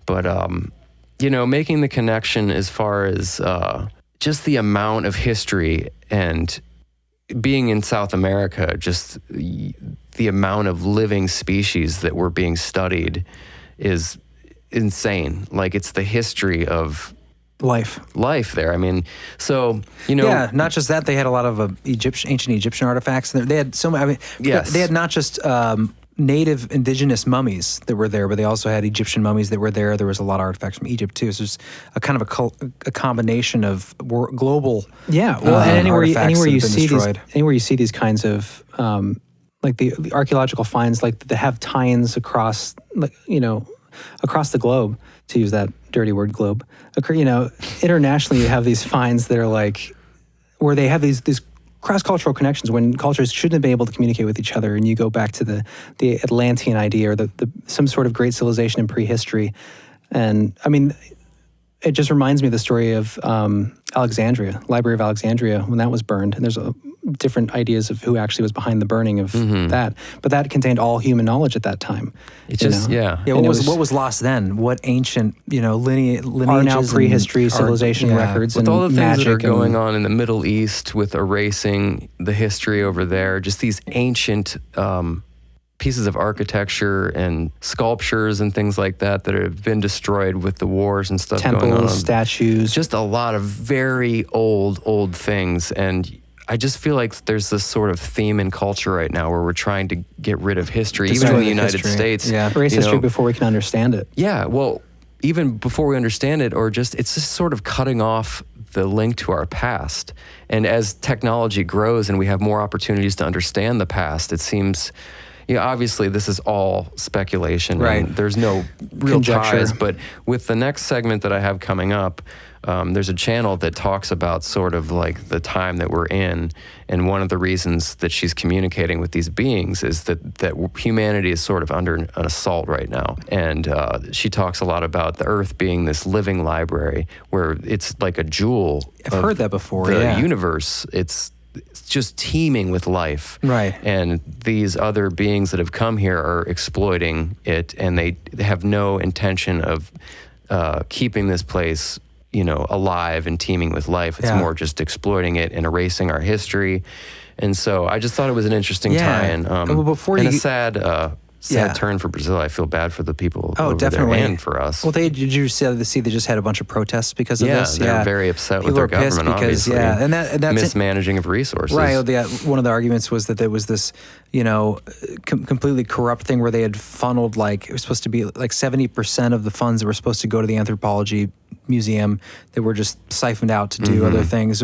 But, making the connection as far as just the amount of history and being in South America, just the amount of living species that were being studied is insane. Like, it's the history of life there. I mean, so yeah, not just that, they had a lot of ancient Egyptian artifacts. They had so many. They had not just native indigenous mummies that were there, but they also had Egyptian mummies that were there. There was a lot of artifacts from Egypt too. So it's a kind of a combination of global. Yeah, well, and anywhere you see these kinds of like the archaeological finds, like that have tie-ins across, across the globe, to use that dirty word, globe. Internationally, you have these finds that are like, where they have these cross-cultural connections when cultures shouldn't have been able to communicate with each other, and you go back to the Atlantean idea or some sort of great civilization in prehistory. And I mean, it just reminds me of the story of Alexandria, Library of Alexandria, when that was burned. And there's different ideas of who actually was behind the burning of that. But that contained all human knowledge at that time. It just, what was lost then? What ancient, lineages are now prehistory, civilization records, with and all the things that are magic going on in the Middle East with erasing the history over there, just these ancient pieces of architecture and sculptures and things like that have been destroyed with the wars and stuff going on. Temples, statues. Just a lot of very old things. And I just feel like there's this sort of theme in culture right now where we're trying to get rid of history, even in the United States. Yeah, erase history before we can understand it. Yeah, well, even before we understand it, or it's just sort of cutting off the link to our past. And as technology grows and we have more opportunities to understand the past, it seems, obviously this is all speculation. Right. And there's no real ties, but with the next segment that I have coming up, there's a channel that talks about sort of like the time that we're in, and one of the reasons that she's communicating with these beings is that humanity is sort of under an assault right now. And she talks a lot about the Earth being this living library where it's like a jewel. I've heard that before. The universe. It's just teeming with life. Right. And these other beings that have come here are exploiting it, and they have no intention of keeping this place alive and teeming with life. It's more just exploiting it and erasing our history. And so I just thought it was an interesting tie-in. Well, before and you a sad turn for Brazil. I feel bad for the people over definitely. there and for us. Well, did you see they just had a bunch of protests because of this? They're very upset with their government, obviously. And that's mismanaging of resources. Right. One of the arguments was that there was this, completely corrupt thing where they had funneled it was supposed to be 70% of the funds that were supposed to go to the anthropology museum that were just siphoned out to do other things.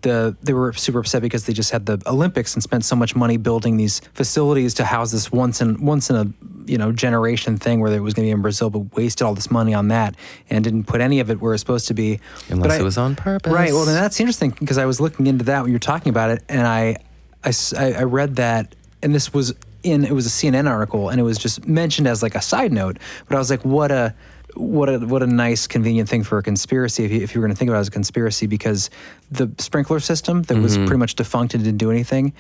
They were super upset because they just had the Olympics and spent so much money building these facilities to house this once in a generation thing where it was going to be in Brazil, but wasted all this money on that and didn't put any of it where it's supposed to be. Unless it was on purpose. Right. Well, then that's interesting because I was looking into that when you were talking about it, and I read that, and it was a CNN article, and it was just mentioned as a side note, but I was like, what a nice, convenient thing for a conspiracy if you were going to think about it as a conspiracy, because the sprinkler system that was pretty much defunct and didn't do anything,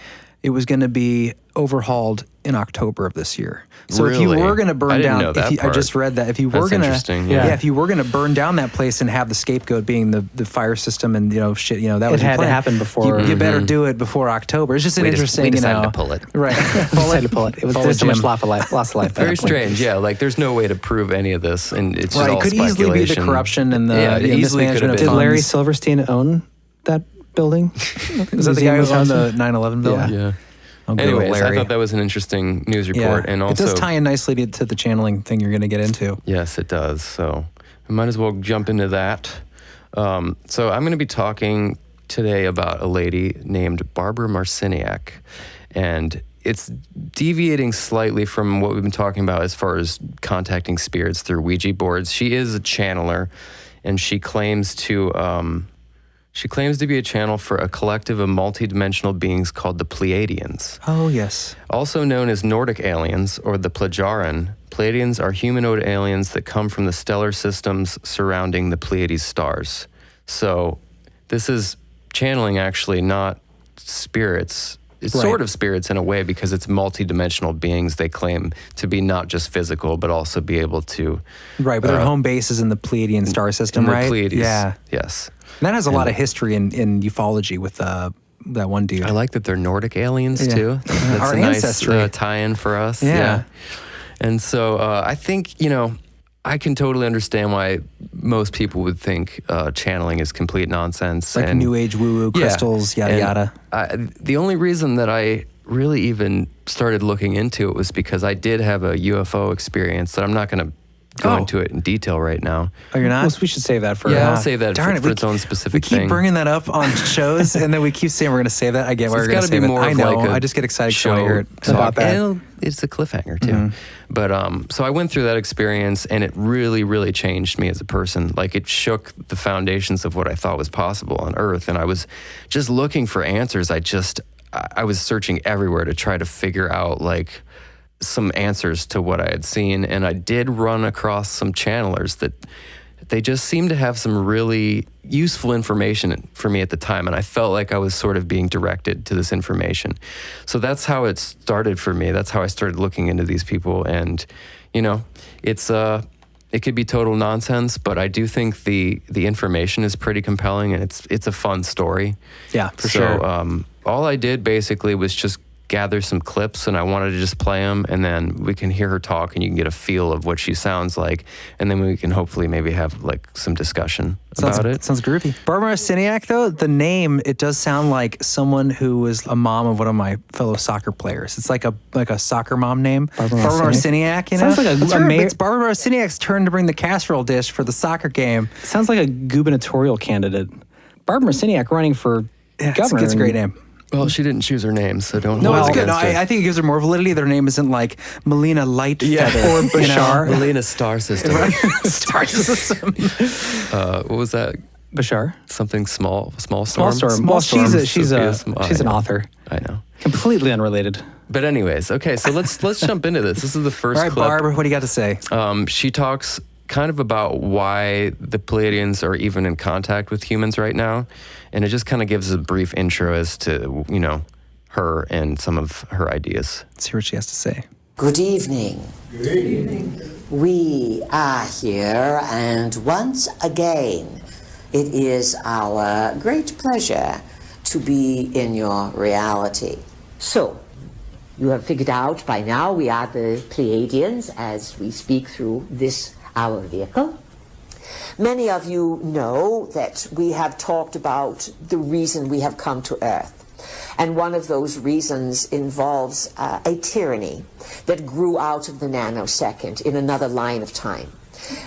it was going to be overhauled in October of this year. So if you were going to burn down, I just read that if you were going to, if you were going to burn down that place and have the scapegoat being the fire system and that was it had to happen before. You better do it before October. It's just an interesting. We decided to pull it. Right. Decided to pull it. It was there's so much loss of life. Very strange. Yeah. There's no way to prove any of this, and it's just all it could easily be the corruption and the mismanagement of funds. Did Larry Silverstein own that building? Is that the guy who owned the 9/11 building? Yeah. Anyways, I thought that was an interesting news report, and also it does tie in nicely to the channeling thing you're going to get into. Yes, it does. So we might as well jump into that. So I'm going to be talking today about a lady named Barbara Marciniak, and it's deviating slightly from what we've been talking about as far as contacting spirits through Ouija boards. She is a channeler, and she claims to be a channel for a collective of multidimensional beings called the Pleiadians. Oh, yes. Also known as Nordic aliens or the Pleiadian. Pleiadians are humanoid aliens that come from the stellar systems surrounding the Pleiades stars. So this is channeling, actually, not spirits. It's sort of spirits in a way because it's multidimensional beings they claim to be, not just physical, but also be able to... Right, but their home base is in the Pleiadian star system, right? In the Pleiades, yeah. Yes. And that has a lot of history in ufology with that one dude. I like that they're Nordic aliens, too. That's our ancestry. Nice tie-in for us. Yeah. And so I think, I can totally understand why most people would think channeling is complete nonsense. Like New Age woo-woo, crystals, yada, yada. The only reason that I really even started looking into it was because I did have a UFO experience that I'm not going to go into it in detail right now. Oh, you're not? Well, we should save that for... Yeah, I'll save that for its own specific thing. We keep bringing that up on shows, and then we keep saying we're going to save that. I get why we're going to save it. I know. I just get excited to hear it about that. And it's a cliffhanger, too. But so I went through that experience, and it really, really changed me as a person. It shook the foundations of what I thought was possible on Earth, and I was just looking for answers. I was searching everywhere to try to figure out, some answers to what I had seen, and I did run across some channelers that they just seemed to have some really useful information for me at the time, and I felt like I was sort of being directed to this information. So that's how it started for me. That's how I started looking into these people, and it could be total nonsense, but I do think the information is pretty compelling, and it's a fun story. Yeah, for sure. So all I did basically was just gather some clips, and I wanted to just play them, and then we can hear her talk, and you can get a feel of what she sounds like, and then we can hopefully maybe have some discussion about it. Sounds groovy. Barbara Marciniak, though, the name, it does sound like someone who was a mom of one of my fellow soccer players. It's like a soccer mom name. Barbara Marciniak, Sounds like it's Barbara Marciniak's turn to bring the casserole dish for the soccer game. Sounds like a gubernatorial candidate. Barbara Marciniak running for governor. It's a great name. Well, she didn't choose her name, so don't hold it against against her. I think it gives her more validity. Their name isn't like Melina Lightfeather or Bashar. Melina Star System. Star System. What was that? Bashar. Something small storm. Well, she's an author. I know. Completely unrelated. But anyways, okay, so let's jump into this. This is the first clip. All right, Barb, what do you got to say? She talks kind of about why the Pleiadians are even in contact with humans right now. And it just kind of gives a brief intro as to, her and some of her ideas. Let's hear what she has to say. Good evening. Good evening. We are here, and once again, it is our great pleasure to be in your reality. So, You have figured out by now we are the Pleiadians as we speak through this, our vehicle. Many of you know that we have talked about the reason we have come to Earth. And one of those reasons involves a tyranny that grew out of the nanosecond in another line of time.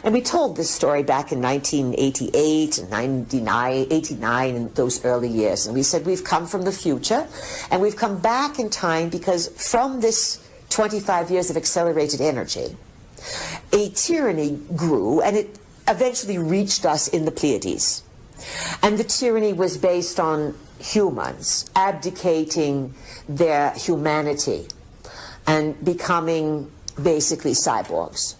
And we told this story back in 1988 and 99, 89, and those early years. And we said we've come from the future, and we've come back in time because from this 25 years of accelerated energy, a tyranny grew, and it eventually reached us in the Pleiades. And the tyranny was based on humans abdicating their humanity and becoming basically cyborgs.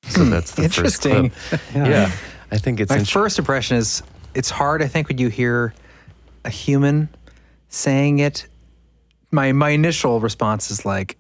So that's the interesting. First clip. Yeah. I think it's my first impression is it's hard. I think when you hear a human saying it, my initial response is like,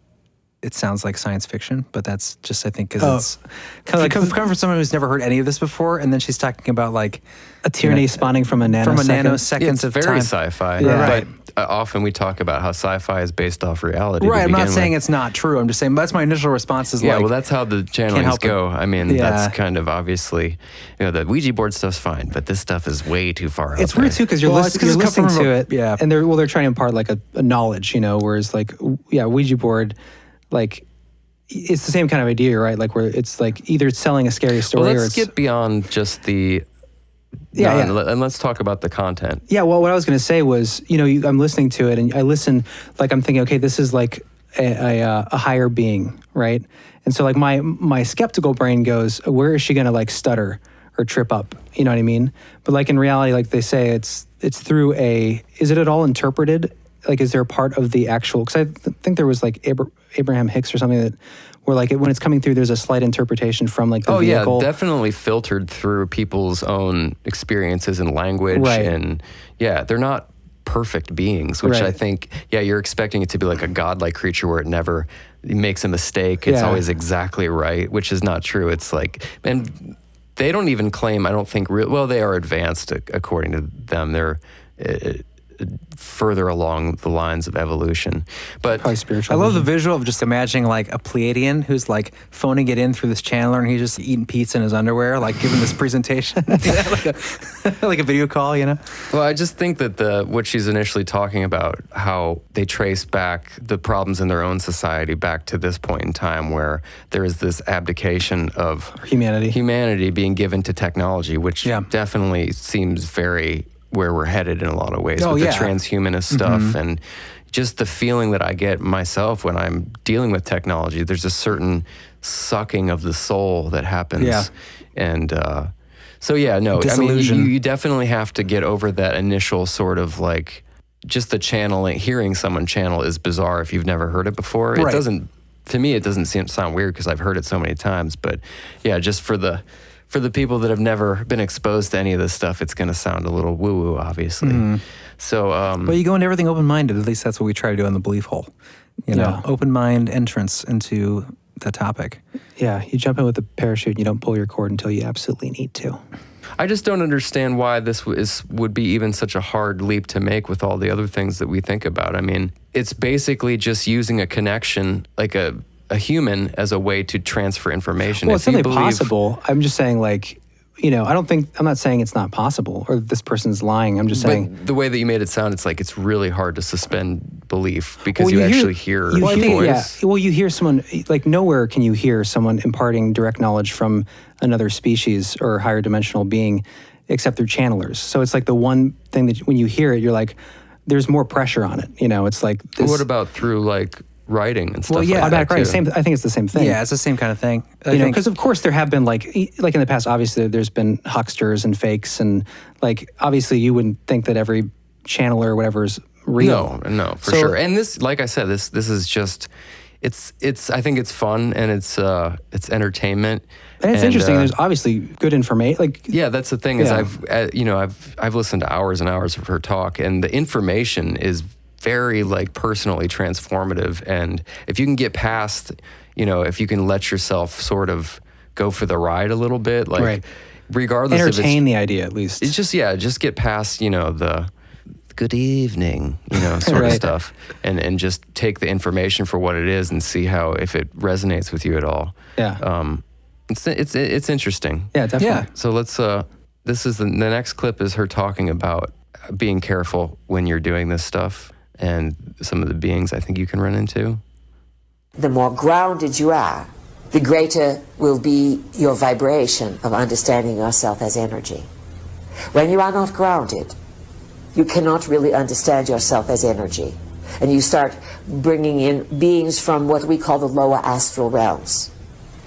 it sounds like science fiction, but that's just, I think, because it's kind of like coming from someone who's never heard any of this before, and then she's talking about like a tyranny spawning from a nanosecond. Yeah, it's very sci-fi. Yeah. But often we talk about how sci-fi is based off reality. Right, I'm not saying it's not true. I'm just saying that's my initial response is well, that's how the channelings go. I mean, Yeah. that's kind of obviously, the Ouija board stuff's fine, but this stuff is way too far out It's there. weird too because you're listening to it, and they're trying to impart like a knowledge, whereas like Ouija board, like it's the same kind of idea, right? Like where it's like either it's selling a scary story Well, or let's it's get beyond just the and let's talk about the content. Yeah, well, what I was going to say was, I'm listening to it, and I listen, like I'm thinking, okay, this is like a higher being, right? And so like my skeptical brain goes, where is she going to like stutter or trip up? You know what I mean? But like in reality, like they say, it's through is it at all interpreted? Like, is there a part of the actual? Because I think there was like Abraham Hicks or something that. Where like when it's coming through, there's a slight interpretation from like the vehicle. Yeah, definitely filtered through people's own experiences and language, right. And they're not perfect beings, which right. I think you're expecting it to be like a godlike creature where it never makes a mistake. It's always exactly right, which is not true. It's like, and they don't even claim. I don't think they are advanced according to them. They're further along the lines of evolution, but probably spiritual. I love the visual of just imagining like a Pleiadian who's like phoning it in through this channeler, and he's just eating pizza in his underwear, like giving this presentation, like a video call, Well, I just think that what she's initially talking about, how they trace back the problems in their own society back to this point in time where there is this abdication of humanity being given to technology, which definitely seems very where we're headed in a lot of ways with the transhumanist stuff and just the feeling that I get myself when I'm dealing with technology. There's a certain sucking of the soul that happens. And disillusion. you definitely have to get over that initial sort of like just the channeling. Hearing someone channel is bizarre if you've never heard it before. Right. It doesn't, to me, it doesn't sound weird because I've heard it so many times. But just for the people that have never been exposed to any of this stuff, it's going to sound a little woo-woo, obviously. So, well, you go into everything open-minded. At least that's what we try to do on the Belief Hole. Open mind entrance into the topic. Yeah, you jump in with a parachute and you don't pull your cord until you absolutely need to. I just don't understand why this would be even such a hard leap to make with all the other things that we think about. I mean, it's basically just using a connection, like a human, as a way to transfer information. Well, it's certainly possible. I'm just saying, like, I'm not saying it's not possible or this person's lying. I'm just saying. But the way that you made it sound, it's like it's really hard to suspend belief because you actually hear the voice. Well, you hear someone, like nowhere can you hear someone imparting direct knowledge from another species or higher dimensional being except through channelers. So it's like the one thing that when you hear it, you're like, there's more pressure on it. It's like this. What about through like writing and stuff like that right. too? I think it's the same thing. Yeah, it's the same kind of thing. Because of course there have been like in the past, obviously there's been hucksters and fakes, and like obviously you wouldn't think that every channeler or whatever is real. No, for sure. And this, like I said, this is just it's. I think it's fun and it's entertainment. And it's interesting. There's obviously good information. Like that's the thing is I've listened to hours and hours of her talk, and the information is very like personally transformative. And if you can get past, if you can let yourself sort of go for the ride a little bit, like regardless entertain the idea at least. It's just get past, good evening, sort Right. of stuff, and just take the information for what it is and see how, if it resonates with you at all. Yeah. It's interesting. Yeah, definitely. Yeah. So let's, this is the next clip is her talking about being careful when you're doing this stuff and some of the beings I think you can run into. The more grounded you are, the greater will be your vibration of understanding yourself as energy. When you are not grounded, you cannot really understand yourself as energy. And you start bringing in beings from what we call the lower astral realms.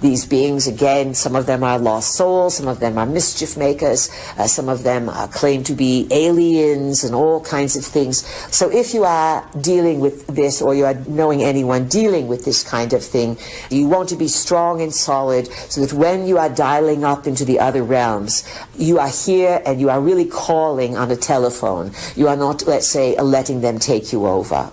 These beings, again, some of them are lost souls, some of them are mischief makers, some of them claim to be aliens and all kinds of things. So if you are dealing with this, or you are knowing anyone dealing with this kind of thing, you want to be strong and solid so that when you are dialing up into the other realms, you are here and you are really calling on a telephone. You are not, let's say, letting them take you over.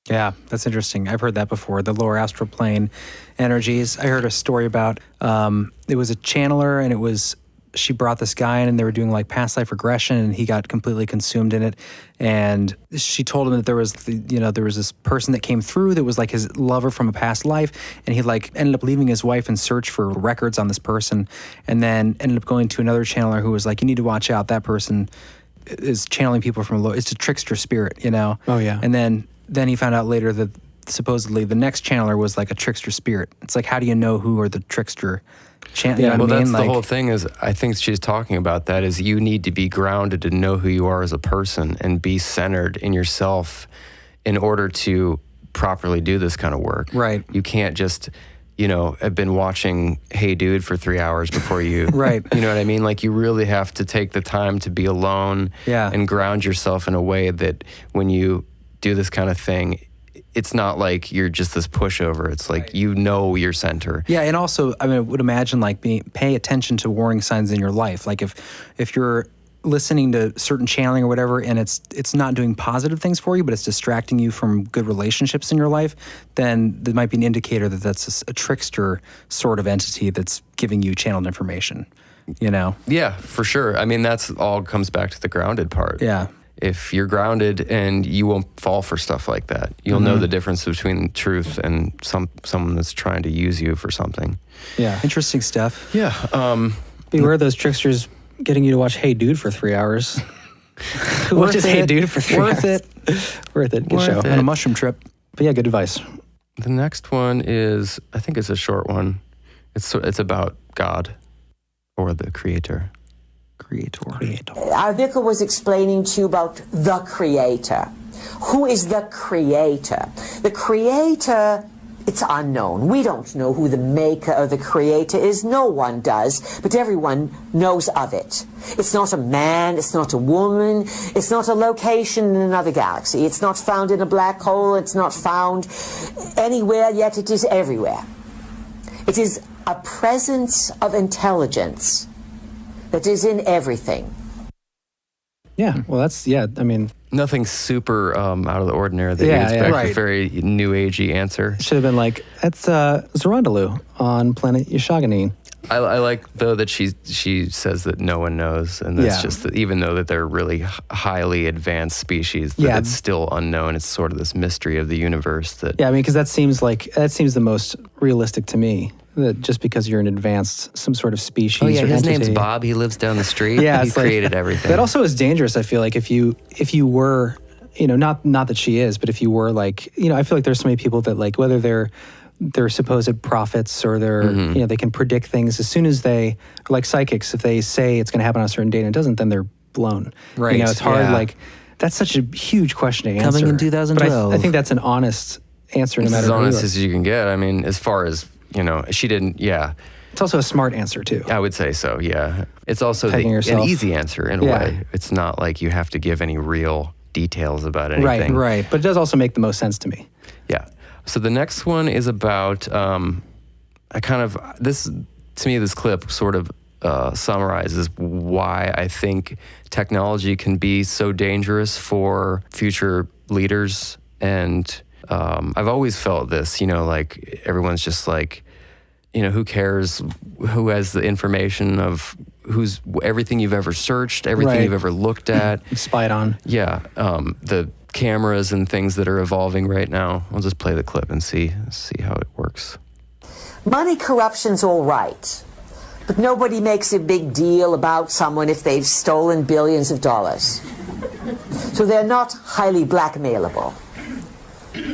Yeah, that's interesting. I've heard that before. The lower astral plane energies. I heard a story about it was a channeler, and she brought this guy in, and they were doing like past life regression, and he got completely consumed in it. And she told him that there was this person that came through that was like his lover from a past life, and he like ended up leaving his wife in search for records on this person, and then ended up going to another channeler who was like, you need to watch out. That person is channeling people from it's a trickster spirit, Oh, yeah. And then he found out later that supposedly the next channeler was like a trickster spirit. It's like, how do you know who are the trickster channelers? Yeah, well, that's the whole thing is, I think she's talking about that, is you need to be grounded and know who you are as a person and be centered in yourself in order to properly do this kind of work. Right. You can't just, have been watching Hey Dude for 3 hours before you. Right. You know what I mean? Like, you really have to take the time to be alone and ground yourself in a way that when you do this kind of thing, it's not like you're just this pushover. It's like, your center. Yeah, and also, I mean, I would imagine like pay attention to warning signs in your life. Like if you're listening to certain channeling or whatever, and it's not doing positive things for you, but it's distracting you from good relationships in your life, then there might be an indicator that that's a trickster sort of entity that's giving you channeled information. Yeah, for sure. I mean, that's all comes back to the grounded part. Yeah. If you're grounded, and you won't fall for stuff like that. You'll know the difference between truth and someone that's trying to use you for something. Yeah. Interesting stuff. Yeah. Beware of those tricksters getting you to watch Hey Dude for 3 hours. Who watches Hey Dude for 3 hours? Worth it. Good show. On a mushroom trip. But yeah, good advice. The next one is, I think it's a short one. It's about God or the Creator. Our vicar was explaining to you about the Creator. Who is the Creator? The Creator, it's unknown. We don't know who the maker or the Creator is. No one does, but everyone knows of it. It's not a man, it's not a woman, it's not a location in another galaxy. It's not found in a black hole, it's not found anywhere, yet it is everywhere. It is a presence of intelligence that is in everything. Yeah, well, I mean... Nothing super out of the ordinary that you'd expect. A very new agey answer. Should have been like, that's Zorondolu on planet Yashaganine. I like, though, that she says that no one knows, and that's just that, even though that they're really highly advanced species, that it's still unknown. It's sort of this mystery of the universe that... Yeah, I mean, because that seems the most realistic to me. That just because you're an advanced, some sort of species. Oh yeah, his entity. name's Bob. He lives down the street. Yeah, he created everything. That also is dangerous. I feel like if you were, not that she is, but if you were like, I feel like there's so many people that like, whether they're supposed prophets or they're, they can predict things as soon as they, like psychics, if they say it's going to happen on a certain date and it doesn't, then they're blown. Right. It's hard. Like that's such a huge question to answer. Coming in 2012. But I think that's an honest answer, no matter. As honest as you can get. I mean, as far as she didn't. Yeah. It's also a smart answer too. I would say so. Yeah. It's also an easy answer in a way. It's not like you have to give any real details about anything. Right. But it does also make the most sense to me. Yeah. So the next one is about this clip sort of summarizes why I think technology can be so dangerous for future leaders. And I've always felt this, like everyone's just like, who cares who has the information of who's everything you've ever searched, everything you've ever looked at. Spied on. Yeah. The cameras and things that are evolving right now. I'll just play the clip and see how it works. Money corruption's all right, but nobody makes a big deal about someone if they've stolen billions of dollars. So they're not highly blackmailable.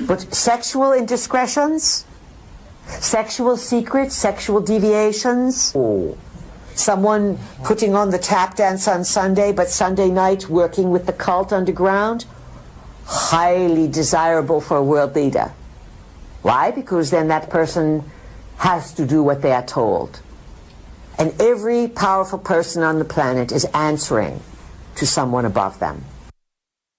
But sexual indiscretions, sexual secrets, sexual deviations, someone putting on the tap dance on Sunday, but Sunday night working with the cult underground, highly desirable for a world leader. Why? Because then that person has to do what they are told. And every powerful person on the planet is answering to someone above them.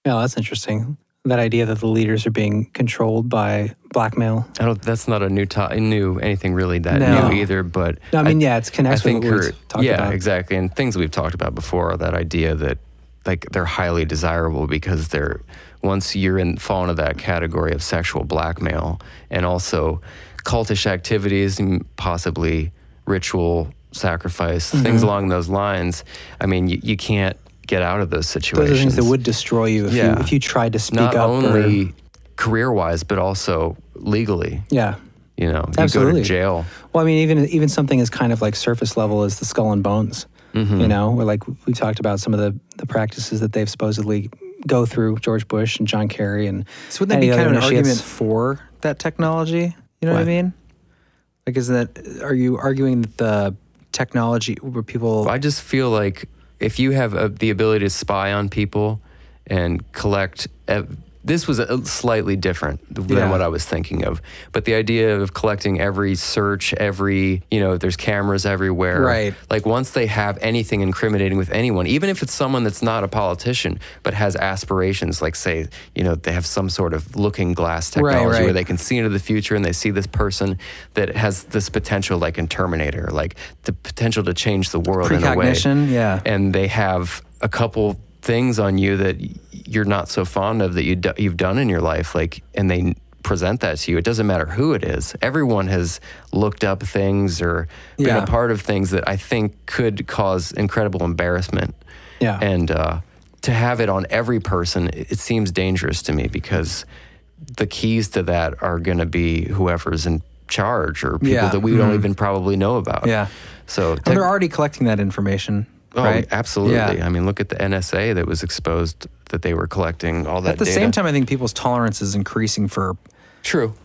Yeah, that's interesting. That idea that the leaders are being controlled by blackmail. That's not a new anything really that new either. But no, I mean, it's connected with what we talked about. Yeah, exactly. And things we've talked about before are that idea that like they're highly desirable because they're once you're fall into that category of sexual blackmail and also cultish activities and possibly ritual sacrifice, things along those lines. I mean, you can't get out of those situations. Those are things that would destroy you if you tried to speak up. Not only career-wise, but also legally. Yeah. You know, you Absolutely. go to jail. Well, I mean, even something as kind of like surface level as the Skull and Bones, you know, where like we talked about some of the practices that they've supposedly go through, George Bush and John Kerry. And so would that be kind of an argument for that technology? You know what I mean? Like, are you arguing that the technology where people... I just feel like if you have the ability to spy on people and collect... This was slightly different than what I was thinking of. But the idea of collecting every search, there's cameras everywhere. Right. Like once they have anything incriminating with anyone, even if it's someone that's not a politician, but has aspirations, like say, they have some sort of looking glass technology where they can see into the future and they see this person that has this potential, like in Terminator, like the potential to change the world in a way. Precognition, yeah. And they have a couple things on you that you're not so fond of that you've done in your life, and they present that to you. It doesn't matter who it is. Everyone has looked up things or been a part of things that I think could cause incredible embarrassment. Yeah. And to have it on every person, it seems dangerous to me because the keys to that are going to be whoever's in charge or people that we don't even probably know about. Yeah. So and they're already collecting that information. Oh, right? Absolutely. Yeah. I mean, look at the NSA that was exposed that they were collecting all that data. At the same time, I think people's tolerance is increasing for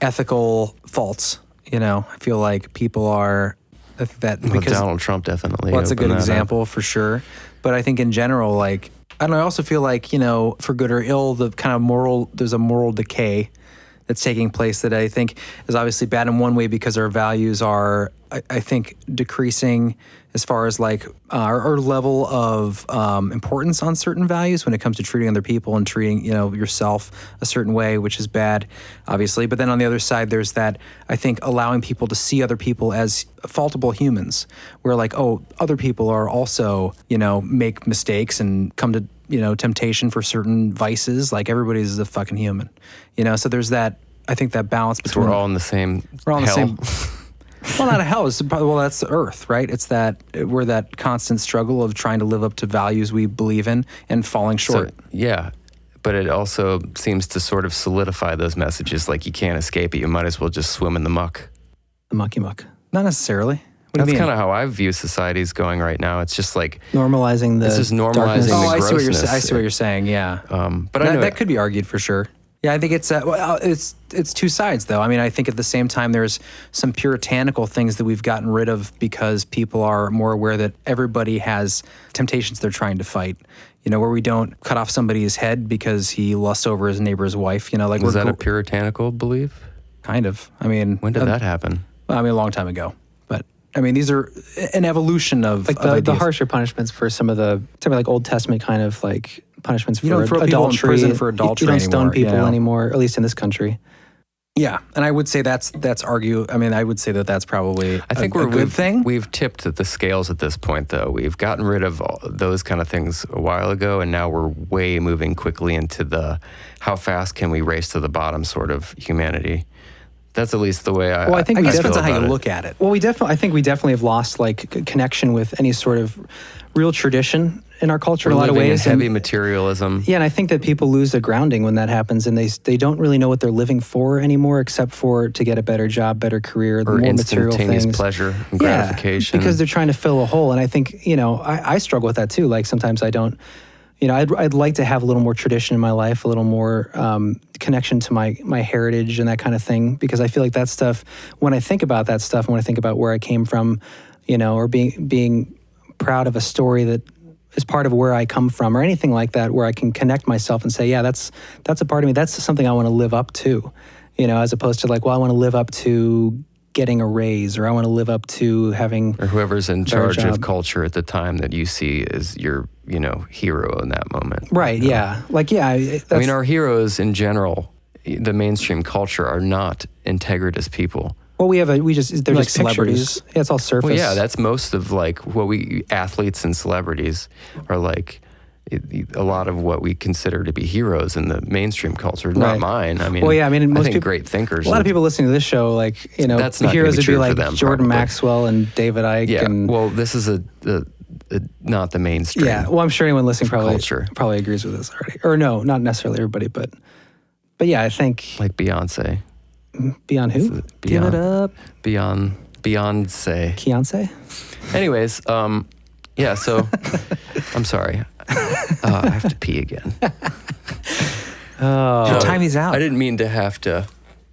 ethical faults. I feel like people are because Donald Trump definitely. Well, that's a good example for sure. But I think in general, I also feel like, for good or ill, there's a moral decay that's taking place that I think is obviously bad in one way because our values are, I think, decreasing as far as our level of importance on certain values when it comes to treating other people and treating, yourself a certain way, which is bad, obviously. But then on the other side, there's that, I think, allowing people to see other people as faultable humans, where other people are also, make mistakes and come to, temptation for certain vices. Like everybody's a fucking human, so there's that, I think that balance between... So we're all in the same We're all in hell. the same... Well, not a hell. That's the earth, right? It's we're that constant struggle of trying to live up to values we believe in and falling short. So, but it also seems to sort of solidify those messages. Like you can't escape it. You might as well just swim in the muck. The mucky muck. Not necessarily. That's kind of how I view society's going right now. It's just like normalizing the. It's just normalizing the grossness. I see what you're saying. Yeah. But I know that could be argued for sure. Yeah, I think it's two sides though. I mean, I think at the same time there's some puritanical things that we've gotten rid of because people are more aware that everybody has temptations they're trying to fight. Where we don't cut off somebody's head because he lusts over his neighbor's wife. Was that a puritanical belief? Kind of. I mean, when did that happen? Well, I mean, a long time ago. But I mean, these are an evolution of the harsher punishments for some of the Old Testament kind of punishments for adultery. You don't throw people in prison for adultery You don't stone anymore, people anymore, at least in this country. Yeah, and I would say that's argue. I mean, I would say that's probably a good thing. We've tipped the scales at this point, though. We've gotten rid of those kind of things a while ago, and now we're way moving quickly into the how fast can we race to the bottom sort of humanity. That's at least the way I. Well, I think I it guess depends on how you about it. look at it. Well, I think we definitely have lost like connection with any sort of real tradition in our culture We're in a lot of living ways. in heavy And- materialism. Yeah, and I think that people lose their grounding when that happens, and they don't really know what they're living for anymore, except for to get a better job, better career, the Or more material instantaneous things. pleasure and gratification. because they're trying to fill a hole. And I think I struggle with that too. Like sometimes I don't. I'd like to have a little more tradition in my life, a little more connection to my heritage and that kind of thing, because I feel like that stuff. When I think about that stuff, and when I think about where I came from, or being proud of a story that is part of where I come from, or anything like that, where I can connect myself and say, yeah, that's a part of me. That's something I want to live up to, as opposed to like, well, I want to live up to getting a raise, or I want to live up to having or whoever's in better charge of job. culture at the time that you see as your hero in that moment. Right? Yeah. Like I mean, our heroes in general, the mainstream culture, are not integritous people. Well, they're Like just celebrities. pictures. Yeah, it's all surface. Well, yeah, that's most of like what athletes and celebrities are like. A lot of what we consider to be heroes in the mainstream culture, not Right. mine. I mean, well, yeah, I mean, most I think people, great thinkers. A lot of people listening to this show, like That's the not heroes gonna be would true be for like them, Jordan probably. Maxwell and David Icke. Yeah. And, Well, this is not the mainstream. yeah. Well, I'm sure anyone listening culture. probably agrees with this already. Or no, not necessarily everybody, but yeah, I think Like Beyonce. beyond who? Give it up. Beyonce. Beyonce. Anyways, yeah. So I'm sorry. I have to pee again. Your time is out. I didn't mean to have to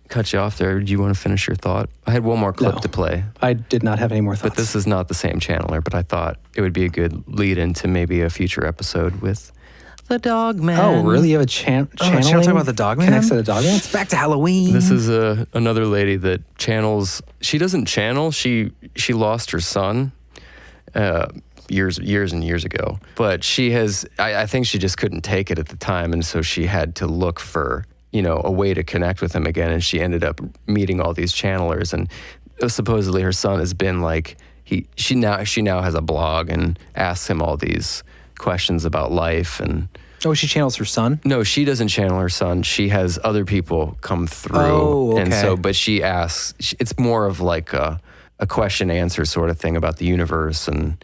cut you off there. Do you want to finish your thought? I had one more clip No. to play. I did not have any more thoughts. But this is not the same channeler, but I thought it would be a good lead into maybe a future episode with the Dogman. Oh, really? You have a channeling? talk about the Dogman? Connects to the Dogman? It's back to Halloween. This is another lady that channels. She doesn't channel. She lost her son years and years ago. But she has. I think she just couldn't take it at the time, and so she had to look for a way to connect with him again. And she ended up meeting all these channelers, and supposedly her son has been like she now has a blog and asks him all these questions about life. And Oh, she channels her son? no, she doesn't channel her son. She has other people come through. Oh, okay. And so, but she asks, it's more of like a question answer sort of thing about the universe and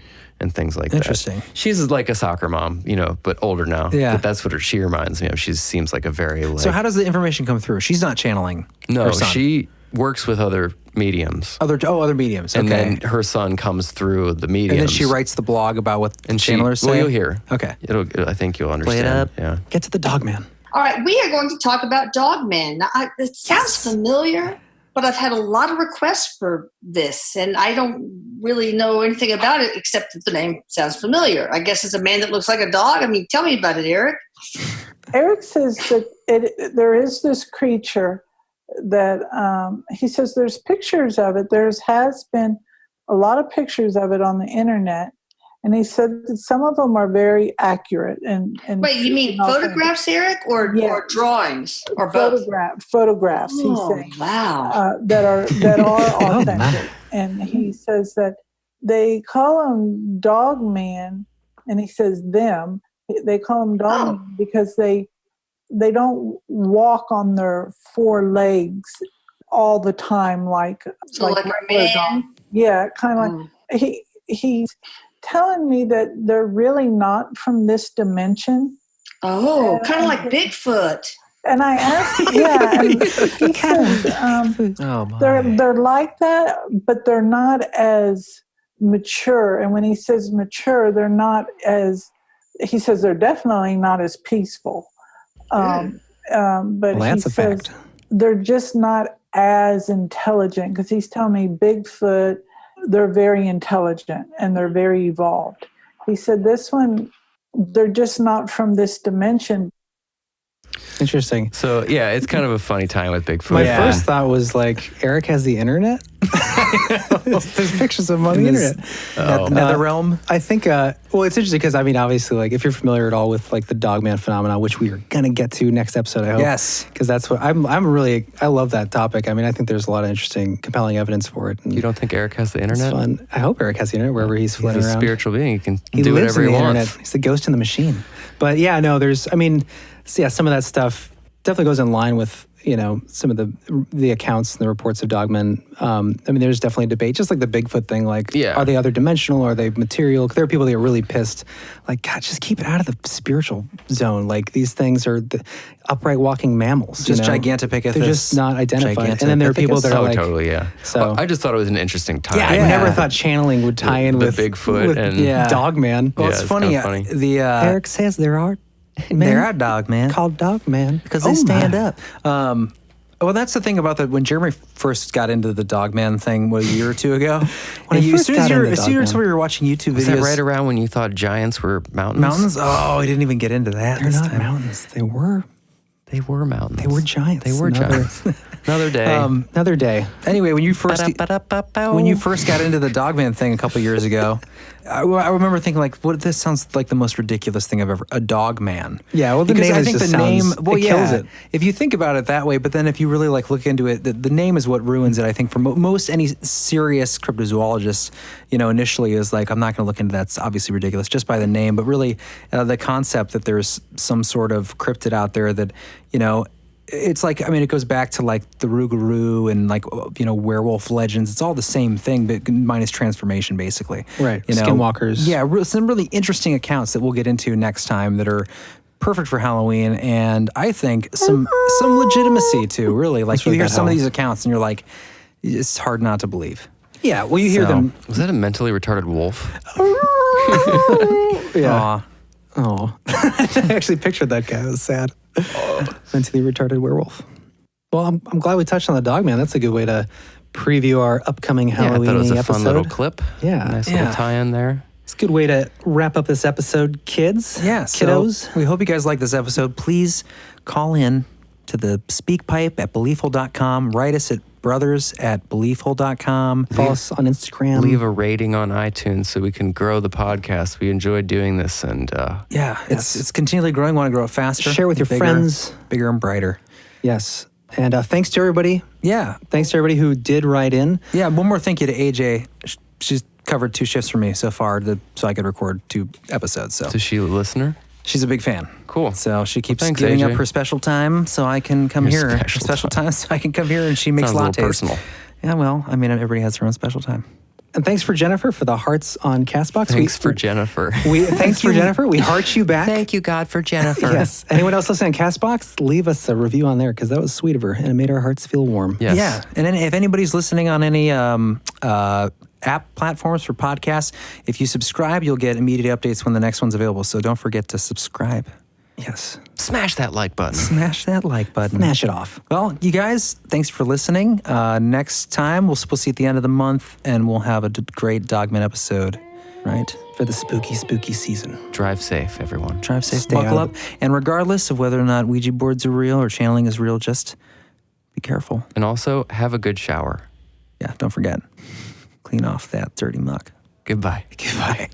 things like Interesting. that. She's like a soccer mom, but older now. Yeah. But that's what she reminds me of. She seems like a very like. So how does the information come through? She's not channeling No, her son. she works with other mediums. Other mediums. Okay. And then her son comes through the mediums. And then she writes the blog about what the channelers say? Well, you'll hear. Okay. I think you'll Play understand. it up. Yeah. Get to the Dogman. All right, we are going to talk about Dogman. Now, it sounds familiar, but I've had a lot of requests for this, and I don't really know anything about it except that the name sounds familiar. I guess it's a man that looks like a dog. I mean, tell me about it, Eric. Eric says that there is this creature that he says there's pictures of it. Has been a lot of pictures of it on the internet, and he said that some of them are very accurate. And Wait, you mean photographs, Eric, or drawings, or both? Photographs. Oh, he's saying, wow. that are authentic. And he says that they call him Dogman, and he says them. They call him Dogman because they don't walk on their four legs all the time like a man. Yeah, kind of like he's telling me that they're really not from this dimension. Oh, kind of like Bigfoot. And I asked, and he says they're like that, but they're not as mature. And when he says mature, they're not as. He says they're definitely not as peaceful. But that's he a says fact. they're just not as intelligent, because he's telling me Bigfoot, they're very intelligent and they're very evolved. He said this one, they're just not from this dimension. Interesting. So yeah, it's kind of a funny time with Bigfoot. My first thought was like, Eric has the internet? There's pictures of him on the internet. Nether realm? I think, well, it's interesting because, I mean, obviously, like, if you're familiar at all with, like, the Dogman phenomenon, which we are going to get to next episode, I hope. Yes. Because that's what, I love that topic. I mean, I think there's a lot of interesting, compelling evidence for it. You don't think Eric has the internet? It's fun. I hope Eric has the internet wherever he's floating He's a around. spiritual being. He can He do lives whatever in he the wants. internet. He's the ghost in the machine. But yeah, no, some of that stuff definitely goes in line with, some of the accounts and the reports of Dogman, I mean, there's definitely a debate, just like the Bigfoot thing. Like, are they other dimensional? Are they material? There are people that are really pissed. Like, God, just keep it out of the spiritual zone. Like, these things are the upright walking mammals. Just Gigantopithecus. They're just not identified. And then there are people that are like, totally, yeah. So I just thought it was an interesting time. Yeah, I never thought channeling would tie in with Bigfoot and Dogman. Well, it's funny. Eric says there are Dogman called Dogman because they stand up. Well, that's the thing about that. When Jeremy first got into the Dogman thing, a year or two ago, as soon as you were watching YouTube videos, was that right around when you thought giants were mountains? Mountains? Oh, I didn't even get into that. They're not mountains. They were mountains. They were giants. They were giants. Another day. Another day. Anyway, when you first got into the Dogman thing a couple years ago, I remember thinking like, "What? This sounds like the most ridiculous thing I've ever." A Dogman. Yeah. Well, the because name I think just the name kills it. If you think about it that way, but then if you really like look into it, the name is what ruins it. I think for most any serious cryptozoologist, initially is like, I'm not going to look into that. It's obviously ridiculous just by the name, but really the concept that there's some sort of cryptid out there that it's like, I mean, it goes back to like the Rougarou and like, werewolf legends. It's all the same thing, but minus transformation, basically. Right. Skinwalkers. Yeah. Some really interesting accounts that we'll get into next time that are perfect for Halloween. And I think some legitimacy too, really. Like you hear some of these accounts and you're like, it's hard not to believe. Yeah. Well, you hear them. Was that a mentally retarded wolf? Yeah. Oh. I actually pictured that guy. It was sad. Mentally retarded werewolf. Well, I'm glad we touched on the Dogman. That's a good way to preview our upcoming Halloween episode. I thought it was a fun little clip. Yeah. Nice little tie-in there. It's a good way to wrap up this episode, kids. Yeah. Kiddos. So we hope you guys like this episode. Please call in to the speakpipe at beliefhole.com. Write us at brothers@beliefhole.com. Follow us on Instagram. Leave a rating on iTunes so we can grow the podcast. We enjoy doing this, and it's continually growing. Want to grow it faster. Share with your friends. Bigger and brighter. Yes. And thanks to everybody. Yeah. Thanks to everybody who did write in. Yeah. One more thank you to AJ. She's covered 2 shifts for me so far so I could record 2 episodes. So is she a listener? She's a big fan. Cool. So she keeps giving up her special time so I can come here. Special time so I can come here and she makes lattes. Sounds a little personal. Yeah, well, I mean, everybody has their own special time. And thanks for Jennifer for the hearts on CastBox. Thanks for Jennifer. Thanks for Jennifer. We heart you back. Thank you, God, for Jennifer. Yes. Anyone else listening on CastBox, leave us a review on there because that was sweet of her and it made our hearts feel warm. Yes. Yeah. And then if anybody's listening on any app platforms for podcasts, if you subscribe, you'll get immediate updates when the next one's available. So don't forget to subscribe. Yes. Smash that like button. Smash that like button. Smash it off. Well, you guys, thanks for listening. Next time, we'll see you at the end of the month, and we'll have a great Dogman episode, right? For the spooky, spooky season. Drive safe, everyone. Drive safe. Buckle up. And regardless of whether or not Ouija boards are real or channeling is real, just be careful. And also, have a good shower. Yeah, don't forget. Clean off that dirty muck. Goodbye. Goodbye.